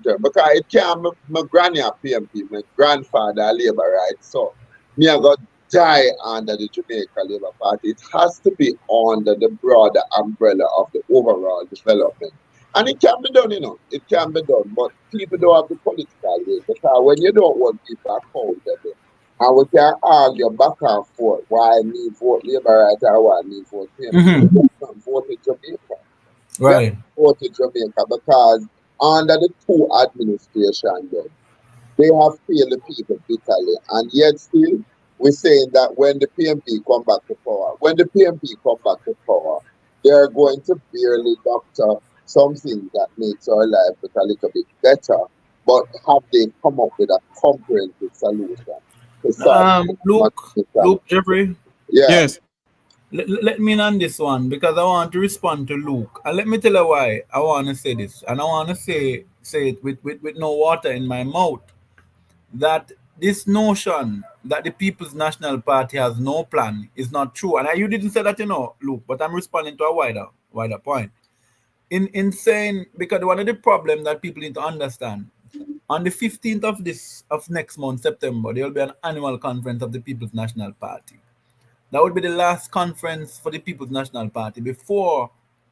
term, because it can't my granny a PMP, my grandfather a Labour, right? So me I got die under the Jamaica Labour Party. It has to be under the broader umbrella of the overall development. And it can be done, it can be done, but people don't have the political will, because when you don't want people accountable, and we can argue back and forth why me vote Labour right or why me vote PMP, vote in Jamaica. Right. Vote in Jamaica, because under the 2 administrations, they have failed the people bitterly, and yet still we're saying that when the PMP come back to power, they're going to barely doctor something that makes our life a little bit better, but have they come up with a comprehensive solution? Luke, Jeffrey? Yeah. Yes. Let me in on this one, because I want to respond to Luke. And let me tell you why I want to say this. And I want to say it with no water in my mouth. That this notion that the People's National Party has no plan is not true. And you didn't say that, Luke, but I'm responding to a wider point. In saying, because one of the problems that people need to understand, on the 15th of next month, September, there will be an annual conference of the People's National Party. That would be the last conference for the People's National Party before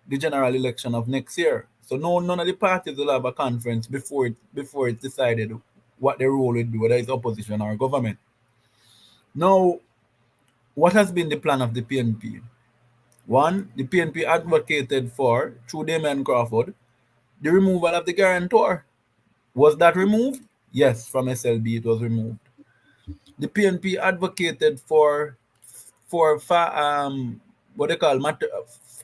the general election of next year. So none of the parties will have a conference before it's decided what their role would be, whether it's opposition or government. Now, what has been the plan of the PNP? One, the PNP advocated for, through Damien Crawford, the removal of the guarantor. Was that removed? Yes, from SLB it was removed. The PNP advocated for what they call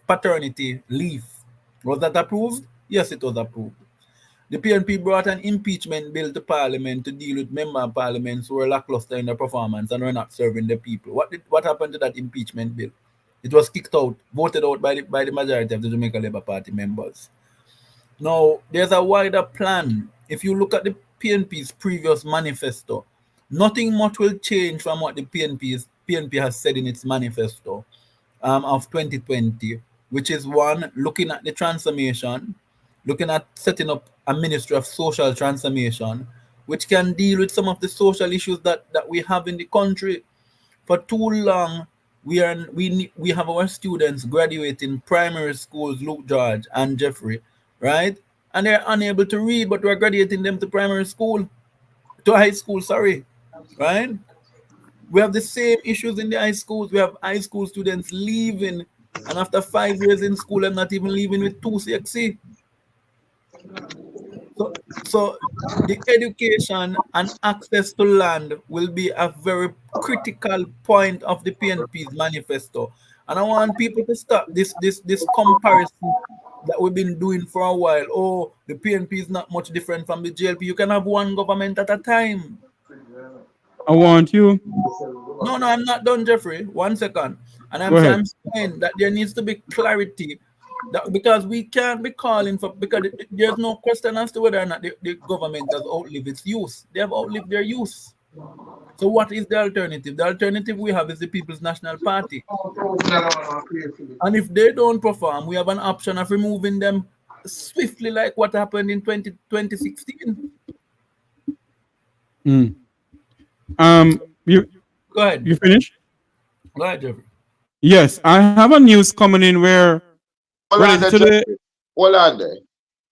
paternity leave. Was that approved? Yes, it was approved. The PNP brought an impeachment bill to Parliament to deal with member of Parliament who were lackluster in their performance and were not serving the people. What happened to that impeachment bill? It was voted out by the majority of the Jamaica Labour Party members. Now, there's a wider plan. If you look at the PNP's previous manifesto, nothing much will change from what the PNP has said in its manifesto of 2020, which is one, looking at the transformation, looking at setting up a Ministry of Social Transformation, which can deal with some of the social issues that we have in the country. For too long, we have our students graduating primary schools, Luke, George, and Jeffrey, right? And they're unable to read, but we're graduating them to primary school, to high school, sorry, right? We have the same issues in the high schools. We have high school students leaving, and after 5 years in school, I'm not even leaving with 2 CXC. So the education and access to land will be a very critical point of the PNP's manifesto. And I want people to stop this comparison that we've been doing for a while. Oh, the PNP is not much different from the JLP. You can have one government at a time. I want you. No, I'm not done, Jeffrey. 1 second. And I'm saying that there needs to be clarity, that because we can't be calling for, because there's no question as to whether or not the government has outlived its use. They have outlived their use. So what is the alternative? The alternative we have is the People's National Party. And if they don't perform, we have an option of removing them swiftly, like what happened in 2016. You go ahead. You finished? Go ahead, Jeffrey. Yes, I have a news coming in where Hold on there.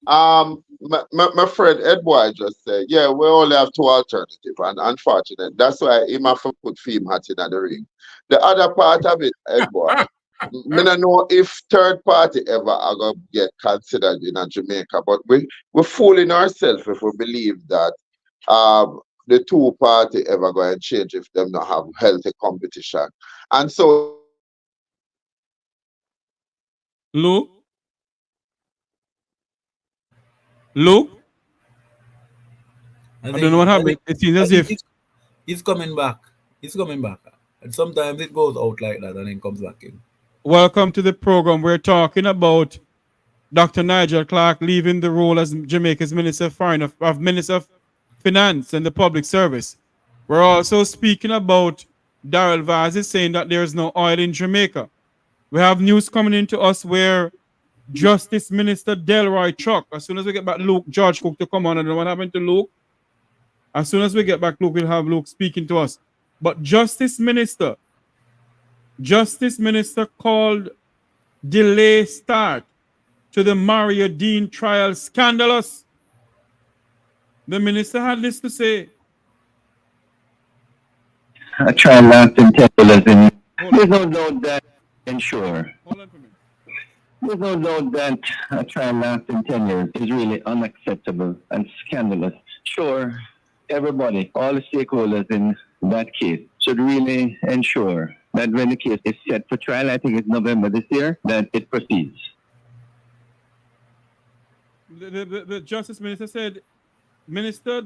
My friend Edward just said, yeah, we only have 2 alternatives, and unfortunate. That's why he might put film hat in the ring. The other part of it, Edward, I don't know if third party ever are going to get considered in Jamaica, but we're fooling ourselves if we believe that the 2 party ever going to change if them not have healthy competition. And so Luke? I don't know what happened. It seems as if he's coming back. He's coming back. And sometimes it goes out like that and then comes back in. Welcome to the program. We're talking about Dr. Nigel Clarke leaving the role as Jamaica's Minister of Finance and the Public Service. We're also speaking about Darrell Vaz saying that there's no oil in Jamaica. We have news coming into us where Justice Minister Delroy Chuck, as soon as we get back Luke, George Cook to come on, I don't know what happened to Luke. As soon as we get back, Luke, we'll have Luke speaking to us. But Justice Minister called delay start to the Mario Dean trial scandalous. The minister had this to say. A trial lasting 10 years. There's no doubt that, ensure. There's no doubt that a trial lasting 10 years is really unacceptable and scandalous. Sure, everybody, all the stakeholders in that case should really ensure that when the case is set for trial, I think it's November this year, that it proceeds. The Justice Minister said, Minister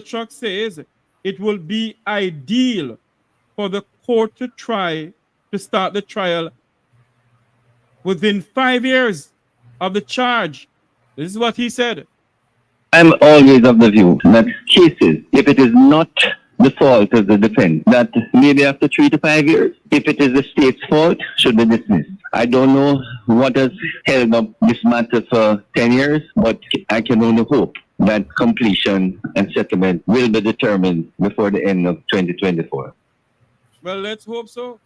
Chuck says it will be ideal for the court to start the trial within 5 years of the charge. This is what he said. I'm always of the view that cases, if it is not the fault of the defense, that maybe after 3 to 5 years, if it is the state's fault, should be dismissed. I don't know what has held up this matter for 10 years, but I can only hope that completion and settlement will be determined before the end of 2024. Well, let's hope so.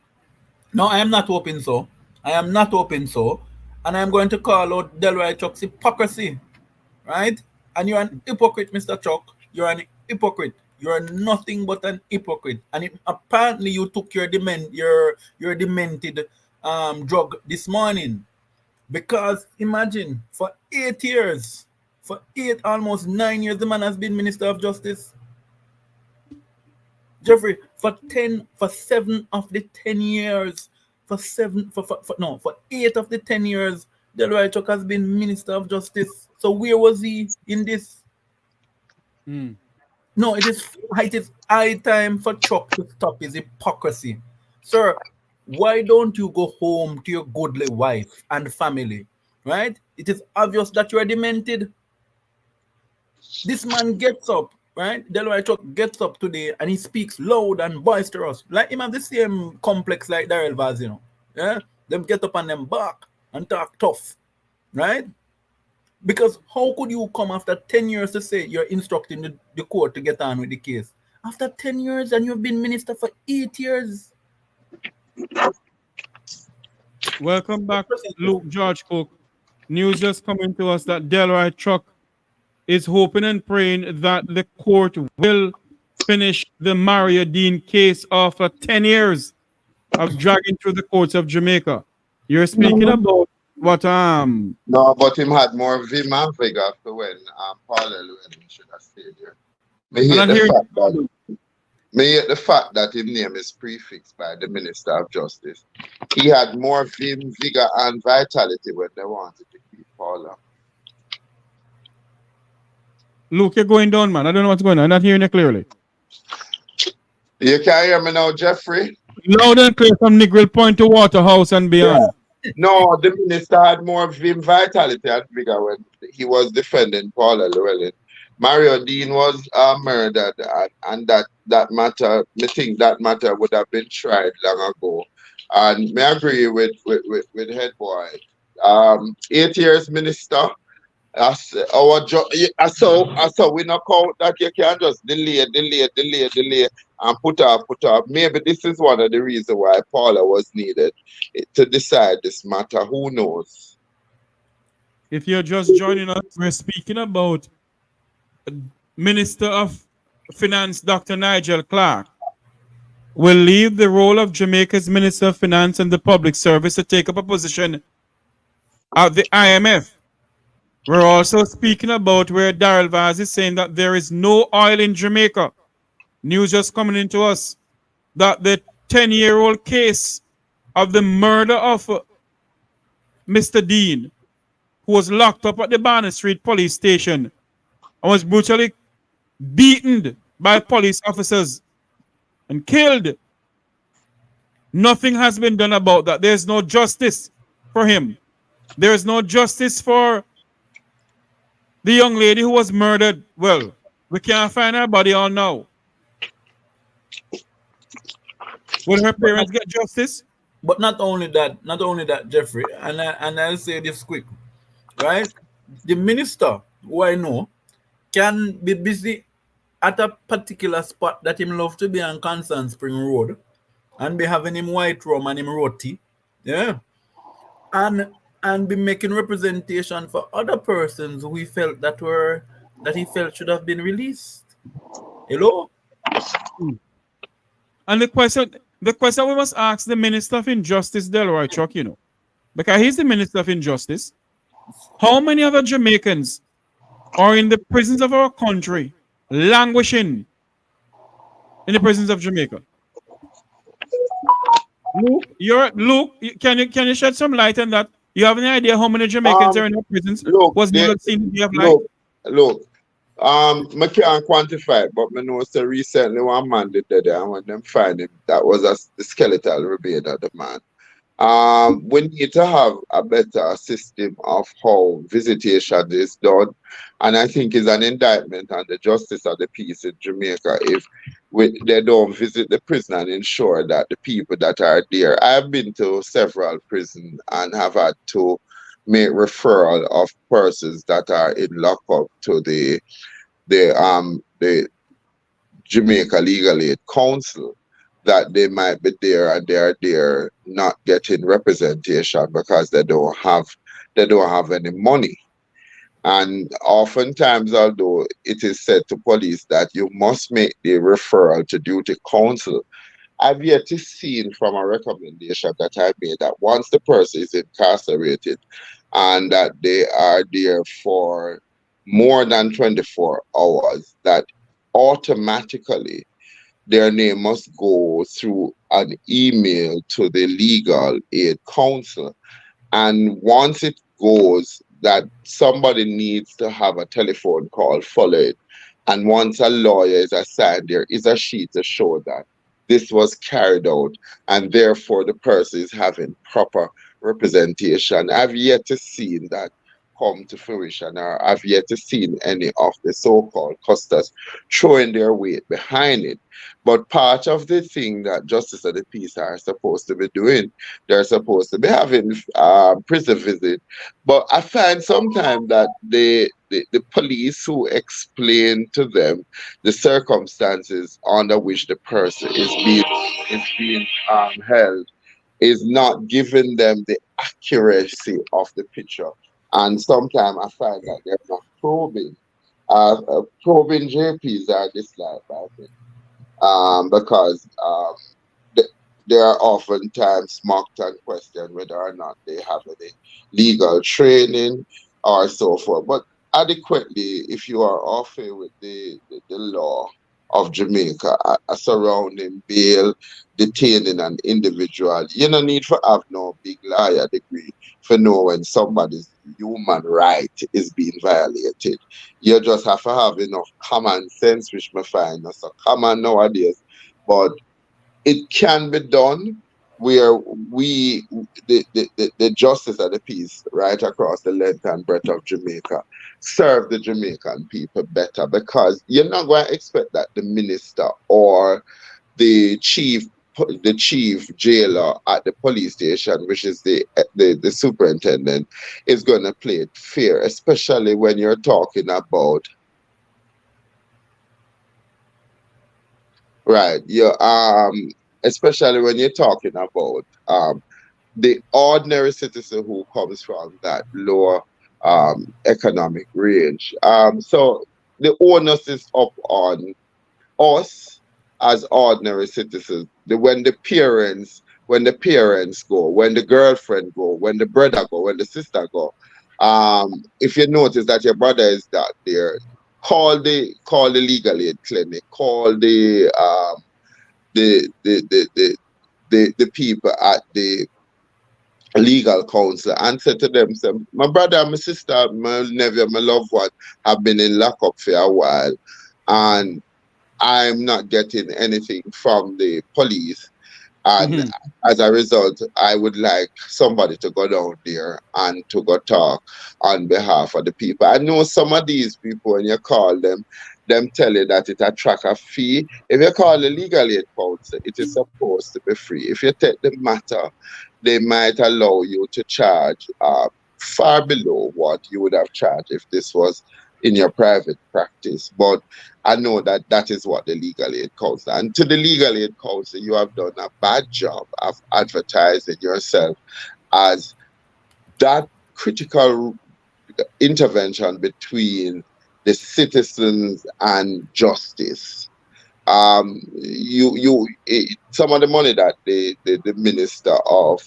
No, I am not hoping so. I am not hoping so. And I'm going to call out Delroy Chuck's hypocrisy. Right? And you're an hypocrite, Mr. Chuck. You're an hypocrite. You're nothing but an hypocrite. And apparently you took your demented drug this morning. Because imagine, for 8 years, almost 9 years, the man has been Minister of Justice. Jeffrey, for 7 of the 10 years, for 8 of the 10 years, Delroy Chuck has been Minister of Justice. So where was he in this? No, it is high time for Chuck to stop his hypocrisy. Sir, why don't you go home to your goodly wife and family? Right? It is obvious that you are demented. This man gets up, right? Delroy Chuck gets up today and he speaks loud and boisterous. Like him have the same complex like Darrell Vaz, you know. Yeah? Them get up on them back and talk tough. Right? Because how could you come after 10 years to say you're instructing the court to get on with the case? After 10 years and you've been minister for 8 years. Welcome back, Luke George Cook. News just coming to us that Delroy Truck is hoping and praying that the court will finish the Mario Dean case after 10 years of dragging through the courts of Jamaica. You're speaking about what No, but him had more vim and vigor after when Paul Llewellyn should have stayed there. Me hate the fact that his name is prefixed by the Minister of Justice. He had more vim, vigor, and vitality when they wanted to keep Paul up. Luke, you're going down, man. I don't know what's going on. I'm not hearing you clearly. You can hear me now, Jeffrey? Loud and clear from Negril Point to Waterhouse and beyond. Yeah. No, the minister had more vim, vitality, and vigor when he was defending Paul Llewellyn. Mario Dean was murdered, and that matter, I think that matter would have been tried long ago. And may I agree with head boy. 8 years minister. So we not count that you can just delay and put off. Maybe this is one of the reasons why Paula was needed to decide this matter. Who knows? If you're just joining us, we're speaking about Minister of Finance, Dr. Nigel Clarke, will leave the role of Jamaica's Minister of Finance and the Public Service to take up a position at the IMF. We're also speaking about where Darrell Vaz is saying that there is no oil in Jamaica. News just coming into us that the 10-year-old case of the murder of Mr. Dean, who was locked up at the Barnett Street police station and was brutally beaten by police officers and killed. Nothing has been done about that. There's no justice for him. There is no justice for the young lady who was murdered. Well, we can't find her body on now. Will her parents get justice? But not only that, Jeffrey, and I'll say this quick, right? The minister, who I know, can be busy at a particular spot that him love to be on Constant Spring Road and be having him white rum and him roti, yeah, and be making representation for other persons who he felt should have been released. Hello? And the question we must ask the Minister of Injustice, Delroy Truck, you know, because he's the Minister of Injustice. How many other Jamaicans are in the prisons of our country, languishing in the prisons of Jamaica? Luke, can you shed some light on that? You have any idea how many Jamaicans are in the prisons? Was never seen to have light? Look, I can't quantify it, but I know so recently one man did that there, and when them find him, that was the skeletal remain of the man. We need to have a better system of how visitation is done, and I think it's an indictment on the justice of the peace in Jamaica if they don't visit the prison and ensure that the people that are there. I've been to several prisons and have had to make referral of persons that are in lockup to the Jamaica Legal Aid Council, that they might be there and they are there not getting representation because they don't have any money. And oftentimes, although it is said to police that you must make the referral to duty counsel, I've yet to see from a recommendation that I made that once the person is incarcerated and that they are there for more than 24 hours, that automatically their name must go through an email to the Legal Aid Council. And once it goes, that somebody needs to have a telephone call followed. And once a lawyer is assigned, there is a sheet to show that this was carried out, and therefore the person is having proper representation. I've yet to see that come to fruition, or I've yet to see any of the so-called customers throwing their weight behind it. But part of the thing that Justice of the Peace are supposed to be doing, they're supposed to be having prison visit. But I find sometimes that the police who explain to them the circumstances under which the person is being held is not giving them the accuracy of the picture. And sometimes I find that they're not probing. Probing JPs are disliked by me because they are oftentimes mocked and questioned whether or not they have any legal training or so forth. But adequately, if you are off with the law of Jamaica, surrounding bail, detaining an individual, you don't need to have no big lawyer degree for know when somebody's human right is being violated. You just have to have enough common sense, which I find not so common nowadays. But it can be done where the justice of the peace right across the length and breadth of Jamaica serve the Jamaican people better, because you're not going to expect that the minister or the chief jailer at the police station, which is the superintendent, is going to play it fair, especially when you're talking about right. Especially when you're talking about the ordinary citizen who comes from that lower economic range. So the onus is up on us as ordinary citizens. When the parents go, when the girlfriend go, when the brother go, when the sister go, if you notice that your brother is not there, call the legal aid clinic, call the people at the legal counsel and say to them, say, my brother, my sister, my nephew, my loved one have been in lockup for a while, and I'm not getting anything from the police. And as a result, I would like somebody to go down there and to go talk on behalf of the people. I know some of these people, when you call them tell you that it attract a fee. If you call the legal aid counsel, it is supposed to be free. If you take the matter, they might allow you to charge far below what you would have charged if this was in your private practice. But I know that is what the legal aid counsel. And to the legal aid counsel, you have done a bad job of advertising yourself as that critical intervention between the citizens and justice. Some of the money that the Minister of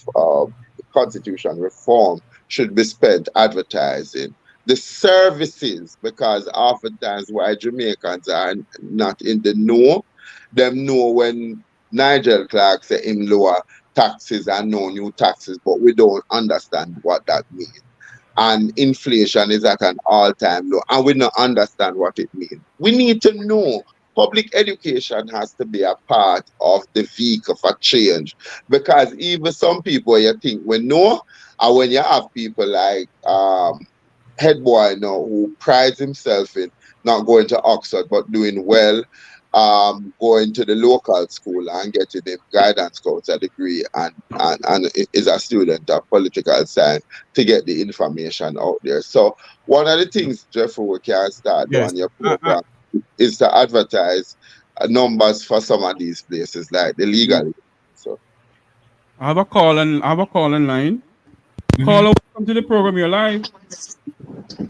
Constitution Reform should be spent advertising the services, because oftentimes why Jamaicans are not in the know, them know when Nigel Clarke say him lower taxes and no new taxes, but we don't understand what that means. And inflation is at an all-time low, and we don't understand what it means. We need to know. Public education has to be a part of the vehicle for change, because even some people you think we know, and when you have people like head boy now who prides himself in not going to Oxford but doing well, going to the local school and getting him guidance counselor degree and is a student of political science to get the information out there. So one of the things, Jeffrey, we can start on your program is to advertise numbers for some of these places like the legal. So I have a call in line. Caller, welcome to the program. You're live.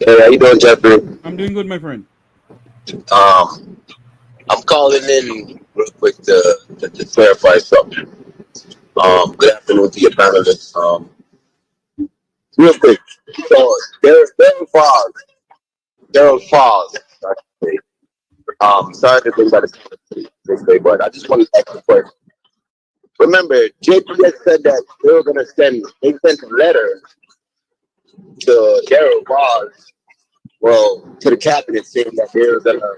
Hey, how you doing, Jeffrey? I'm doing good, my friend. I'm calling in real quick to clarify something. Good afternoon to your panelists. Real quick. So Daryl Falls. Sorry to bring that this way, but I just want to ask a question. Remember, JPS said that they sent a letter to Daryl Falls, to the cabinet, saying that they were gonna.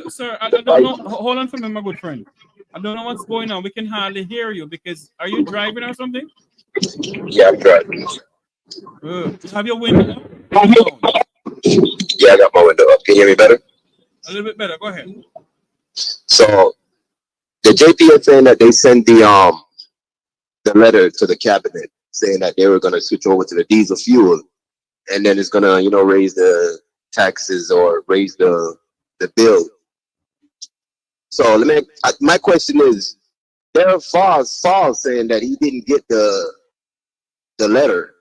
Sir, I don't know. Hold on for me, my good friend. I don't know what's going on. We can hardly hear you because are you driving or something? Yeah, I'm driving. Have your window up? Yeah, I got my window up. Can you hear me better? A little bit better. Go ahead. So the JP is saying that they sent the letter to the cabinet saying that they were going to switch over to the diesel fuel, and then it's going to raise the taxes or raise the bill. So my question is, There are false saying that he didn't get the letter,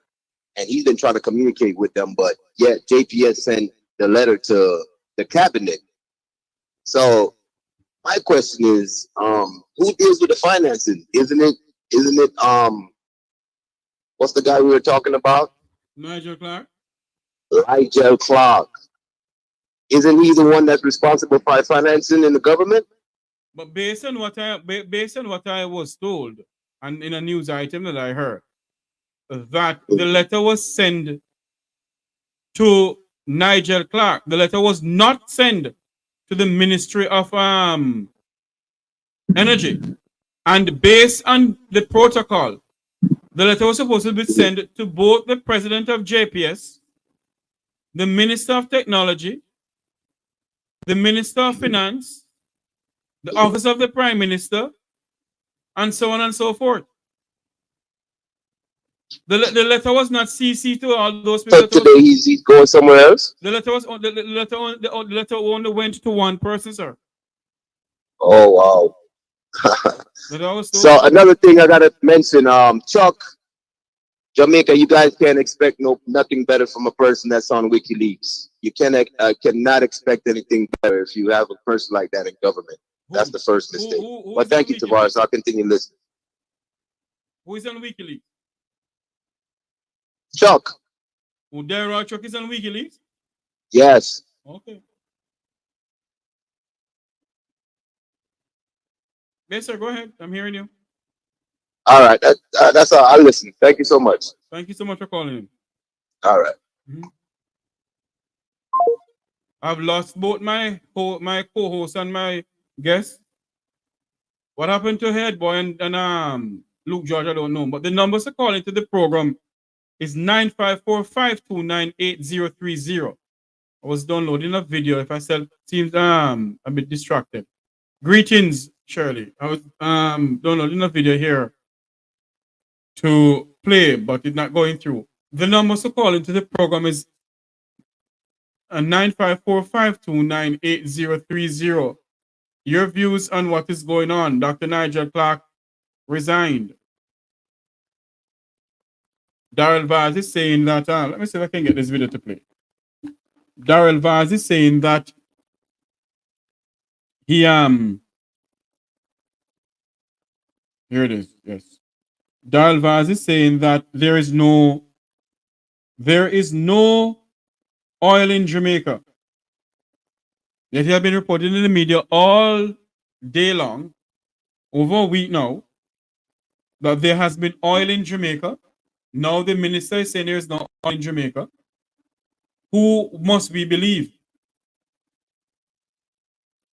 and he's been trying to communicate with them, but yet JPS sent the letter to the cabinet. So my question is, who deals with the financing? Isn't it what's the guy we were talking about? Nigel Clarke. Nigel Clarke. Isn't he the one that's responsible for financing in the government? But based on what I was told, and in a news item that I heard, that the letter was sent to Nigel Clarke. The letter was not sent to the Ministry of Energy. And based on the protocol, the letter was supposed to be sent to both the president of JPS, the Minister of Technology, the Minister of Finance, the Office of the Prime Minister, and so on and so forth. The letter was not CC to all those people. So today he's going somewhere else? The letter only went to one person, sir. Oh, wow. So another thing I gotta mention, Chuck, Jamaica, you guys can't expect nothing better from a person that's on WikiLeaks. You cannot expect anything better if you have a person like that in government. That's the first mistake. But thank you, Tavares. I'll continue listening. Who is on WikiLeaks? Chuck. Who Dara Chuck is on WikiLeaks? Yes. Okay. Yes, sir. Go ahead. I'm hearing you. All right. That's all. I'll listen. Thank you so much. Thank you so much for calling in. All right. I've lost both my co-host and my guest. What happened to Head Boy and Luke George? I don't know. But the numbers to call into the program is 954-529-8030. I was downloading a video. If I seems a bit distracted. Greetings, Shirley. I was downloading a video here to play, but it's not going through. The numbers to call into the program is 954-529-8030. Your views on what is going on. Dr. Nigel Clarke resigned. Darrell Vaz is saying that, let me see if I can get this video to play. Darrell Vaz is saying that he, here it is, yes. Darrell Vaz is saying that there is no oil in Jamaica. That has been reported in the media all day long, over a week now, that there has been oil in Jamaica. Now the minister is saying there is no oil in Jamaica. Who must we believe?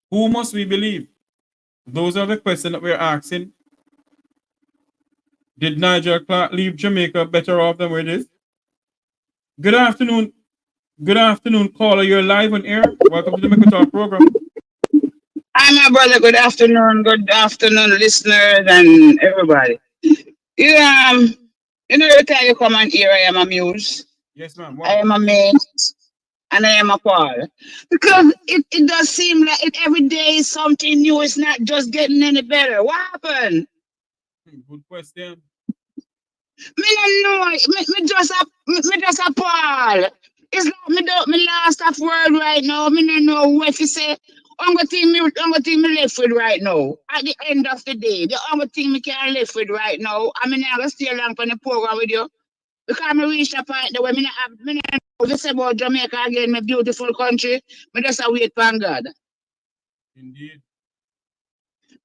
Who must we believe? Those are the questions that we're asking. Did Nigel Clarke leave Jamaica better off than where it is? Good afternoon. Good afternoon, caller. You're live on air. Welcome to the Macroeconomics program. Hi, my brother. Good afternoon. Good afternoon, listeners and everybody. You every time you come on here, I am amused. Yes, ma'am. I am amazed. And I am appalled. Because it does seem like every day is something new. It's not just getting any better. What happened? Good question. Me don't know. Me just appalled. It's like me lost of word right now. Me don't know what to say. Only thing me left with right now. At the end of the day, the only thing me can left with right now. I mean, I'm gonna stay along for the program with you because I reached a point where me not know this about Jamaica again, my beautiful country. Me just wait for God. Indeed.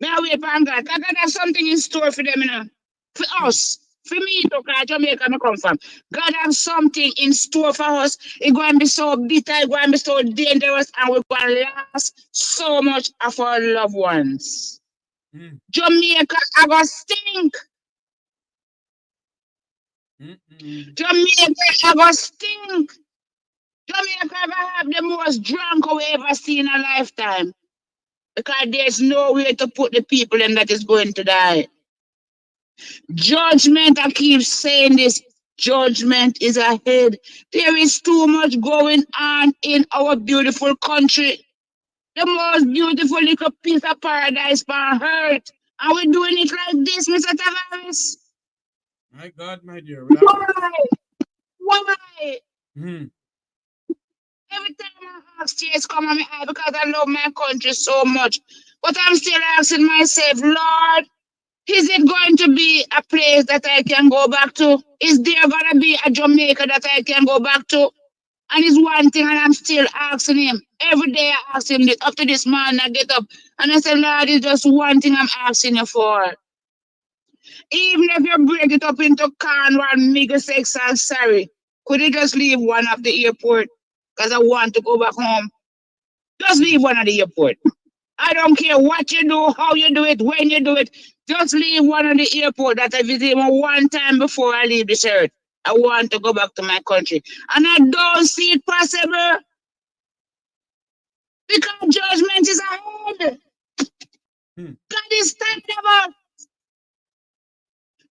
Me wait for God. God has something in store for them, you know, for us. For me, because Jamaica I come from, God has something in store for us. It's going to be so bitter, it's going to be so dangerous, and we're going to lose so much of our loved ones. Jamaica, I got stink. Jamaica, I got stink. Jamaica, I have the most drunk we ever seen in a lifetime. Because there's no way to put the people in that is going to die. Judgment, I keep saying this, judgment is ahead. There is too much going on in our beautiful country. The most beautiful little piece of paradise on earth. Are we doing it like this, Mr. Tavares? My God, my dear. Why? Why? Hmm. Every time I ask tears come on my eye because I love my country so much. But I'm still asking myself, Lord, is it going to be a place that I can go back to? Is there going to be a Jamaica that I can go back to? And it's one thing, and I'm still asking him. Every day I ask him this. Up to this morning, I get up and I say, Lord, it's just one thing I'm asking you for. Even if you break it up into Cornwall, Middlesex, and Surrey, could you just leave one at the airport? Because I want to go back home. Just leave one at the airport. I don't care what you do, how you do it, when you do it. Just leave one at the airport that I visit him one time before I leave this earth. I want to go back to my country. And I don't see it possible. Because judgment is ahead. God is tangible.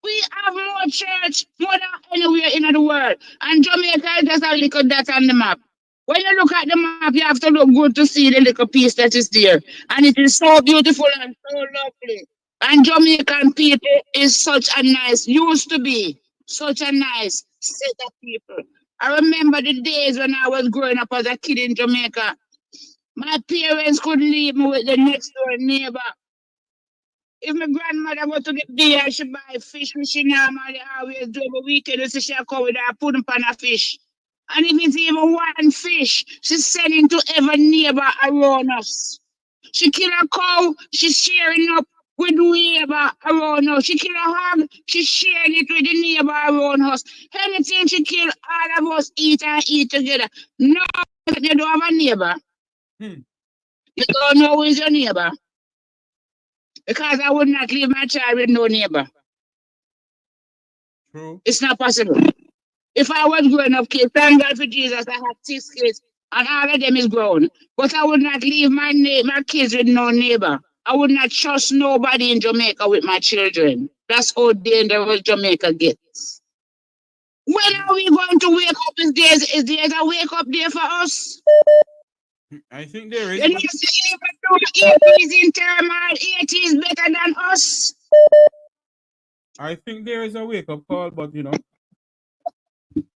We have more church, more than anywhere in the world. And Jamaica is just a little dot on the map. When you look at the map, you have to look good to see the little piece that is there. And it is so beautiful and so lovely. And Jamaican people is such a nice, used to be such a nice set of people. I remember the days when I was growing up as a kid in Jamaica. My parents couldn't leave me with the next door neighbor. If my grandmother go to the beer, she buy fish, which she normally always do every weekend, so she come with her pudding pan of fish. And if it's even one fish, she's sending to every neighbor around us. She kill a cow, she's sharing up with neighbor around us. She kill a hog, she's sharing it with the neighbor around us. Anything she kill, all of us eat and eat together. No, you don't have a neighbor. You don't know who is your neighbor. Because I would not leave my child with no neighbor. True. It's not possible. If I was growing up kid, thank God for Jesus, I had 6 kids, and all of them is grown. But I would not leave my kids with no neighbor. I would not trust nobody in Jamaica with my children. That's how dangerous Jamaica gets. When are we going to wake up? Is there a wake up day for us? I think there is. You know, even is in turmoil, 80 is better than us. I think there is a wake up call, but you know.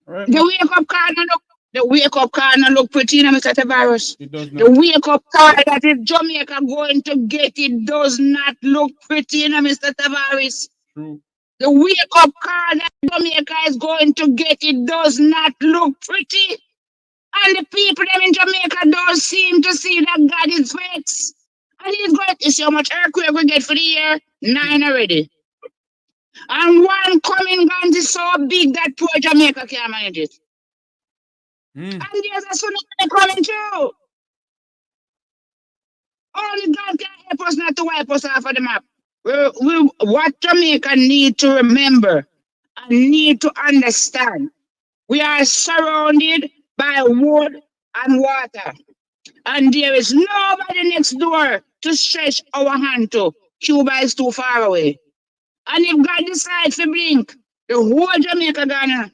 Right. The wake up call no look pretty, Mr. Tavares. It does not. The wake up call that is Jamaica going to get it does not look pretty, Mr. Tavares. True. The wake up call that Jamaica is going to get it does not look pretty. And the people them in Jamaica don't seem to see that God is fixed. And he's going to see how much earthquake we get for the year. 9 already. And one coming gun is so big that poor Jamaica can't manage it. And there's a tsunami coming too. Only God can help us not to wipe us off of the map. What Jamaica need to remember and need to understand, we are surrounded by wood and water. And there is nobody next door to stretch our hand to. Cuba is too far away. And if God decides to blink, the whole Jamaica gone.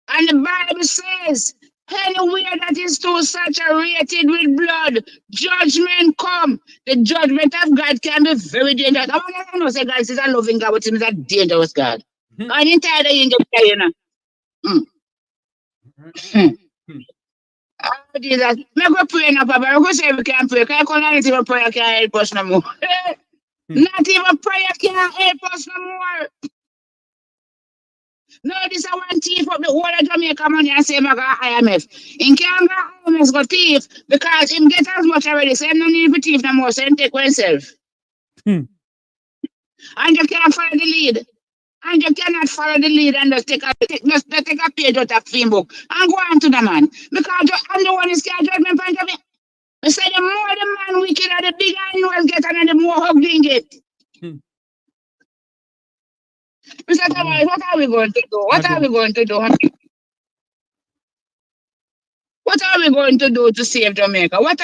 And the Bible says, anywhere that is too saturated with blood, judgment come. The judgment of God can be very dangerous. I want to know, say God is a loving God, but he's a dangerous God. God ain't tired of angel prayer, you know. Oh, Jesus. Me go pray now, Papa. I go say we can pray. Can I call not even prayer can help us no more? Not even prayer can help us no more. No, this is one thief up the whole of Jamaica money and say, I got IMF. In can't go IMF go thief because him get as much already. So him no need to thief no more. So him take oneself. And you can't follow the lead. And you cannot follow the lead and just take a page out of film book and go on to the man. Because I'm the one who scared judgment point of it. I say the more the man wicked and the bigger he knows get and the more ugly get. Mr. Tavares, what are we going to do? What are we going to do? What are we going to do to save Jamaica? What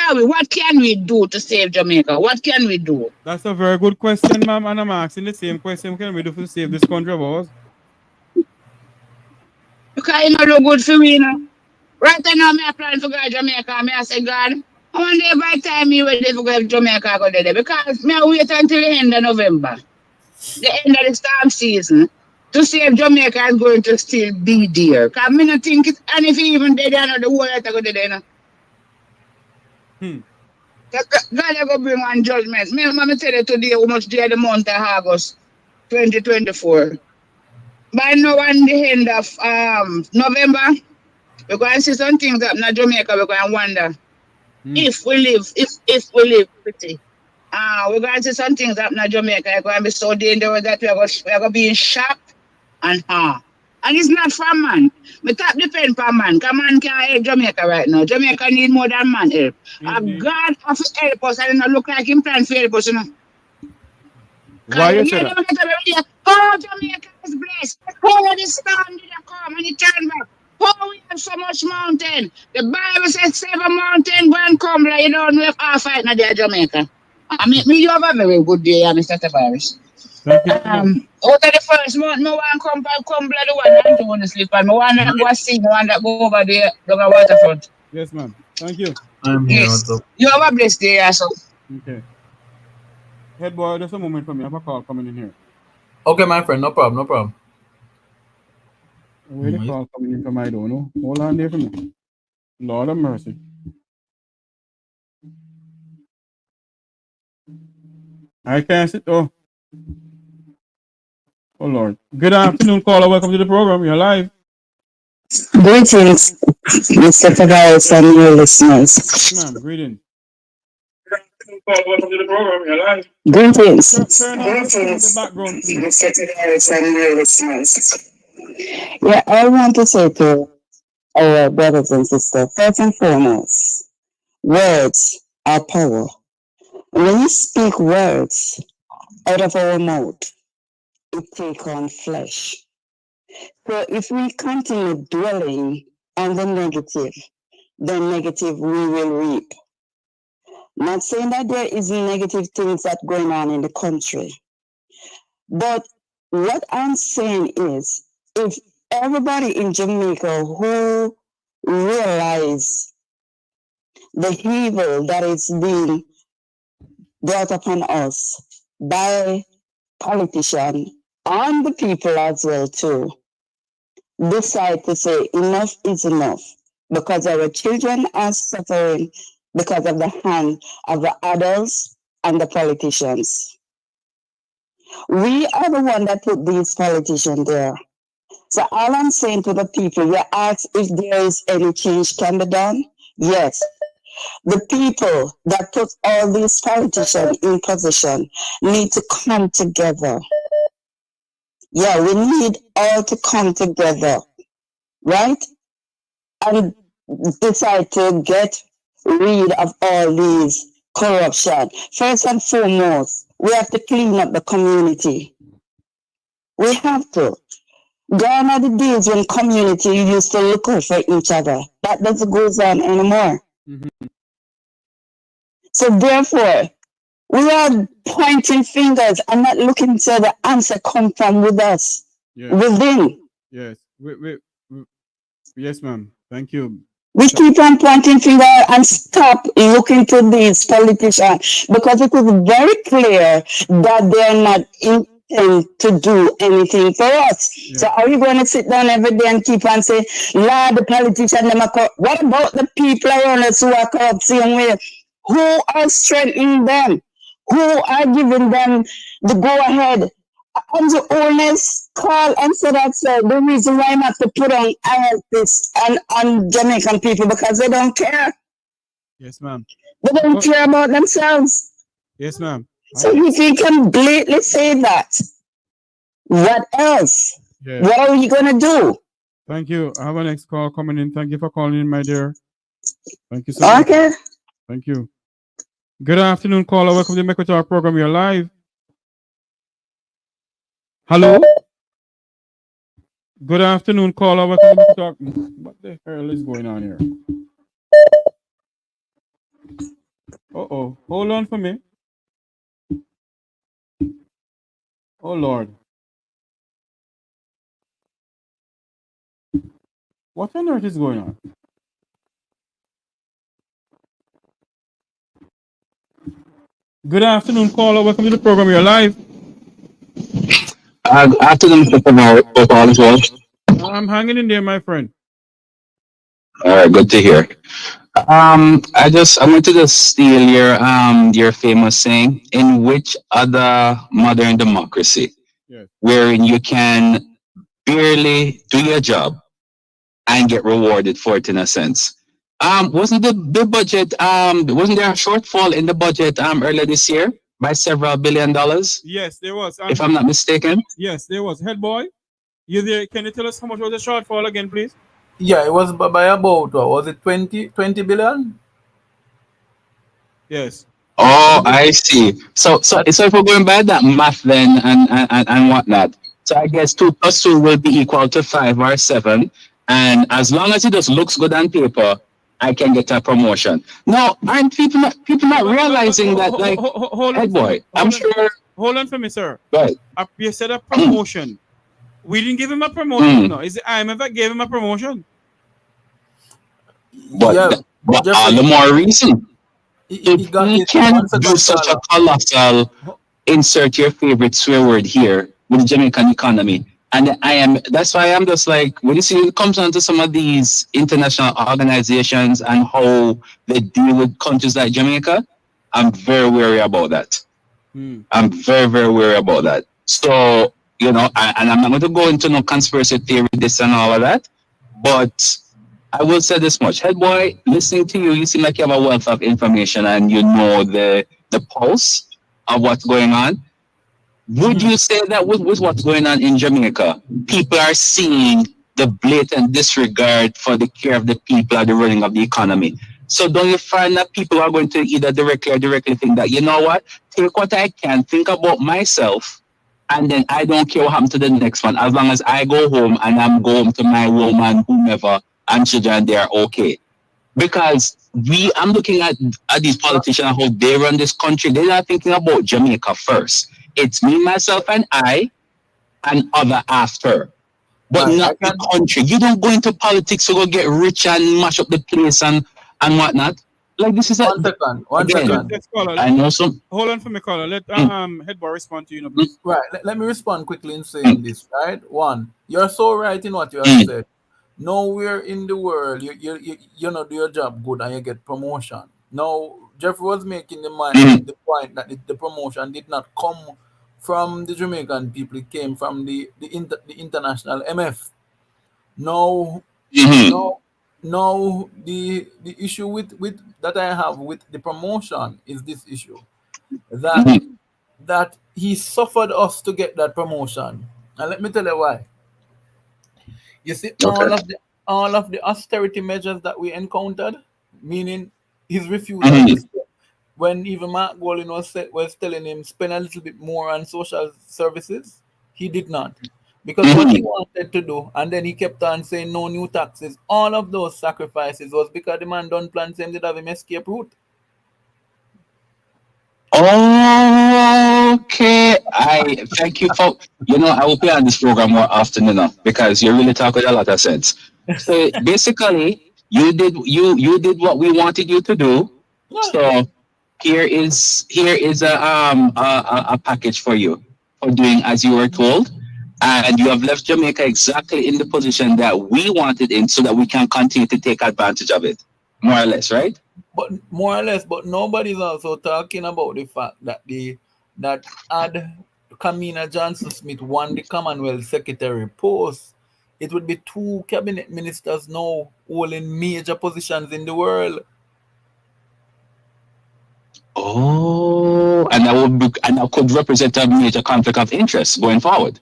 can we do to save Jamaica? What can we do? That's a very good question, ma'am, and I'm asking the same question. What can we do to save this country of ours? Because it not look good for me, you know. Right now, I'm applying for God Jamaica, and I say, God, I wonder if by the time me ready to go to Jamaica go there because me I wait until the end of November, the end of the storm season, to see if Jamaica is going to still be there. Because me not think it, and if even they don't know the whole lot to go there, you know. God ever bring one judgment. Me, I'm tell you today how much day the month of August 2024. By now on the end of November, we're going to see some things up in Jamaica, we're going to wonder if we live, if we live pretty. We're going to see some things up in Jamaica, are going to be so dangerous that we're going to be in shock and awe. And it's not for man. We top depend for man. Because man can't help Jamaica right now. Jamaica need more than man help. God have to help us and it not look like him plan to help us, you know. Why you say that? Oh, Jamaica is blessed. Oh, the storm did come and it turned back. Oh, we have so much mountain. The Bible says 7 mountain go and come like you don't know if half fight now there Jamaica. I mean, you have a very good day, Mr. Tavares. Thank you. Out of the first month, no one come blood the one and want to sleep and no one that go see, no one that go over there, the waterfront. Yes, ma'am. Thank you. Yes. You have a blessed day, also. Okay. Head boy, there's a moment for me. I have a call coming in here. Okay, my friend, no problem, no problem. Where the call coming in from? I don't know. Hold on there for me. Lord of mercy. I can't sit. Oh Lord. Good afternoon, caller. Welcome to the program. You're live. Greetings, Mr. Tavares and your listeners. Ma'am, greetings. Welcome to the program. You're live. Greetings. Turn on the background, please. Mr. Tavares and your listeners. Yeah, I want to say to our brothers and sisters, first and foremost, words are power. When we speak words out of our mouth, it takes on flesh. So if we continue dwelling on the negative, then negative we will reap. Not saying that there is negative things that going on in the country, but what I'm saying is, if everybody in Jamaica who realize the evil that is being brought upon us by politicians and the people as well too, decide to say enough is enough because our children are suffering because of the hand of the adults and the politicians. We are the one that put these politicians there. So all I'm saying to the people, you ask if there is any change can be done. Yes. The people that put all these politicians in position need to come together. Yeah, we need all to come together, right? And decide to get rid of all these corruption. First and foremost, we have to clean up the community. We have to. Gone are the days when community used to look out for each other. That doesn't go on anymore. So therefore, we are pointing fingers and not looking to the answer come from with us, within. Yes. Yes, ma'am. Thank you. We keep on pointing finger and stop looking to these politicians because it is very clear that they're not intend to do anything for us. Yeah. So are we going to sit down every day and keep on saying, Lord, the politicians, them are corrupt. What about the people around us who are corrupt same way? Who are strengthening them? Who are giving them the go-ahead? Andrew Holness called and said that the reason why I'm have to put on this on Jamaican people because they don't care. Yes, ma'am. They don't care about themselves. Yes, ma'am. So if you can blatantly say that, what else? Yeah. What are we gonna do? Thank you. I have a next call coming in. Thank you for calling in, my dear. Thank you so much. Okay. Thank you. Good afternoon, caller. Welcome to the Macroeconomics program. You're live. Hello. Good afternoon, caller. Welcome to Macroeconomics. What the hell is going on here? Hold on for me. Oh, Lord. What on earth is going on? Good afternoon, caller. Welcome to the program. You're live. Afternoon, Mr. Tavares, hope all is well. I'm hanging in there, my friend. All right, good to hear. I want to just steal your famous saying. In which other modern democracy, Yes. wherein you can barely do your job and get rewarded for it in a sense. Wasn't the budget wasn't there a shortfall in the budget earlier this year by several $billions? Yes, there was. If I'm not mistaken. Yes, there was. Head boy, you there? Can you tell us how much was the shortfall again, please? Yeah, it was by about, what was it, 20 billion? Yes. Oh, I see. So if we're going by that math then and whatnot, so I guess 2 plus 2 will be equal to 5 or 7, and as long as it just looks good on paper, I can get a promotion. Now, aren't people not realizing that, like, head boy? I'm sure. Hold on for me, sir. Right. You said a promotion. We didn't give him a promotion. No, is the IMF that gave him a promotion? But Yeah, but Jeffrey, all the more reason. he If got we it can once do such a colossal, insert your favorite swear word here with the Jamaican economy, and that's why I'm just like, when you see it comes down to some of these international organizations and how they deal with countries like Jamaica, I'm very wary about that. I'm very, very wary about that. So, and I'm not going to go into no conspiracy theory, this and all of that, but I will say this much. Head boy, listening to you, you seem like you have a wealth of information and you know the pulse of what's going on. Would you say that with what's going on in Jamaica, people are seeing the blatant disregard for the care of the people and the running of the economy? So don't you find that people are going to either directly or directly think that, you know what, take what I can, think about myself, and then I don't care what happens to the next one, as long as I go home and I'm going to my woman, whomever, and children, they are okay. Because I'm looking at these politicians, how they run this country. They're not thinking about Jamaica first. It's me, myself, and I, and other after. But not the country. You don't go into politics to go get rich and mash up the place and whatnot. Like, this is One second. Let's call her. I know some. Hold on for me, caller. Let head boy respond to you, please. Right. Let me respond quickly in saying this. Right. One, you're so right in what you have said. Nowhere in the world you know do your job good and you get promotion. Now, Jeffrey was making the point that the promotion did not come from the Jamaican people; it came from the international MF. Now, now the issue with that I have with the promotion is this issue that he suffered us to get that promotion, and let me tell you why. You see, all of the austerity measures that we encountered, meaning his refusal to spend, when even Mark Golin was telling him spend a little bit more on social services, he did not. Because what he wanted to do, and then he kept on saying no new taxes, all of those sacrifices was because the man don't plan him to have him escape route. Okay, I thank you for, I will be on this program more often enough because you really talk with a lot of sense. So basically, you did what we wanted you to do. So here is a package for you for doing as you were told, and you have left Jamaica exactly in the position that we wanted in, so that we can continue to take advantage of it, more or less, right? But more or less, but nobody's also talking about the fact that that had Kamina Johnson Smith won the Commonwealth Secretary post, it would be 2 cabinet ministers now holding major positions in the world. Oh, and that could represent a major conflict of interest going forward.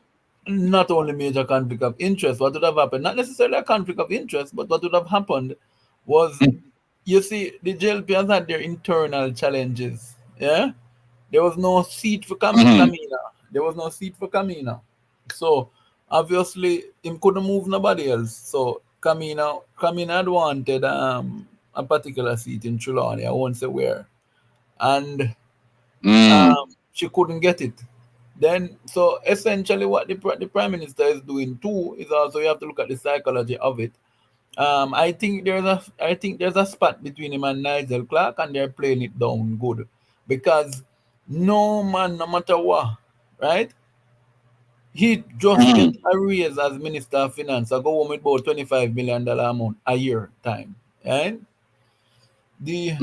Not only major conflict of interest, what would have happened? Not necessarily a conflict of interest, but what would have happened was, you see, the JLP has had their internal challenges. Yeah, there was no seat for Kamina. There was no seat for Kamina. So obviously, him couldn't move nobody else. So Kamina had wanted a particular seat in Trelawney. I won't say where, and she couldn't get it. Then, so essentially, what the prime minister is doing too is also, you have to look at the psychology of it. I think there's a spot between him and Nigel Clarke, and they're playing it down good, because No man, no matter what, right? He just get a raise as Minister of Finance. I go home with about $25 million amount a year time. And the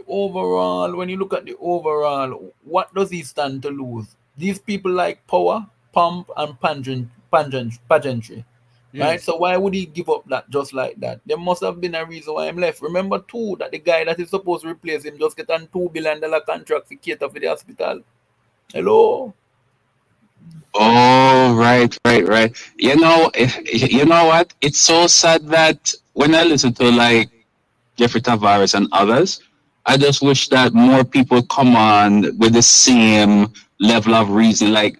overall, when you look at the overall, what does he stand to lose? These people like power, pomp, and pageantry. Right? Yes. So why would he give up that just like that? There must have been a reason why I'm left. Remember too that the guy that is supposed to replace him just get a $2 billion contract to cater for the hospital. Hello? Oh, right. You know, you know what? It's so sad that when I listen to like Jeffrey Tavares and others, I just wish that more people come on with the same level of reason. Like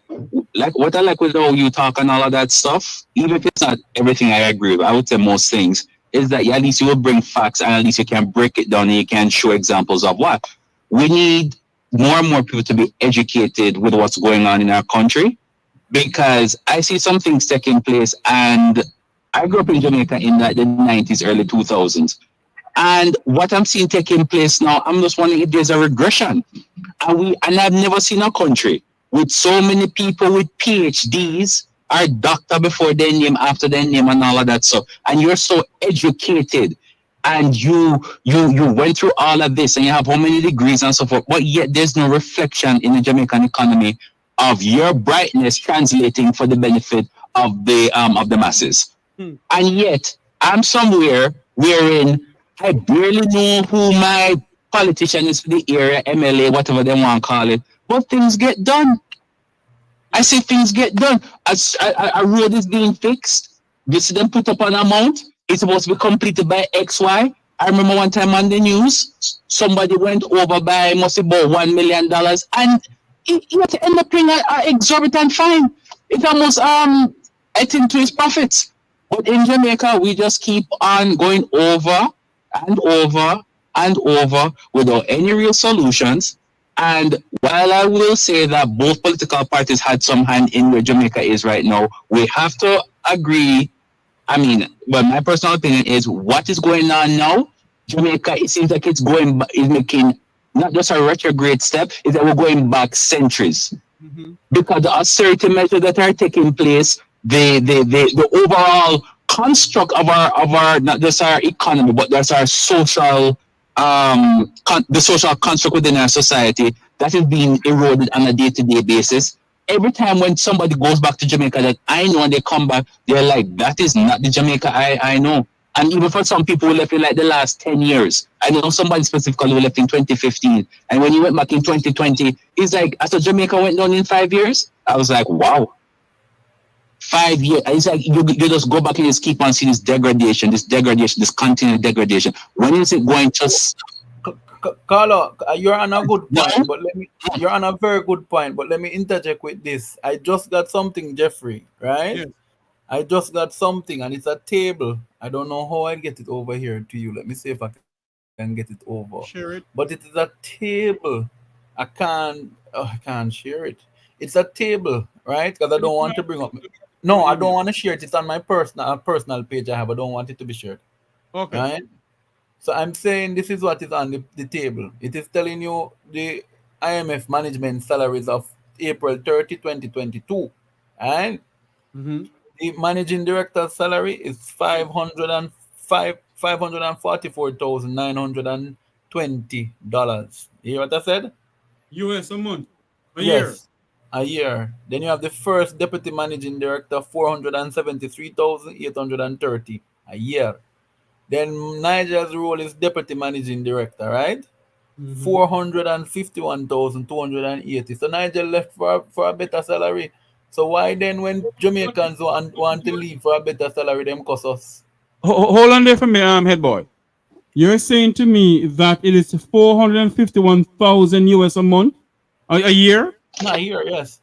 what I like with how you talk and all of that stuff, even if it's not everything I agree with, I would say most things, is that at least you will bring facts and at least you can break it down and you can show examples of what. We need more and more people to be educated with what's going on in our country, because I see some things taking place, and I grew up in Jamaica in like the 90s, early 2000s. And what I'm seeing taking place now, I'm just wondering if there's a regression. And I've never seen a country with so many people with PhDs or doctor before their name, after their name, and all of that stuff. And you're so educated, and you went through all of this, and you have how many degrees and so forth, but yet there's no reflection in the Jamaican economy of your brightness translating for the benefit of the masses. And yet I'm somewhere wherein I barely know who my politician is for the area, MLA, whatever they want to call it, but things get done. I say things get done. A road is being fixed. You see them put up an amount. It's supposed to be completed by XY. I remember one time on the news, somebody went over by must be about $1 million, and he had to end up paying an exorbitant fine. It almost ate into his profits. But in Jamaica, we just keep on going over and over and over without any real solutions. And while I will say that both political parties had some hand in where Jamaica is right now, we have to agree. I mean, well, my personal opinion is what is going on now, Jamaica, it seems like is making not just a retrograde step, is that we're going back centuries. Because the austerity measures that are taking place, the overall construct of our not just our economy, but that's our social the social construct within our society that is being eroded on a day-to-day basis. Every time when somebody goes back to Jamaica that I know and they come back, they're like, that is not the Jamaica I know. And even for some people who left in like the last 10 years, I know somebody specifically who left in 2015. And when he went back in 2020, he's like, after Jamaica went down in 5 years, I was like, wow. 5 years. It's like you just go back and just keep on seeing this degradation, this continued degradation. When is it going to stop? Carlo, you're on a good point, but you're on a very good point, but let me interject with this. I just got something, Jeffrey, right? Yes. I just got something, and it's a table. I don't know how I get it over here to you. Let me see if I can get it over. Share it. But it is a table. I can't share it. It's a table, right? Because I don't want to bring up. No, I don't want to share it. It's on my personal page I have. I don't want it to be shared. Okay. Right? So I'm saying this is what is on the table. It is telling you the IMF management salaries of April 30, 2022. And the managing director's salary is $544,920. You hear what I said? US a month. A year. A year. Then you have the first deputy managing director, $473,830 a year. Then Nigel's role is deputy managing director, right? $451,280. So Nigel left for a better salary. So why then when Jamaicans want to leave for a better salary, them cost us? Hold on there for me, head boy. You're saying to me that it is 451,000 US a month, a year? No, a year, yes.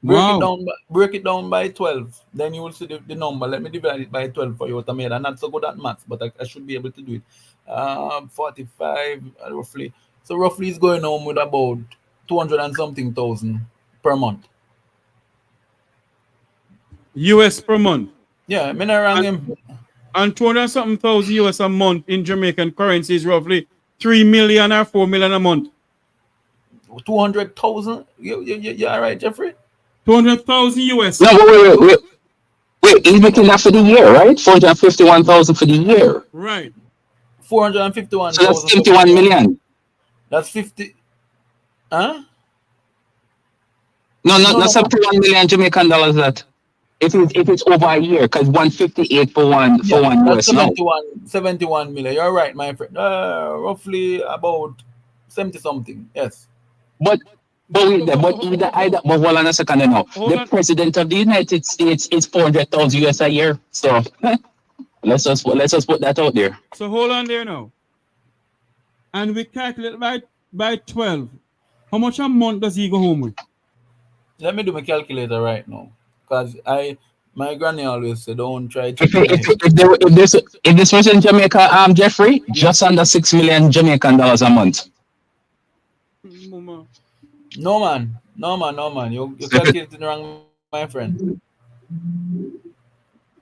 Wow. Break it down by 12. Then you will see the number. Let me divide it by 12 for you. I'm not so good at maths, but I should be able to do it. 45 roughly. So roughly it's going home with about 200 and something thousand per month. US per month? Yeah, I'm not wrong him. And 200 something thousand US a month in Jamaican currency is roughly 3 million or 4 million a month. 200,000. You all right, Jeffrey? 200,000 US. No, wait, he's making that for the year, right? 451,000 for the year. Right. 451,000. So that's 51 million. That's 50. Huh? No, not 71 million Jamaican dollars. That if it's over a year, because 158 for one US now. 71 million. You're right, my friend. Roughly about 70 something. Yes. But hold on a second now. The president of the United States is 400,000 US a year. So let's just put that out there. So hold on there now. And we calculate by 12. How much a month does he go home with? Let me do my calculator right now. Because my granny always said, don't try to. If this was in Jamaica, Jeffrey, just under 6 million Jamaican dollars a month. No man. You're calculating wrong, my friend.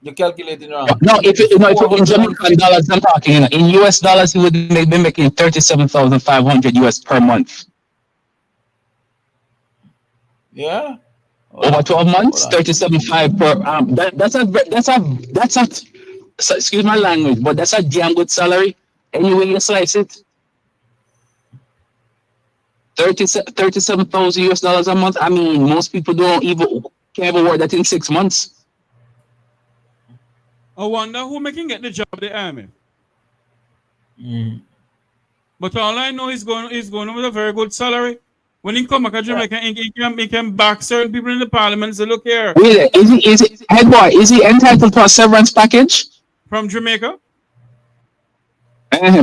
You're calculating wrong. No, if in Jamaican dollars, I'm talking. In US dollars, he would be making 37,500 US per month. Yeah. Over 12 months, 37.5 per. That's a. Excuse my language, but that's a damn good salary. Anyway you slice it. 37,000 US dollars a month. I mean, most people can't even work that in 6 months. I wonder who making get the job of the army. But all I know is going with a very good salary. When he come back to Jamaica, he can back certain people in the parliament and say, look here. Really? Is he entitled to a severance package? From Jamaica?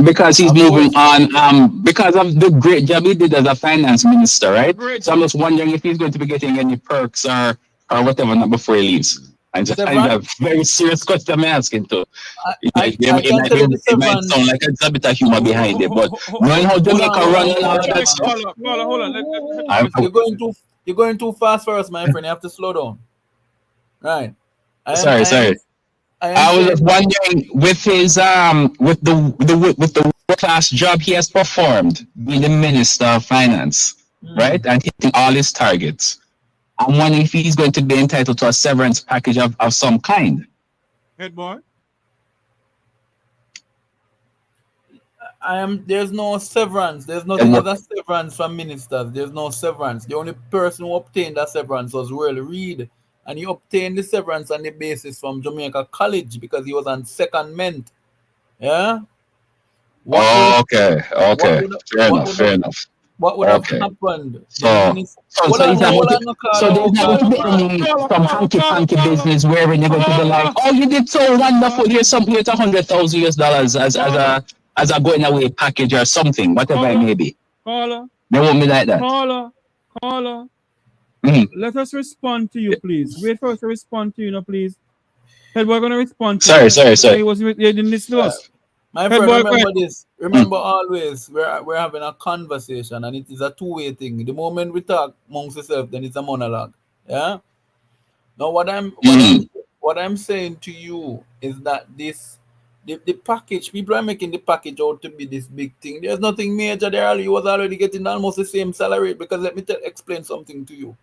Because he's moving on, because of the great job he did as a finance minister, right? So I'm just wondering if he's going to be getting any perks or whatever not before he leaves. I just a very serious question I'm asking too. It might sound like it's a bit of humor behind it, but knowing how Jamaica run and all that stuff. Hold on. You're going too fast for us, my friend. You have to slow down. Right. Sorry. I was just wondering with his with the class job he has performed, being the Minister of Finance, right, and hitting all his targets. I'm wondering if he's going to be entitled to a severance package of some kind. Head boy. There's no severance. There's nothing as a severance from ministers. There's no severance. The only person who obtained that severance was Will Reid. And he obtained the severance on the basis from Jamaica College because he was on secondment. Yeah? Okay. Fair enough. What would have happened? So there's not going to be any some hanky-panky business wherein you're going to be like, oh, you did so wonderful. Here's 100,000 US dollars as a going away package or something, whatever it may be. Caller. They won't be like that. Caller. Let us respond to you, please. Wait for us to respond to you, now, please. Head boy, going to respond to you. Sorry. He didn't listen to us. My friend, remember this. Remember always, we're having a conversation and it is a two-way thing. The moment we talk amongst ourselves, then it's a monologue. Yeah? Now, what I'm saying to you is that the package, people are making the package out to be this big thing. There's nothing major there. He was already getting almost the same salary because let me explain something to you.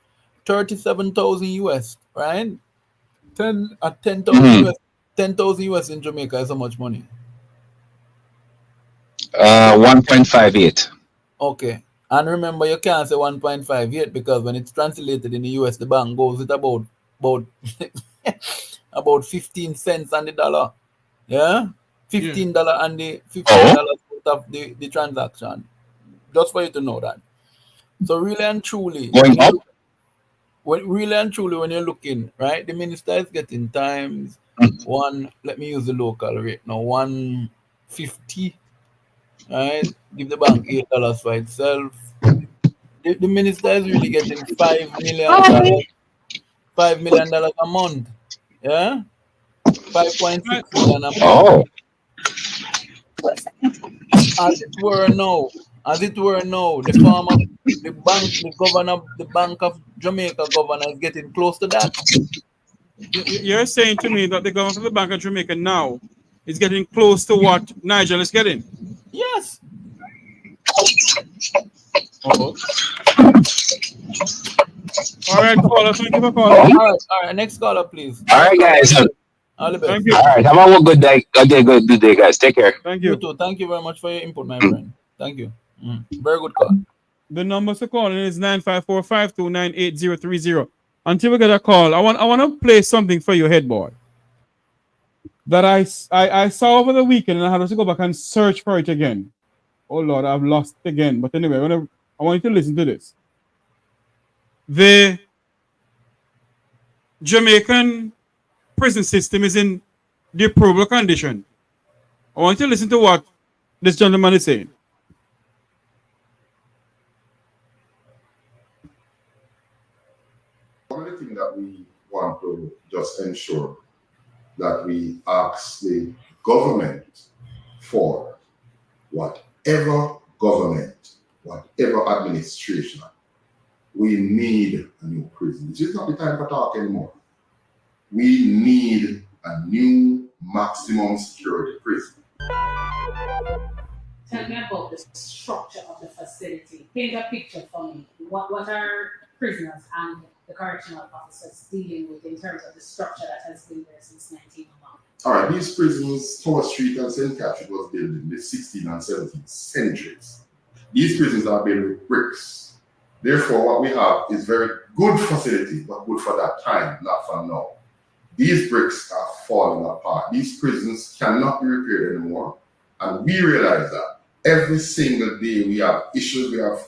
37,000 US, right? 10,000 US. 10,000 US in Jamaica is how much money? 1.58. Okay. And remember, you can't say 1.58 because when it's translated in the US, the bank goes with about about 15 cents on the dollar. Yeah? $15 and the $15 out of the transaction. Just for you to know that. So really and truly, going up. When you're looking, right, the minister is getting times one. Let me use the local rate now. 150. Right, give the bank $8 for itself. The minister is really getting $5 million a month. Yeah, 5.6 million a month. As it were now, the Bank of Jamaica governor is getting close to that. You're saying to me that the government of the Bank of Jamaica now is getting close to what Nigel is getting? Yes. All right, caller. Thank you for calling. All right. Next caller, please. All right, guys. All the best. Thank you. All right. Have a good day. Good day, guys. Take care. Thank You you. too. Thank you very much for your input, my friend. Thank you. Very good call. The number to call is 954-529-8030. Until we get a call, I want to play something for you, headboard, that I saw over the weekend, and I had to go back and search for it again. Oh Lord, I've lost it again. But anyway, I want you to listen to this. The Jamaican prison system is in deplorable condition. I want you to listen to what this gentleman is saying. One of the things that we want to just ensure that we ask the government for whatever government, whatever administration, we need a new prison. This is not the time for talk anymore. We need a new maximum security prison. Tell me about the structure of the facility. Paint a picture for me. What are prisoners and the correctional officers dealing with in terms of the structure that has been there since 1901? All right, these prisons, Thomas Street and St. Catherine, was built in the 16th and 17th centuries. These prisons are built with bricks. Therefore, what we have is very good facility, but good for that time, not for now. These bricks are falling apart. These prisons cannot be repaired anymore. And we realize that every single day we have issues, we have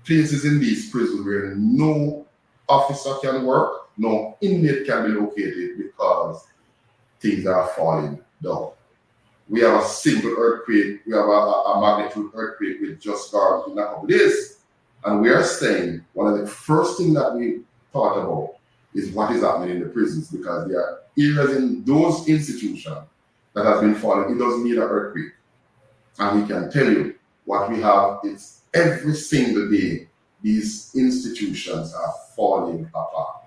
places in these prisons where no officer can work, no inmate can be located because things are falling down. We have a simple earthquake, we have a magnitude earthquake with just gone in a couple days. And we are saying one of the first things that we thought about is what is happening in the prisons, because there are areas in those institutions that have been falling. It doesn't need an earthquake. And we can tell you what we have is every single day these institutions are falling apart.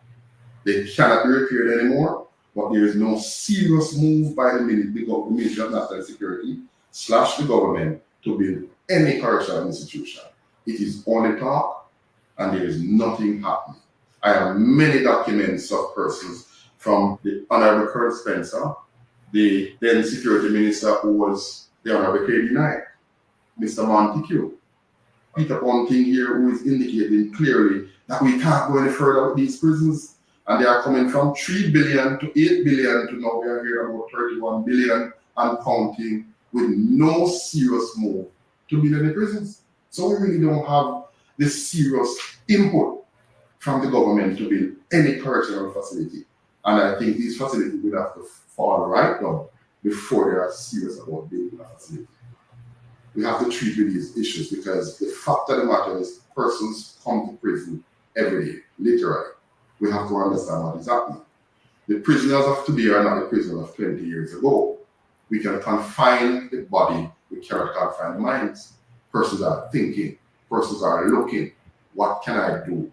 They cannot be repaired anymore, but there is no serious move by the Ministry of National Security / the government to build any correctional institution. It is only talk, and there is nothing happening. I have many documents of persons from the Honorable Kurt Spencer, the then Security Minister who was the Honorable K.D. Knight, Mr. Montague, Peter Ponting here, who is indicating clearly that we can't go any further with these prisons, and they are coming from 3 billion to 8 billion to now we are here about 31 billion and counting, with no serious move to build any prisons. So we really don't have this serious input from the government to build any correctional facility. And I think these facilities will have to fall right now before they are serious about building a facility. We have to treat with these issues because the fact of the matter is persons come to prison every day, literally. We have to understand what is happening. The prisoners of today are not the prisoners of 20 years ago. We can confine the body, we cannot confine the minds. Persons are thinking, persons are looking, what can I do?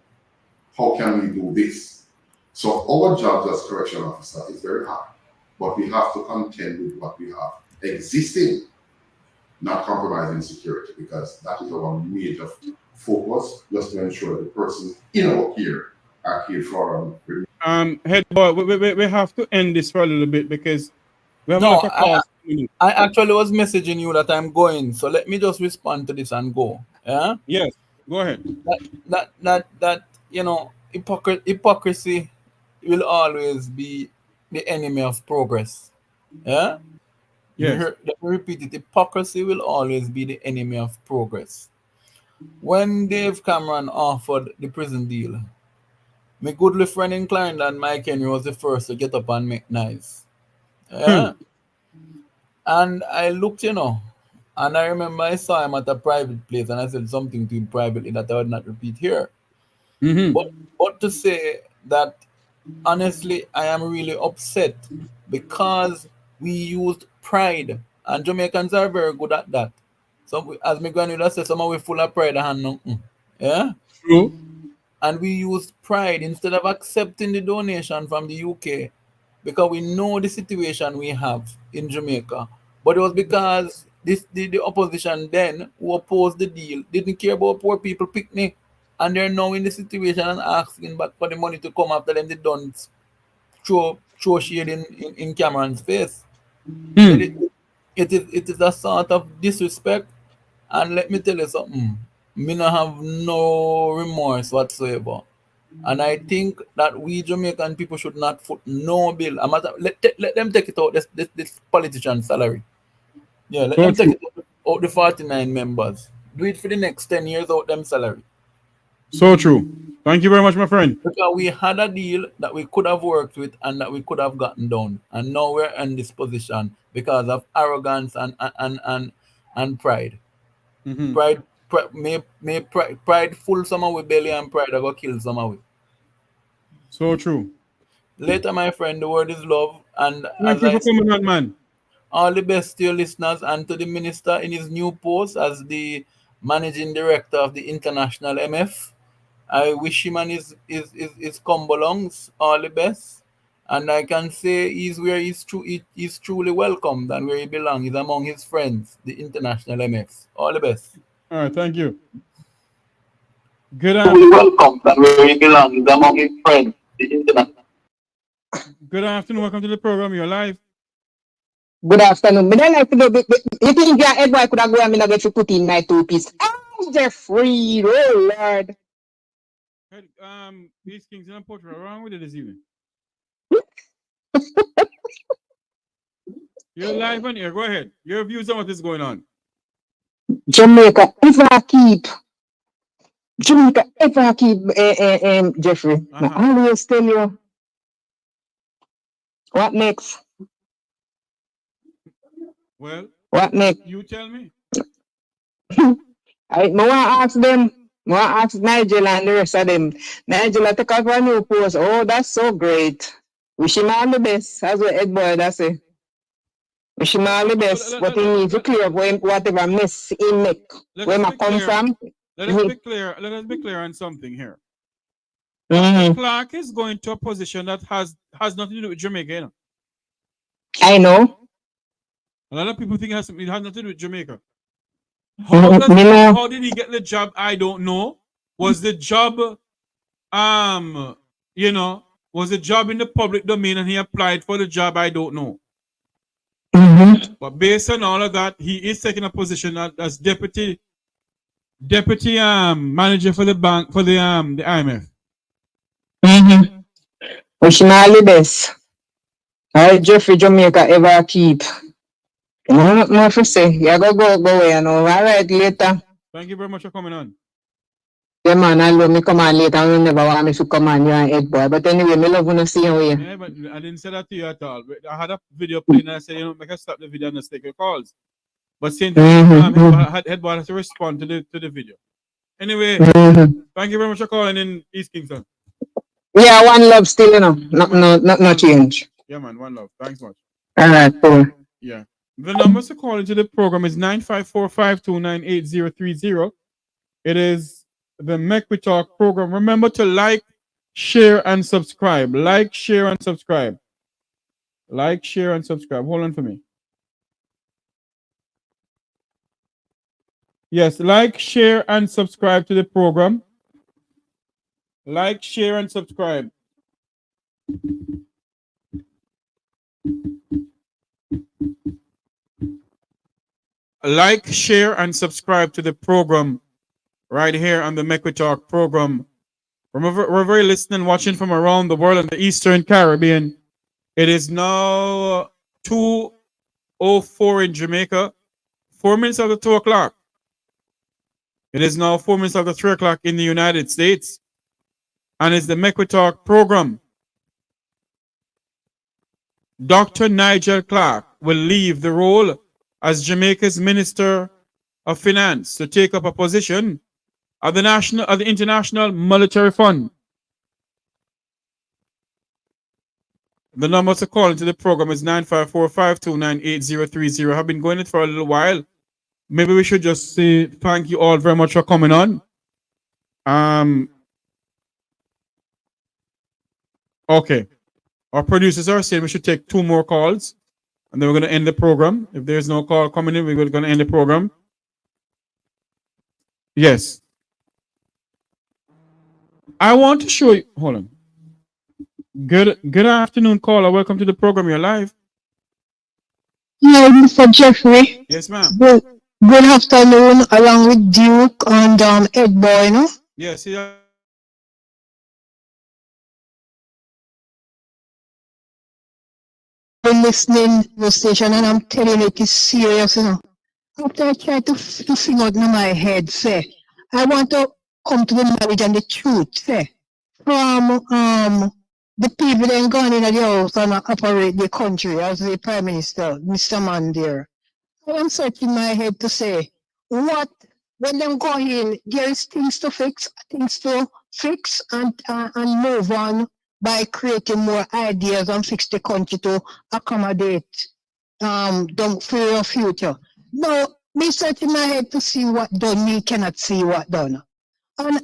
How can we do this? So our job as correctional officer is very hard, but we have to contend with what we have existing, not compromising security, because that is our major focus, just to ensure the persons in our care are cared for. Head boy, we have to end this for a little bit because we have a lot of calls. I actually was messaging you that I'm going, so let me just respond to this and go. Yeah. Yes. Go ahead. That you know, hypocrisy will always be the enemy of progress. Yeah. Yes. Let me repeat it. Hypocrisy will always be the enemy of progress. When Dave Cameron offered the prison deal, my good friend in Clarendon, Mike Henry, was the first to get up and make nice. Yeah. And I looked, you know, and I remember I saw him at a private place and I said something to him privately that I would not repeat here. But to say that, honestly, I am really upset because we used pride, and Jamaicans are very good at that. So, as my grandmother said, some are full of pride and nothing. Yeah? True. And we used pride instead of accepting the donation from the UK, because we know the situation we have in Jamaica. But it was because the opposition then, who opposed the deal, didn't care about poor people picnic and they're now in the situation and asking back for the money to come after them. They don't throw shade in Cameron's face. It is a sort of disrespect. And let me tell you something. Me not have no remorse whatsoever. And I think that we Jamaican people should not foot no bill. Let them take it out this politician salary. Yeah, let them take it out the 49 members. Do it for the next 10 years out them salary. So true. Thank you very much, my friend. Because we had a deal that we could have worked with and that we could have gotten done. And now we're in this position because of arrogance and pride. Pride full some of we belly and pride I go kill some of we. So true. Later, my friend, the word is love. And thank you for coming on, man. All the best to your listeners and to the minister in his new post as the managing director of the International MF. I wish him and his come belongs all the best. And I can say he's where he's truly welcomed and where he belongs. He's among his friends, the International MF. All the best. All right, thank you. Good afternoon. Welcome and where he belongs. He's among his friends, the International. Good afternoon. Welcome to the program. You're live. Good afternoon. But then I could have, you think your head boy could have gone and get to put in my 2 piece. Oh, Jeffrey, oh Lord. These Kings and Portugal wrong with it this evening. You're live on here. Go ahead. Your views on what is going on. Jamaica, if I keep Jeffrey, I always tell you what next. Well, what next? You tell me. I want to ask them. I want to ask Nigel and the rest of them. Nigel, I take up a new post. Oh, that's so great. Wish him all the best. As what Ed Boy that say. Wish him all the best. But he needs to clear up whatever mess he make. Where I come from. Let us be clear. Let us be clear on something here. Dr. Clarke is going to a position that has nothing to do with Jamaica. You know? I know. A lot of people think it has nothing to do with Jamaica. How did he get the job? I don't know. Was the job, was the job in the public domain and he applied for the job? I don't know. But based on all of that, he is taking a position as deputy manager for the bank for the IMF. Wish him all the best. All right, Jeffrey Jamaica ever keep. You know what more to say? You go away, you know. All right, later. Thank you very much for coming on. Yeah, man, I love me come on later. I never want me to come on, you're an head boy. But anyway, me love to see you here. Yeah, but I didn't say that to you at all. I had a video playing and I said, make us stop the video and let's take your calls. But since head boy has to respond to the video. Anyway, thank you very much for calling in East Kingston. Yeah, one love still, you know. No change. Yeah, man, one love. Thanks much. All right, cool. Yeah. The numbers to call into the program is 954-529-8030. It is the Macroeconomics program. Remember to like, share, and subscribe. Like, share, and subscribe. Like, share, and subscribe. Hold on for me. Yes, like, share, and subscribe to the program. Like, share, and subscribe. Like, share, and subscribe to the program right here on the Macroeconomics program. Remember, we're very listening, watching from around the world and the Eastern Caribbean. It is now 2:04 in Jamaica, 4 minutes after 2 o'clock. It is now 4 minutes after 3 o'clock in the United States. And it's the Macroeconomics program. Dr. Nigel Clarke will leave the role as Jamaica's Minister of Finance to take up a position at the International Monetary Fund. The number to call into the program is 954-529-8030. I've been going it for a little while. Maybe we should just say thank you all very much for coming on. Okay. Our producers are saying we should take 2 more calls. And then we're going to end the program. If there's no call coming in, we're going to end the program. Yes. I want to show you. Hold on. Good afternoon, caller. Welcome to the program. You're live. Hi, Mr. Jeffrey. Yes, ma'am. Good afternoon, along with Duke and Ed Boy, no? Yes. Yeah. I'm listening to the station and I'm telling you it is serious, you know. After I try to figure out in my head, say, I want to come to the knowledge and the truth, say, from the people that gone in the house and operate the country as the Prime Minister, Mr. Man there. I am searching my head to say, what, when them go in, there is things to fix and move on by creating more ideas and fix the country to accommodate the for your future. Now, me searching my head to see what done, me cannot see what done. And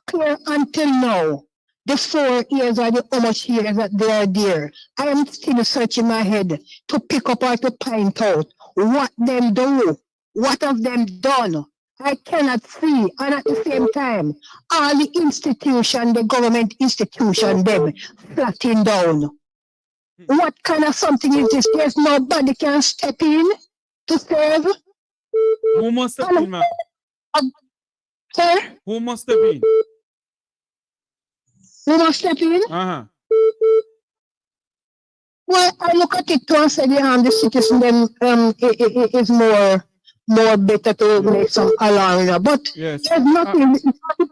clear until now, the 4 years or the how much years that they are there, I am still searching my head to pick up or to point out what them do, what have them done. I cannot see, and at the same time, all the institution, the government institution, them flattening down. What kind of something is this? There's nobody can step in to serve. Who must step in, ma'am? Sir? Who must step in? Who must step in? Uh-huh. Well, I look at it too and say the citizen them is more better to make some alarm, you know. But yes. There's nothing. The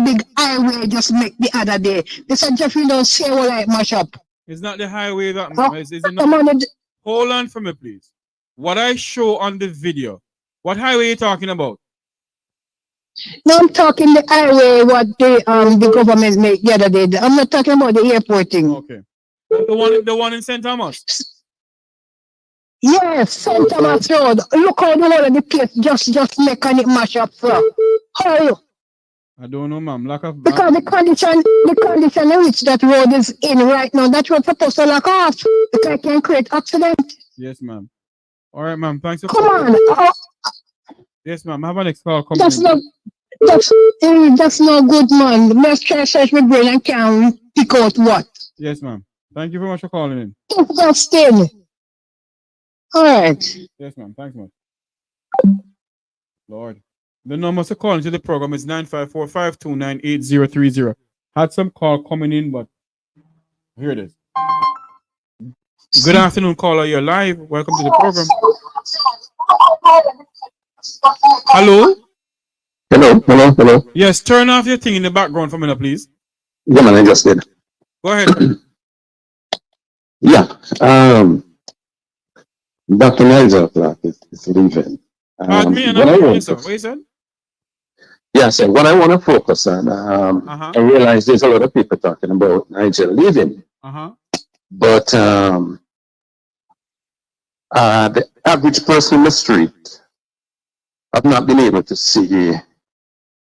big highway just make the other day. Mr. Jeffrey don't say what I mash up. It's not the highway that is it not? Hold on for me, please. What I show on the video, what highway are you talking about? No, I'm talking the highway what the government make the other day. I'm not talking about the airport thing. Okay. The one in St. Thomas? Yes, St. Thomas Road. Look how the whole of the place just making it mash up, sir. How? I don't know, ma'am. Lack of because the condition in which that road is in right now, that road supposed to lock off. Because it can create accident. Yes, ma'am. All right, ma'am. Thanks for come on. Yes, ma'am. Have a next call coming. That's no good, man. Let's try to search my brain and can't pick out what. Yes, ma'am. Thank you very much for calling in. Justin. All right. Yes, ma'am. Thanks much. Lord. The number to call into the program is 954-529-8030. Had some call coming in, but here it is. Good afternoon, caller. You're live. Welcome to the program. Hello? Hello. Yes, turn off your thing in the background for a minute, please. Yeah, man, I just did. Go ahead. Yeah. Dr. Nigel Clarke is leaving. Pardon me, what you said? Yeah, so what I want to focus on, I realize there's a lot of people talking about Nigel leaving. But the average person in the street have not been able to see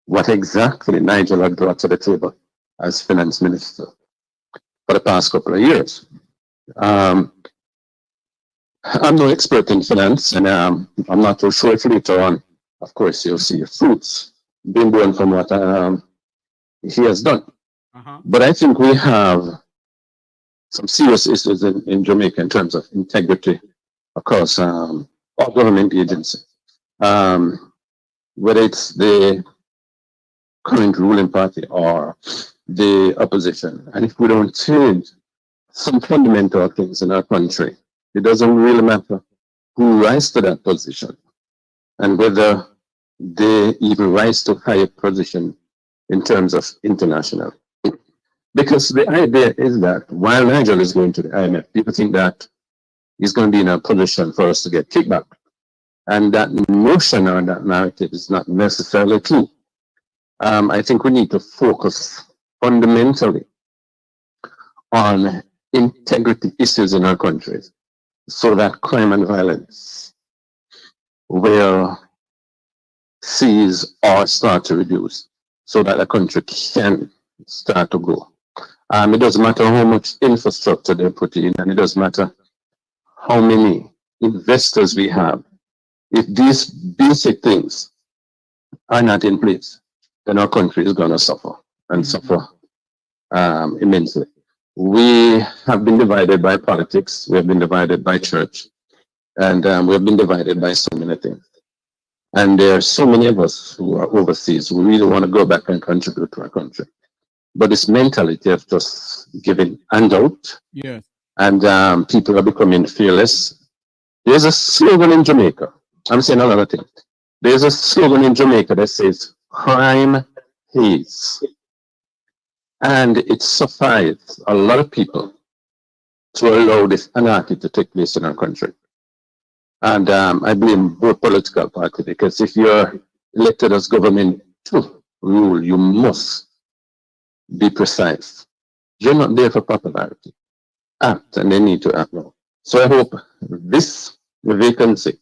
what exactly Nigel had brought to the table as finance minister for the past couple of years. I'm no expert in finance, and I'm not too sure if later on, of course, you'll see fruits being born from what he has done. But I think we have some serious issues in Jamaica in terms of integrity across all government agencies. Whether it's the current ruling party or the opposition. And if we don't change some fundamental things in our country, it doesn't really matter who rises to that position and whether they even rise to higher position in terms of international. Because the idea is that while Nigel is going to the IMF, people think that he's going to be in a position for us to get kickback. And that notion or that narrative is not necessarily true. I think we need to focus fundamentally on integrity issues in our countries so that crime and violence will cease or start to reduce so that the country can start to grow. It doesn't matter how much infrastructure they put in, and it doesn't matter how many investors we have. If these basic things are not in place, then our country is going to suffer. and suffer immensely. We have been divided by politics, we have been divided by church, and we have been divided by so many things. And there are so many of us who are overseas who really want to go back and contribute to our country. But this mentality of just giving handout, Yes. and people are becoming fearless. There's a slogan in Jamaica. I'm saying another thing. There's a slogan in Jamaica that says, crime pays. And it suffices a lot of people to allow this anarchy to take place in our country. And I blame both political parties, because if you're elected as government to rule, you must be precise. You're not there for popularity. Act, and they need to act now. So I hope this vacancy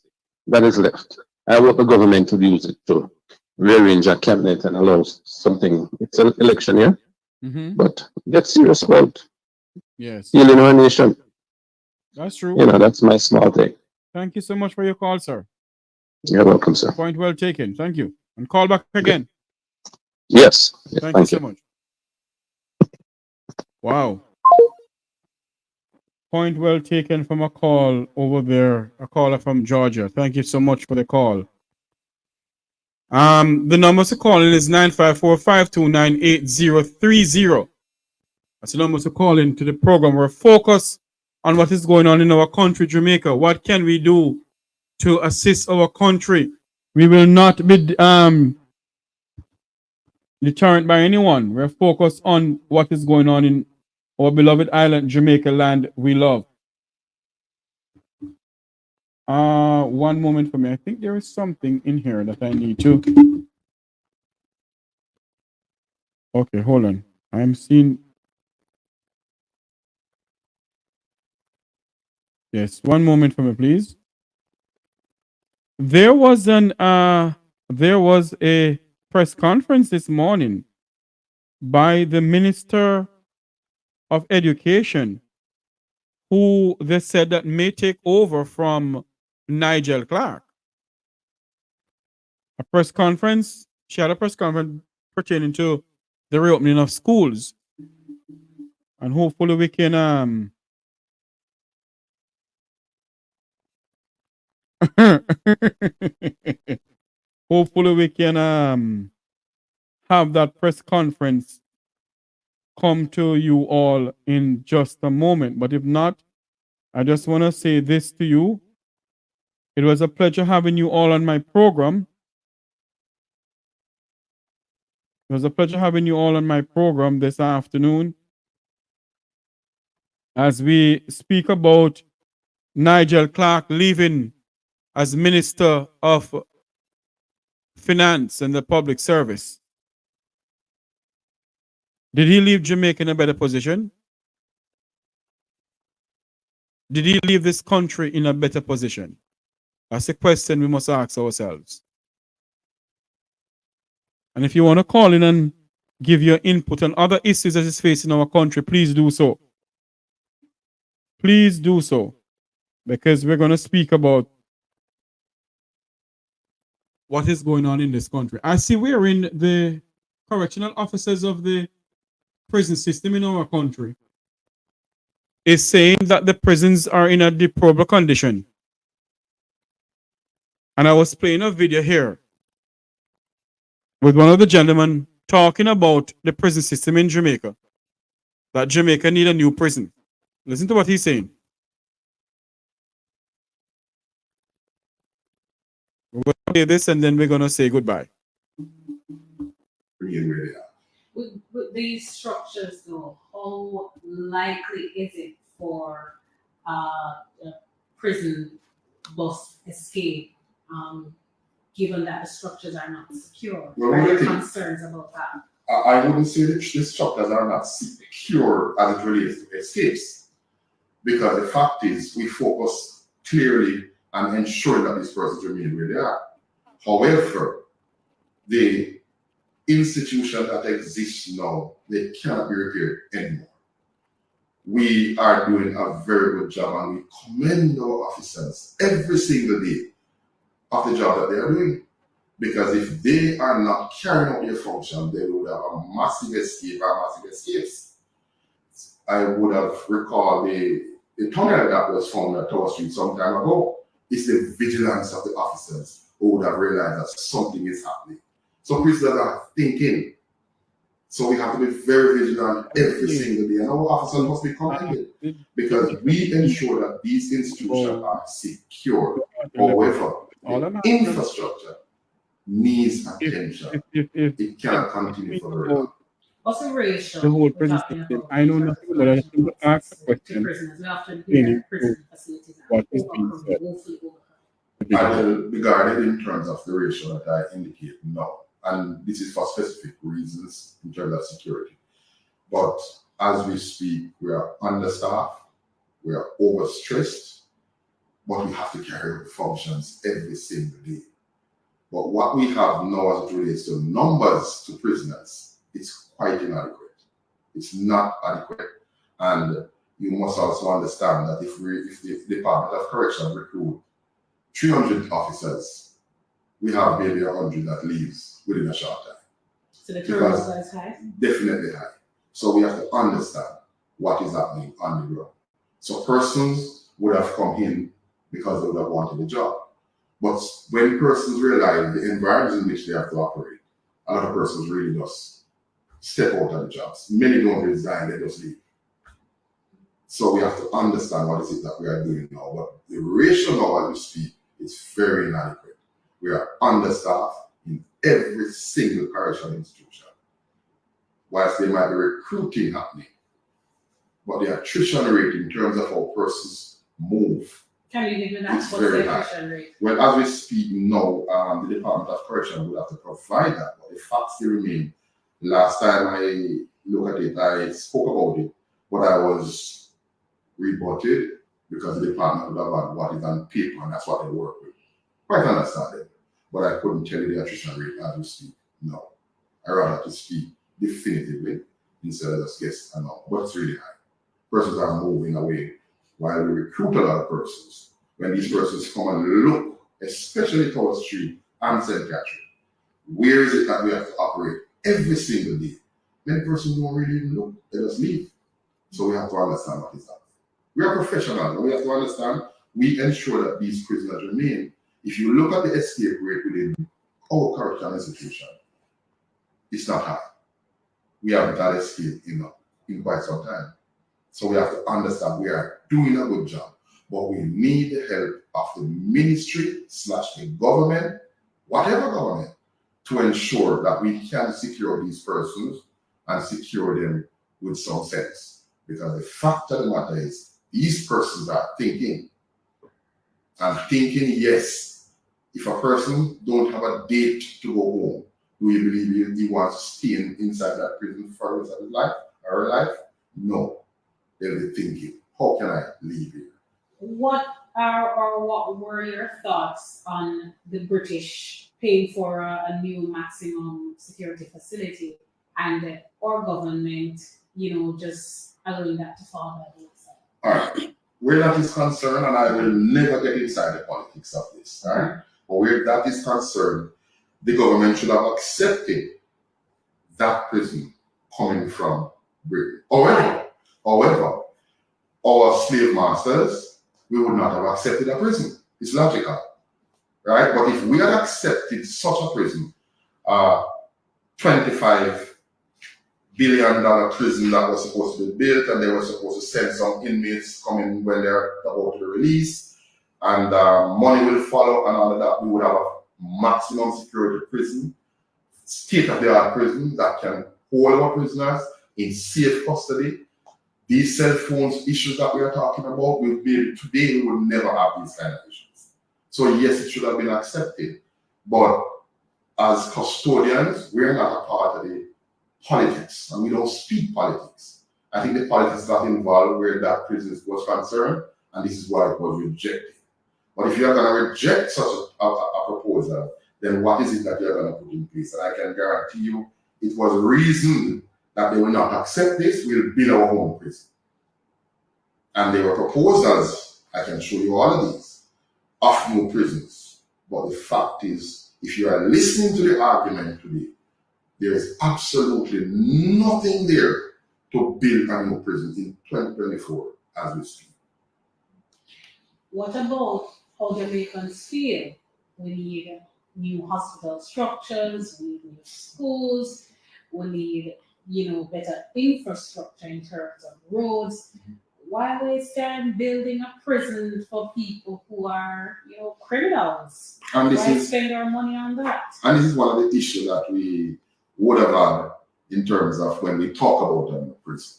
that is left, I hope the government will use it to rearrange our cabinet and allow something. It's an election year, but get serious about healing our nation. That's true. You know, that's my small thing. Thank you so much for your call, sir. You're welcome, sir. Point well taken. Thank you. And call back again. Yes. Thank you so much. Wow. Point well taken from a call over there, a caller from Georgia. Thank you so much for the call. The number to call in is 954-529-8030. That's the number to call into the program. We're focused on what is going on in our country, Jamaica. What can we do to assist our country? We will not be deterred by anyone. We're focused on what is going on in our beloved island, Jamaica land we love. One moment for me. I think there is something in here that I need to. Okay, hold on. I'm seeing. Yes, one moment for me, please. There was a press conference this morning by the Minister of Education, who they said that may take over from Nigel Clarke. A press conference. She had a press conference pertaining to the reopening of schools, and hopefully we can hopefully we can have that press conference come to you all in just a moment. But if not, I just want to say this to you. It was a pleasure having you all on my program. It was a pleasure having you all on my program this afternoon as we speak about Nigel Clarke leaving as Minister of Finance and the Public Service. Did he leave Jamaica in a better position? Did he leave this country in a better position? That's a question we must ask ourselves. And if you want to call in and give your input on other issues that is facing our country, please do so. Please do so. Because we're going to speak about what is going on in this country. I see we're in the correctional officers of the prison system in our country is saying that the prisons are in a deplorable condition. And I was playing a video here with one of the gentlemen talking about the prison system in Jamaica, that Jamaica need a new prison. Listen to what he's saying. We're going to play this and then we're going to say goodbye. With these structures, though, how likely is it for a prison bus escape, given that the structures are not secure? Well, are there concerns about that? I wouldn't say that the structures are not secure as it relates to escapes, because the fact is we focus clearly on ensuring that these persons remain where they are. However, the institution that exists now, they cannot be repaired anymore. We are doing a very good job, and we commend our officers every single day of the job that they are doing. Because if they are not carrying out their function, they would have a massive escape or massive escapes. I would have recalled the tunnel that was found at Tower Street some time ago. It's the vigilance of the officers who would have realized that something is happening. So prisoners are thinking. So we have to be very vigilant every single day. And our officers must be commended because we ensure that these institutions are secure. However, the infrastructure needs attention. It cannot continue for very long. What's the ratio? The whole prison system. I know nothing, but I can ask a question. What is being said? I will be guarded in terms of the ratio that I indicate now. And this is for specific reasons in terms of security. But as we speak, we are understaffed, we are overstressed, but we have to carry out functions every single day. But what we have now as it relates to numbers to prisoners, it's quite inadequate. It's not adequate. And you must also understand that if the Department of Correction recruit 300 officers, we have maybe 100 that leaves within a short time. So the turnover is high? Definitely high. So we have to understand what is happening on the ground. So persons would have come in because they would have wanted a job. But when persons realize the environment in which they have to operate, a lot of persons really just step out of the jobs. Many don't resign, they just leave. So we have to understand what is it that we are doing now. But the ratio now as we speak is very inadequate. We are understaffed in every single correctional institution. Whilst there might be recruiting happening, but the attrition rate in terms of how persons move, can you give me that? What's the attrition rate? Well, as we speak now, the Department of Correction will have to provide that, but the facts still remain. Last time I looked at it, I spoke about it, but I was rebutted because the department would have had what is on paper, and that's what they work with. Quite understandable, but I couldn't tell you the attrition rate as we speak. No, I rather to speak definitively instead of just guess and no, but it's really high. Persons are moving away while we recruit a lot of persons. When these persons come and look, especially Tower Street and St. Catherine, where is it that we have to operate every single day? Many persons don't really even look, they just leave. So we have to understand what is happening. We are professionals, and we have to understand we ensure that these prisoners remain. If you look at the escape rate within our correctional institution, it's not high. We haven't had escape in quite some time. So we have to understand we are doing a good job, but we need the help of the ministry / the government, whatever government, to ensure that we can secure these persons and secure them with some sense. Because the fact of the matter is, these persons are thinking. And thinking, yes, if a person don't have a date to go home, do you believe he wants to stay inside that prison for the rest of his life or her life? No. They'll be thinking, how can I leave here? What were your thoughts on the British paying for a new maximum security facility and our government, just allowing that to fall by the wayside? All right. Where that is concerned, and I will never get inside the politics of this, all right? But where that is concerned, the government should have accepted that prison coming from Britain. However, our slave masters, we would not have accepted a prison. It's logical, right? But if we had accepted such a prison, $25 billion prison that was supposed to be built, and they were supposed to send some inmates coming when they're about to be released, and money will follow and all of that, we would have a maximum security prison, state-of-the-art prison that can hold our prisoners in safe custody. These cell phones issues that we are talking about, today we will never have these kind of issues. So yes, it should have been accepted. But as custodians, we're not a part of the politics, and we don't speak politics. I think the politics got involved where that prison was concerned, and this is why it was rejected. But if you're going to reject such a proposal, then what is it that you're going to put in place? And I can guarantee you, it was reasoned that they will not accept this, we'll build our own prison. And there were proposals, I can show you all of these, of new prisons. But the fact is, if you are listening to the argument today, there is absolutely nothing there to build a new prison in 2024 as we speak. What about how Jamaicans feel? We need new hospital structures, we need new schools, we need, better infrastructure in terms of roads. Why waste time building a prison for people who are, criminals? And this Why is, spend our money on that? And this is one of the issues that we would have had in terms of when we talk about a prison.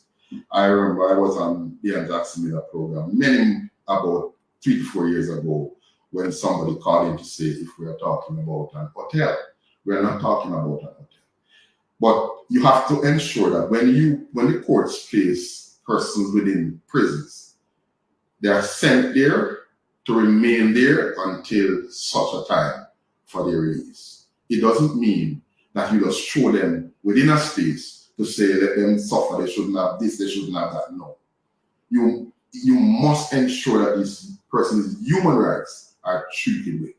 I remember I was on the Jackson Miller program about 3 to 4 years ago when somebody called in to say if we are talking about an hotel. We are not talking about an hotel. But you have to ensure that when the courts place persons within prisons, they are sent there to remain there until such a time for their release. It doesn't mean that you just throw them within a space to say let them suffer, they shouldn't have this, they shouldn't have that. No. You must ensure that these persons' human rights are treated with.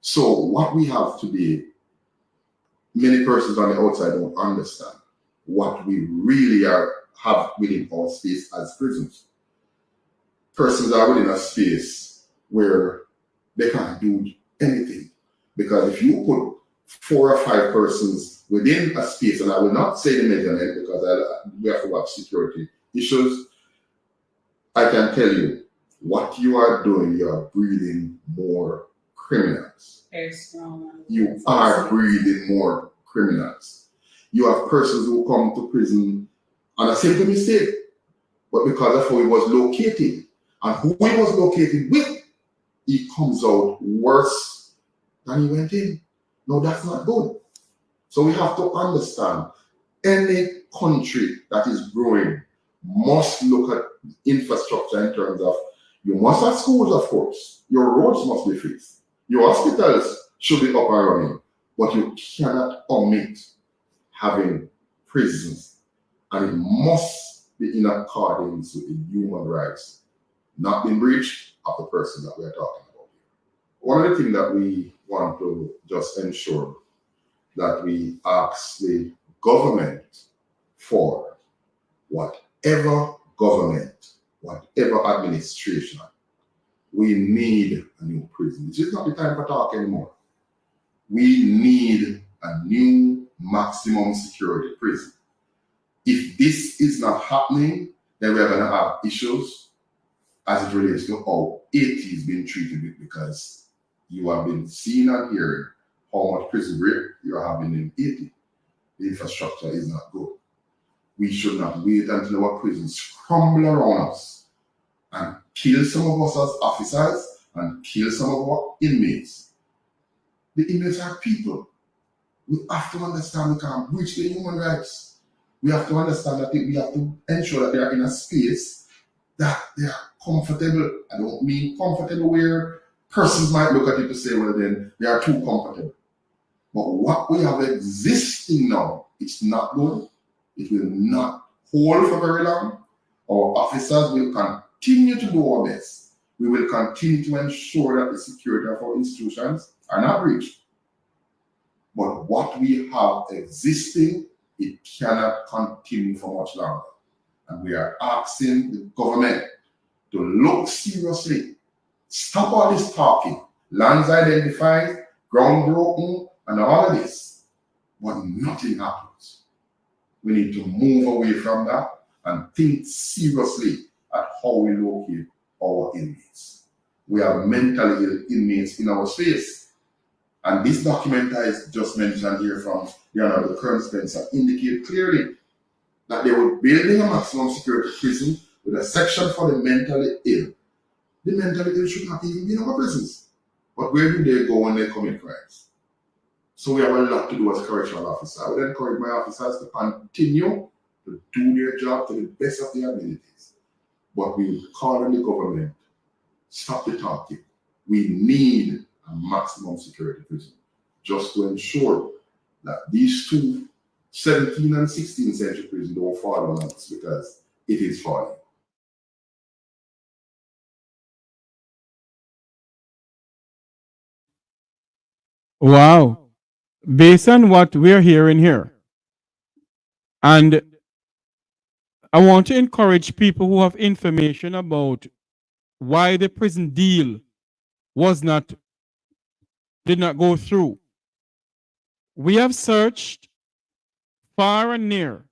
So what we have today, many persons on the outside don't understand what we really have within our space as prisons. Persons are within a space where they can't do anything. Because if you put 4 or 5 persons within a space, and I will not say the measurement because we have to watch security issues, I can tell you what you are doing, you are breeding more criminals. You are breeding more criminals. You have persons who come to prison on a simple mistake, but because of how he was located and who he was located with, he comes out worse than he went in. No, that's not good. So we have to understand any country that is growing must look at infrastructure in terms of you must have schools, of course. Your roads must be fixed. Your hospitals should be up and running. But you cannot omit having prisons. And it must be in accordance with the human rights, not in breach of the person that we are talking about. One of the things that we want to just ensure that we ask the government for whatever government, whatever administration, we need a new prison. This is not the time for talk anymore. We need a new maximum security prison. If this is not happening, then we are going to have issues as it relates to how Haiti is being treated with, because you have been seeing and hearing how much prison rape you are having in Haiti. The infrastructure is not good. We should not wait until our prisons crumble around us and kill some of us as officers and kill some of our inmates. The inmates are people. We have to understand we can't breach their human rights. We have to understand that we have to ensure that they are in a space that they are comfortable. I don't mean comfortable where persons might look at it to say, well, then they are too comfortable. But what we have existing now, it's not good. It will not hold for very long. Our officers will continue to do our best. We will continue to ensure that the security of our institutions are not breached. But what we have existing, it cannot continue for much longer. And we are asking the government to look seriously. Stop all this talking. Lands identified, ground broken, and all of this. But nothing happens. We need to move away from that and think seriously at how we locate our inmates. We have mentally ill inmates in our space. And this document I just mentioned here from the Honorable Colonel Spencer indicate clearly that they were building a maximum security prison with a section for the mentally ill. The mentally ill should not even be in our prisons. But where do they go when they commit crimes? So we have a lot to do as correctional officers. I would encourage my officers to continue to do their job to the best of their abilities. But we will call on the government, stop the talking. We need a maximum security prison just to ensure that these two 17th and 16th century prisons don't fall on us, because it is falling. Wow. Based on what we're hearing here, and I want to encourage people who have information about why the prison deal did not go through. We have searched far and near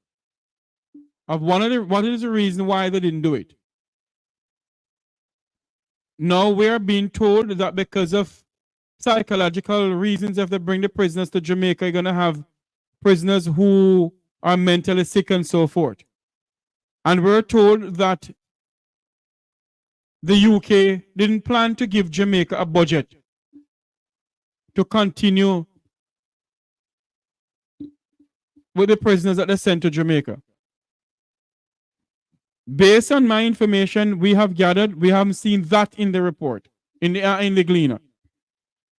of what is the reason why they didn't do it. Now we are being told that because of psychological reasons, if they bring the prisoners to Jamaica, you're going to have prisoners who are mentally sick and so forth. And we're told that the UK didn't plan to give Jamaica a budget to continue with the prisoners that they sent to Jamaica. Based on my information we have gathered, we haven't seen that in the report, in the Gleaner.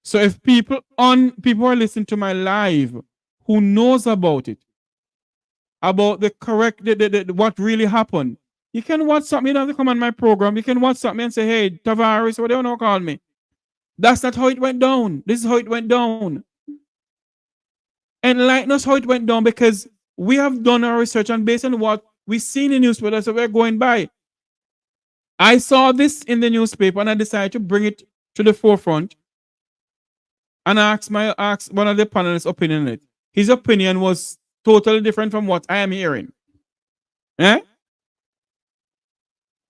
So if people are listening to my live who knows about it, about the correct what really happened, you can WhatsApp me. You don't have to come on my program. You can WhatsApp me and say, hey, Tavares, whatever you call me. That's not how it went down. This is how it went down. Enlighten us how it went down, because we have done our research, and based on what we see in the newspaper, so we're going by. I saw this in the newspaper and I decided to bring it to the forefront and ask one of the panelists' opinion on it. His opinion was totally different from what I am hearing. Eh?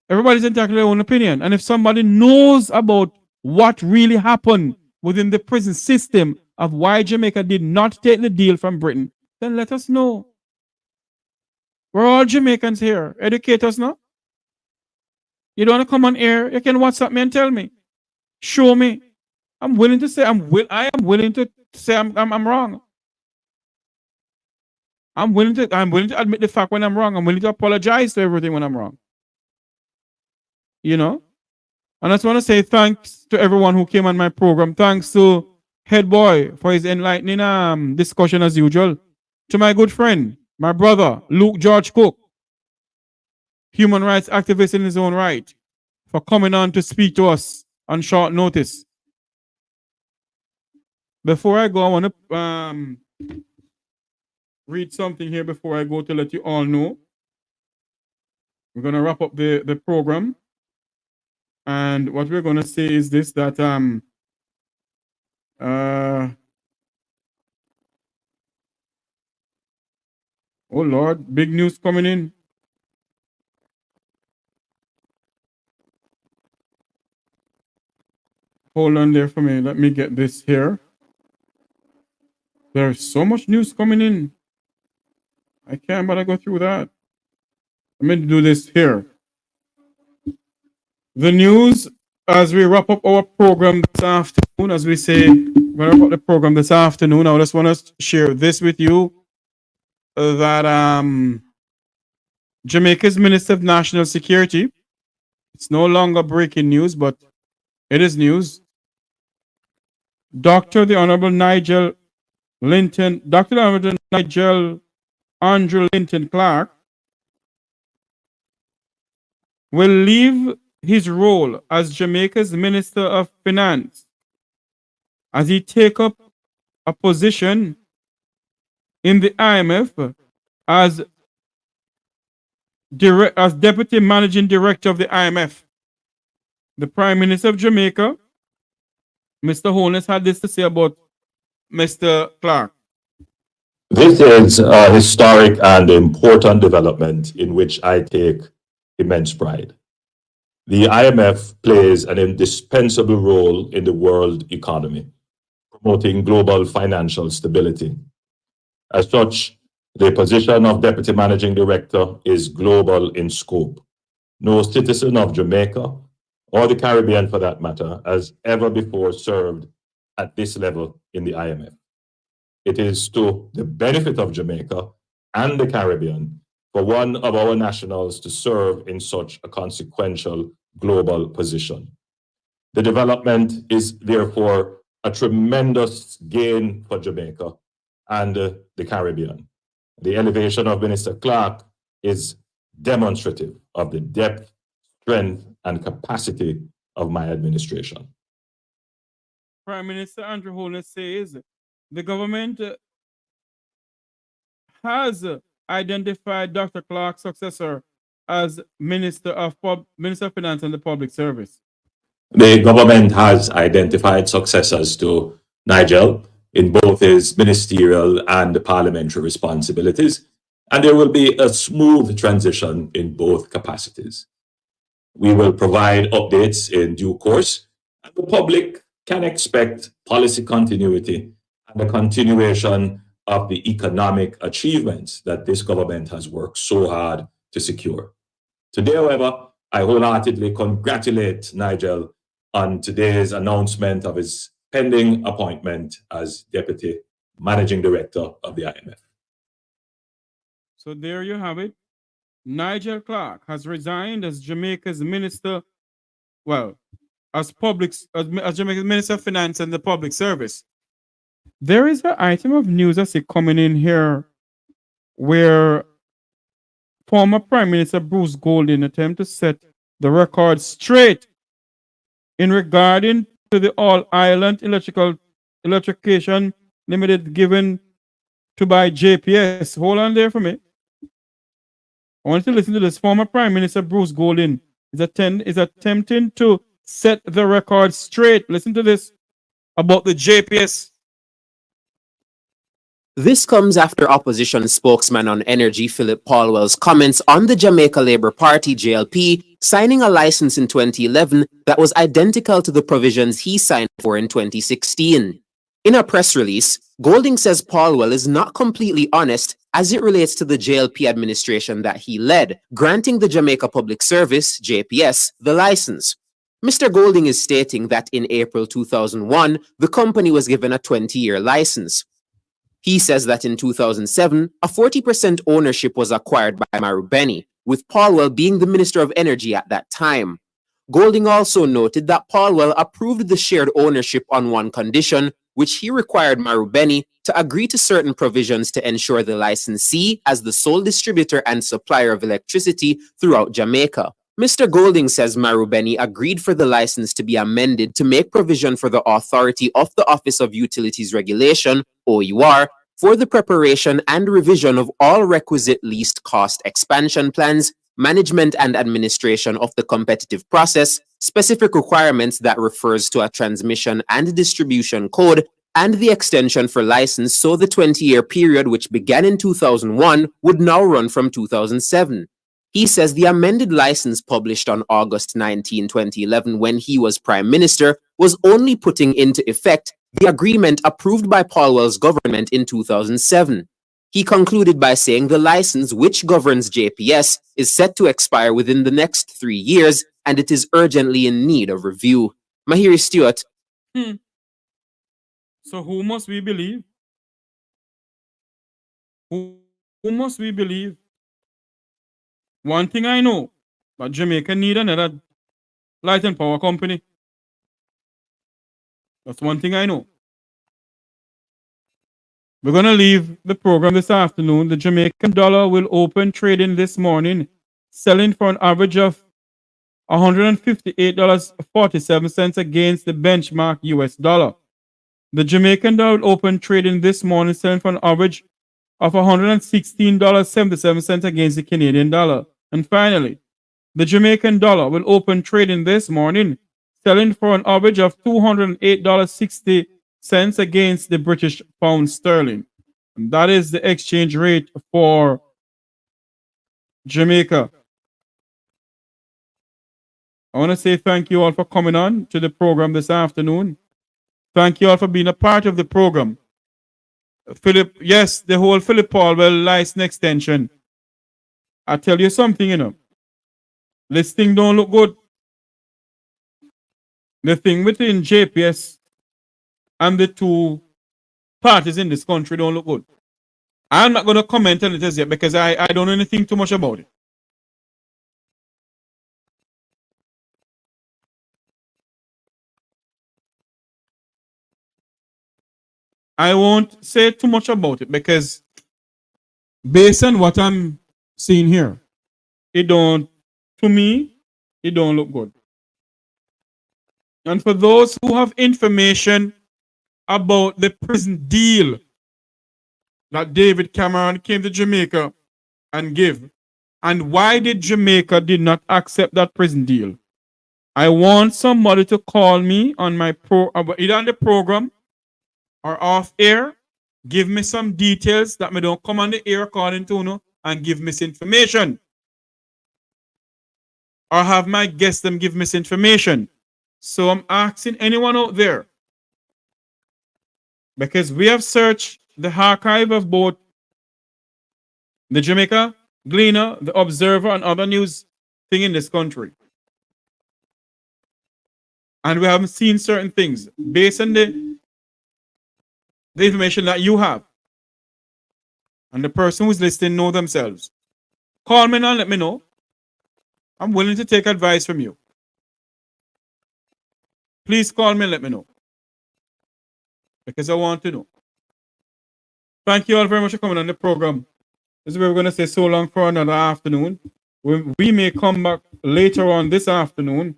Everybody's entitled to their own opinion. And if somebody knows about what really happened within the prison system of why Jamaica did not take the deal from Britain, then let us know. We're all Jamaicans here. Educate us now. You don't want to come on air, you can WhatsApp me and tell me. Show me. I'm willing to say I am willing to say I'm wrong. I'm willing to admit the fact when I'm wrong. I'm willing to apologize to everything when I'm wrong. You know? And I just want to say thanks to everyone who came on my program. Thanks to Head Boy for his enlightening discussion as usual. To my good friend, my brother, Luke George Cook, human rights activist in his own right, for coming on to speak to us on short notice. Before I go, I want to read something here before I go to let you all know. We're going to wrap up the program. And what we're going to say is this, that oh Lord, big news coming in. Hold on there for me. Let me get this here. There's so much news coming in. I can't but I go through that. Let me do this here. The news, as we wrap up our program this afternoon, as we say, we're going to wrap up the program this afternoon. I just want to share this with you, that Jamaica's Minister of National Security, it's no longer breaking news, but it is news. The Honorable Nigel Andrew Lincoln Clarke will leave his role as Jamaica's Minister of Finance as he take up a position in the IMF as Deputy Managing Director of the IMF. The Prime Minister of Jamaica, Mr. Holness, had this to say about Mr. Clarke. This is a historic and important development in which I take immense pride. The IMF plays an indispensable role in the world economy, promoting global financial stability. As such, the position of Deputy Managing Director is global in scope. No citizen of Jamaica, or the Caribbean for that matter, has ever before served at this level in the IMF. It is to the benefit of Jamaica and the Caribbean for one of our nationals to serve in such a consequential global position. The development is therefore a tremendous gain for Jamaica and the Caribbean. The elevation of Minister Clarke is demonstrative of the depth, strength, and capacity of my administration. Prime Minister Andrew Holness says the government has identified Dr. Clarke's successor as Minister of Finance and the Public Service. The government has identified successors to Nigel in both his ministerial and parliamentary responsibilities, and there will be a smooth transition in both capacities. We will provide updates in due course, and the public can expect policy continuity and the continuation of the economic achievements that this government has worked so hard to secure. Today, however, I wholeheartedly congratulate Nigel on today's announcement of his pending appointment as Deputy Managing Director of the IMF. So there you have it. Nigel Clarke has resigned as Jamaica's Minister, as Jamaica's Minister of Finance and the Public Service. There is an item of news I see coming in here where former Prime Minister Bruce Golding attempted to set the record straight in regarding to the All-Ireland Electrification Limited given to by JPS. Hold on there for me. I want you to listen to this. Former Prime Minister Bruce Golding is attempting to set the record straight. Listen to this about the JPS. This comes after opposition spokesman on energy Philip Paulwell's comments on the Jamaica Labour Party JLP signing a license in 2011 that was identical to the provisions he signed for in 2016. In a press release, Golding says Paulwell is not completely honest as it relates to the JLP administration that he led, granting the Jamaica Public Service, JPS, the license. Mr. Golding is stating that in April 2001, the company was given a 20-year license. He says that in 2007, a 40% ownership was acquired by Marubeni, with Paulwell being the Minister of Energy at that time. Golding also noted that Paulwell approved the shared ownership on one condition, which he required Marubeni to agree to certain provisions to ensure the licensee as the sole distributor and supplier of electricity throughout Jamaica. Mr. Golding says Marubeni agreed for the license to be amended to make provision for the authority of the Office of Utilities Regulation, OUR, for the preparation and revision of all requisite least cost expansion plans, management and administration of the competitive process, specific requirements that refers to a transmission and distribution code, and the extension for license so the 20-year period which began in 2001 would now run from 2007. He says the amended license published on August 19, 2011 when he was Prime Minister was only putting into effect the agreement approved by Paulwell's government in 2007. He concluded by saying the license which governs JPS is set to expire within the next 3 years and it is urgently in need of review. Mahiri Stewart. So who must we believe? Who must we believe? One thing I know, but Jamaica need another light and power company. That's one thing I know. We're going to leave the program this afternoon. The Jamaican dollar will open trading this morning, selling for an average of $158.47 against the benchmark US dollar. The Jamaican dollar will open trading this morning, selling for an average of $116.77 against the Canadian dollar. And finally, the Jamaican dollar will open trading this morning, selling for an average of $208.60 against the British pound sterling. And that is the exchange rate for Jamaica. I want to say thank you all for coming on to the program this afternoon. Thank you all for being a part of the program. Philip, yes, the whole Philip Paulwell license extension. I tell you something, this thing don't look good. The thing within JPS and the two parties in this country don't look good. I'm not going to comment on it as yet because I don't know anything too much about it. I won't say too much about it because based on what I'm seeing here, to me, it don't look good. And for those who have information about the prison deal that David Cameron came to Jamaica and give. And why did Jamaica did not accept that prison deal? I want somebody to call me on my either on the program or off air, give me some details that me don't come on the air according to no and give misinformation. Or have my guests them give misinformation. So I'm asking anyone out there, because we have searched the archive of both the Jamaica Gleaner, the Observer, and other news thing in this country. And we haven't seen certain things based on the information that you have. And the person who's listening know themselves. Call me now and let me know. I'm willing to take advice from you. Please call me and let me know. Because I want to know. Thank you all very much for coming on the program. This is where we're going to stay so long for another afternoon. We may come back later on this afternoon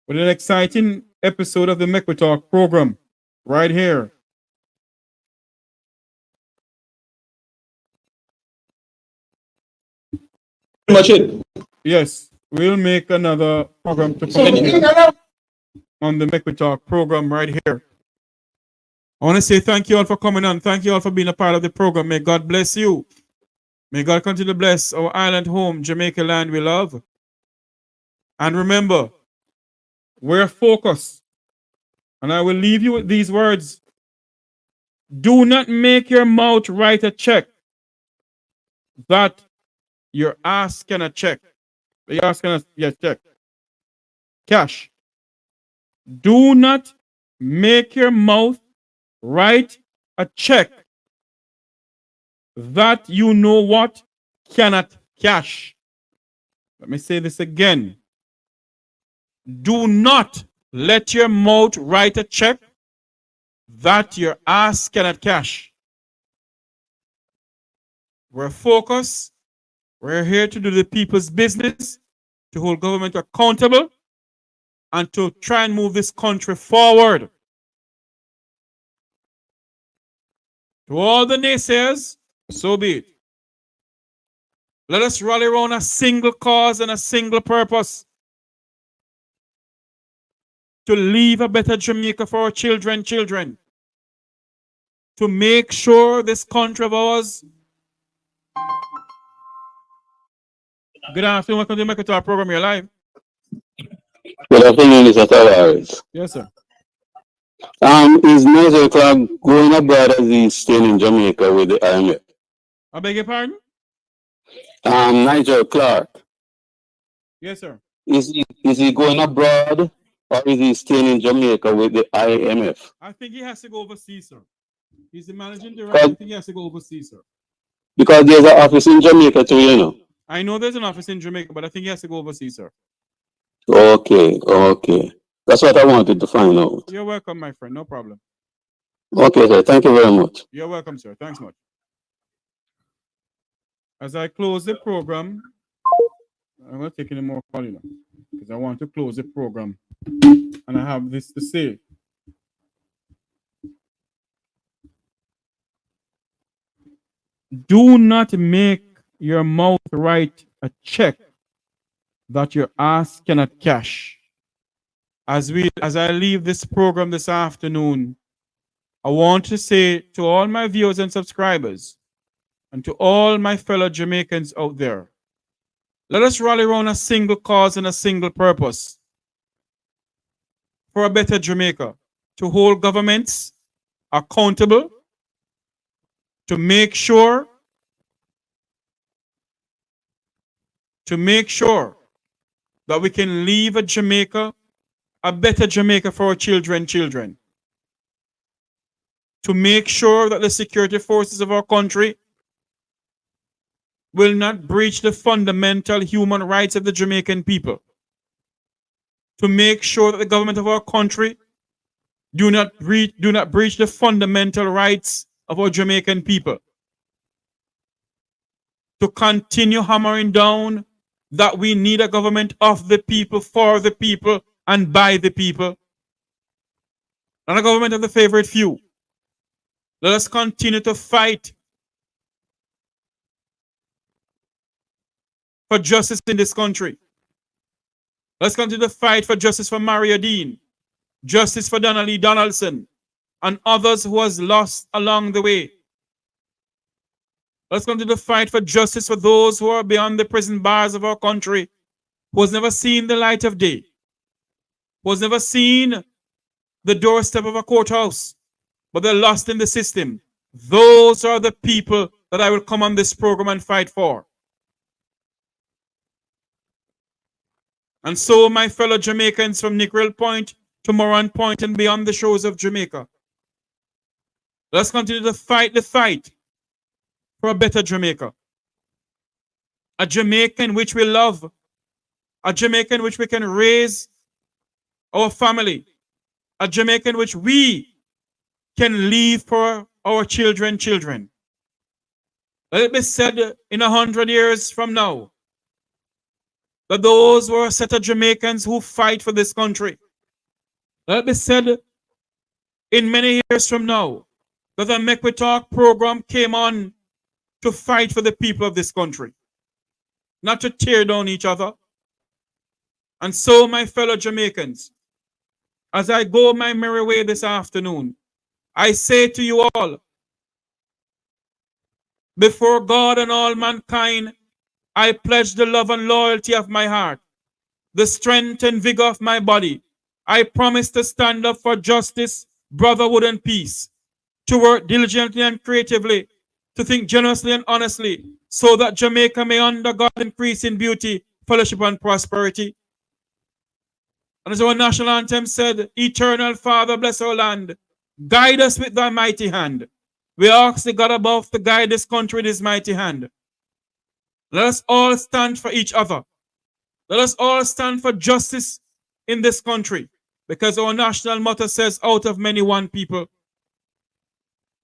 with an exciting episode of the Macroeconomics program right here. Much it. Yes, we'll make another program to come on the Macroeconomics program right here. I want to say thank you all for coming on. Thank you all for being a part of the program. May God bless you. May God continue to bless our island home, Jamaica land we love. And remember, we're focused. And I will leave you with these words. Do not make your mouth write a check that your ass cannot check. Your ass cannot check. Cash. Do not make your mouth write a check that you know what cannot cash. Let me say this again. Do not let your mouth write a check that your ass cannot cash. We're focused. We're here to do the people's business, to hold government accountable, and to try and move this country forward. To all the naysayers, so be it. Let us rally around a single cause and a single purpose. To leave a better Jamaica for our children. To make sure this country of ours. Good afternoon, welcome to the Macroeconomics program. You're live. Good afternoon, Mr. Tavares. Yes, sir. Is Nigel Clarke going abroad as he's staying in Jamaica with the IMF? I beg your pardon? Nigel Clarke. Yes, sir. Is he going abroad or is he staying in Jamaica with the IMF? I think he has to go overseas, sir. He's the managing director. I think he has to go overseas, sir. Because there's an office in Jamaica too, you know. I know there's an office in Jamaica, but I think he has to go overseas, sir. Okay. That's what I wanted to find out. You're welcome, my friend. No problem. Okay, sir. Thank you very much. You're welcome, sir. Thanks much. As I close the program, I'm not taking any more call, you know, because I want to close the program. And I have this to say. Do not make your mouth write a check that your ass cannot cash. As I leave this program this afternoon, I want to say to all my viewers and subscribers, and to all my fellow Jamaicans out there, let us rally around a single cause and a single purpose for a better Jamaica, to hold governments accountable, to make sure that we can leave a Jamaica, a better Jamaica for our children. To make sure that the security forces of our country will not breach the fundamental human rights of the Jamaican people. To make sure that the government of our country do not breach the fundamental rights of our Jamaican people. To continue hammering down that we need a government of the people, for the people, and by the people. not a government of the favorite few. Let us continue to fight for justice in this country. Let's continue to fight for justice for Maria Dean, justice for Donnelly Donaldson, and others who was lost along the way. Let's continue to fight for justice for those who are beyond the prison bars of our country, who has never seen the light of day, who has never seen the doorstep of a courthouse, but they're lost in the system. Those are the people that I will come on this program and fight for. And so, my fellow Jamaicans from Nickerel Point to Moran Point and beyond the shores of Jamaica, let's continue to fight the fight for a better Jamaica. A Jamaica in which we love, a Jamaica in which we can raise our family, a Jamaica in which we can leave for our children. Let it be said in 100 years from now that those were a set of Jamaicans who fight for this country. Let it be said in many years from now that the Make We Talk program came on to fight for the people of this country, not to tear down each other. And so, my fellow Jamaicans, as I go my merry way this afternoon, I say to you all, before God and all mankind, I pledge the love and loyalty of my heart, the strength and vigor of my body. I promise to stand up for justice, brotherhood, and peace, to work diligently and creatively, to think generously and honestly, so that Jamaica may under God increase in beauty, fellowship, and prosperity. And as our national anthem said, Eternal Father, bless our land. Guide us with thy mighty hand. We ask the God above to guide this country with his mighty hand. Let us all stand for each other. Let us all stand for justice in this country, because our national motto says, out of many, one people.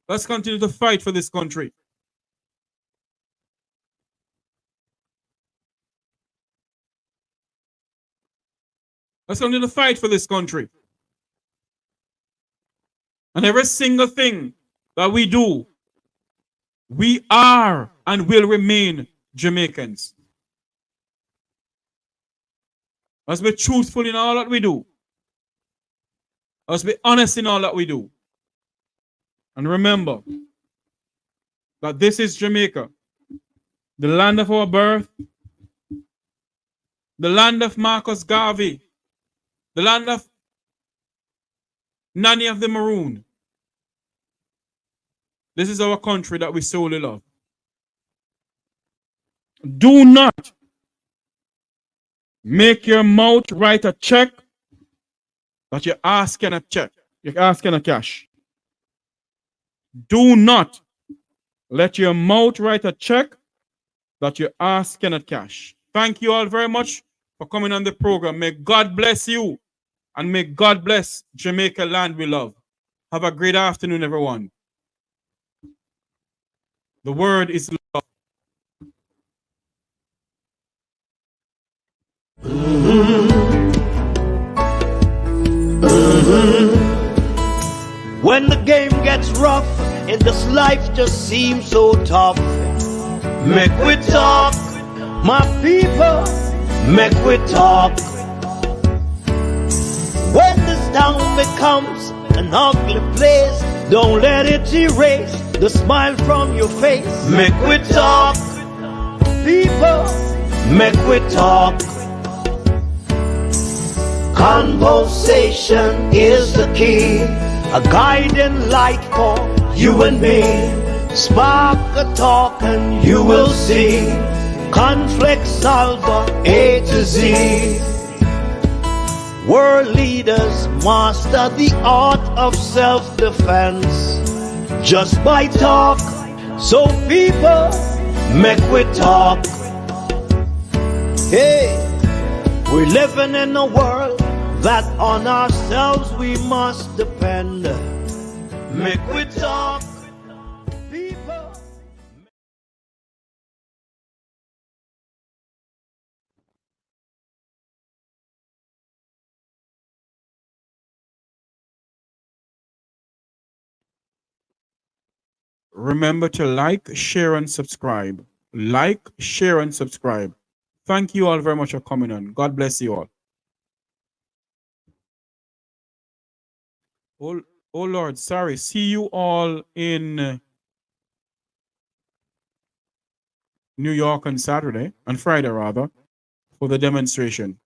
Let's continue to fight for this country. Let's continue to fight for this country. And every single thing that we do, we are and will remain Jamaicans. Let's be truthful in all that we do. Let's be honest in all that we do. And remember that this is Jamaica, the land of our birth, the land of Marcus Garvey, the land of Nanny of the Maroon. This is our country that we solely love. Do not make your mouth write a check that your ass cannot check. Your ass cannot cash. Do not let your mouth write a check that your ass cannot cash. Thank you all very much for coming on the program. May God bless you, and may God bless Jamaica land we love. Have a great afternoon, everyone. The word is love. When the game gets rough and this life just seems so tough, make we talk, my people, make we talk. When this town becomes an ugly place, don't let it erase the smile from your face. Make we talk, people, make we talk. Conversation is the key, a guiding light for you and me. Spark a talk and you will see. Conflict solver A to Z. World leaders master the art of self-defense just by talk. So people, make we talk. Hey, we're living in a world that on ourselves we must depend. Make we talk. remember to like, share, and subscribe. Like, share, and subscribe. Thank you all very much for coming on. God bless you all. Oh Lord, sorry. See you all in New York on Saturday, on Friday rather, for the demonstration.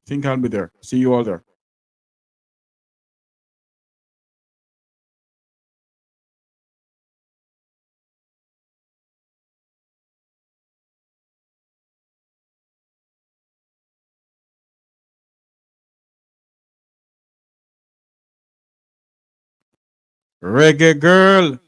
I think I'll be there. See you all there. Reggae girl.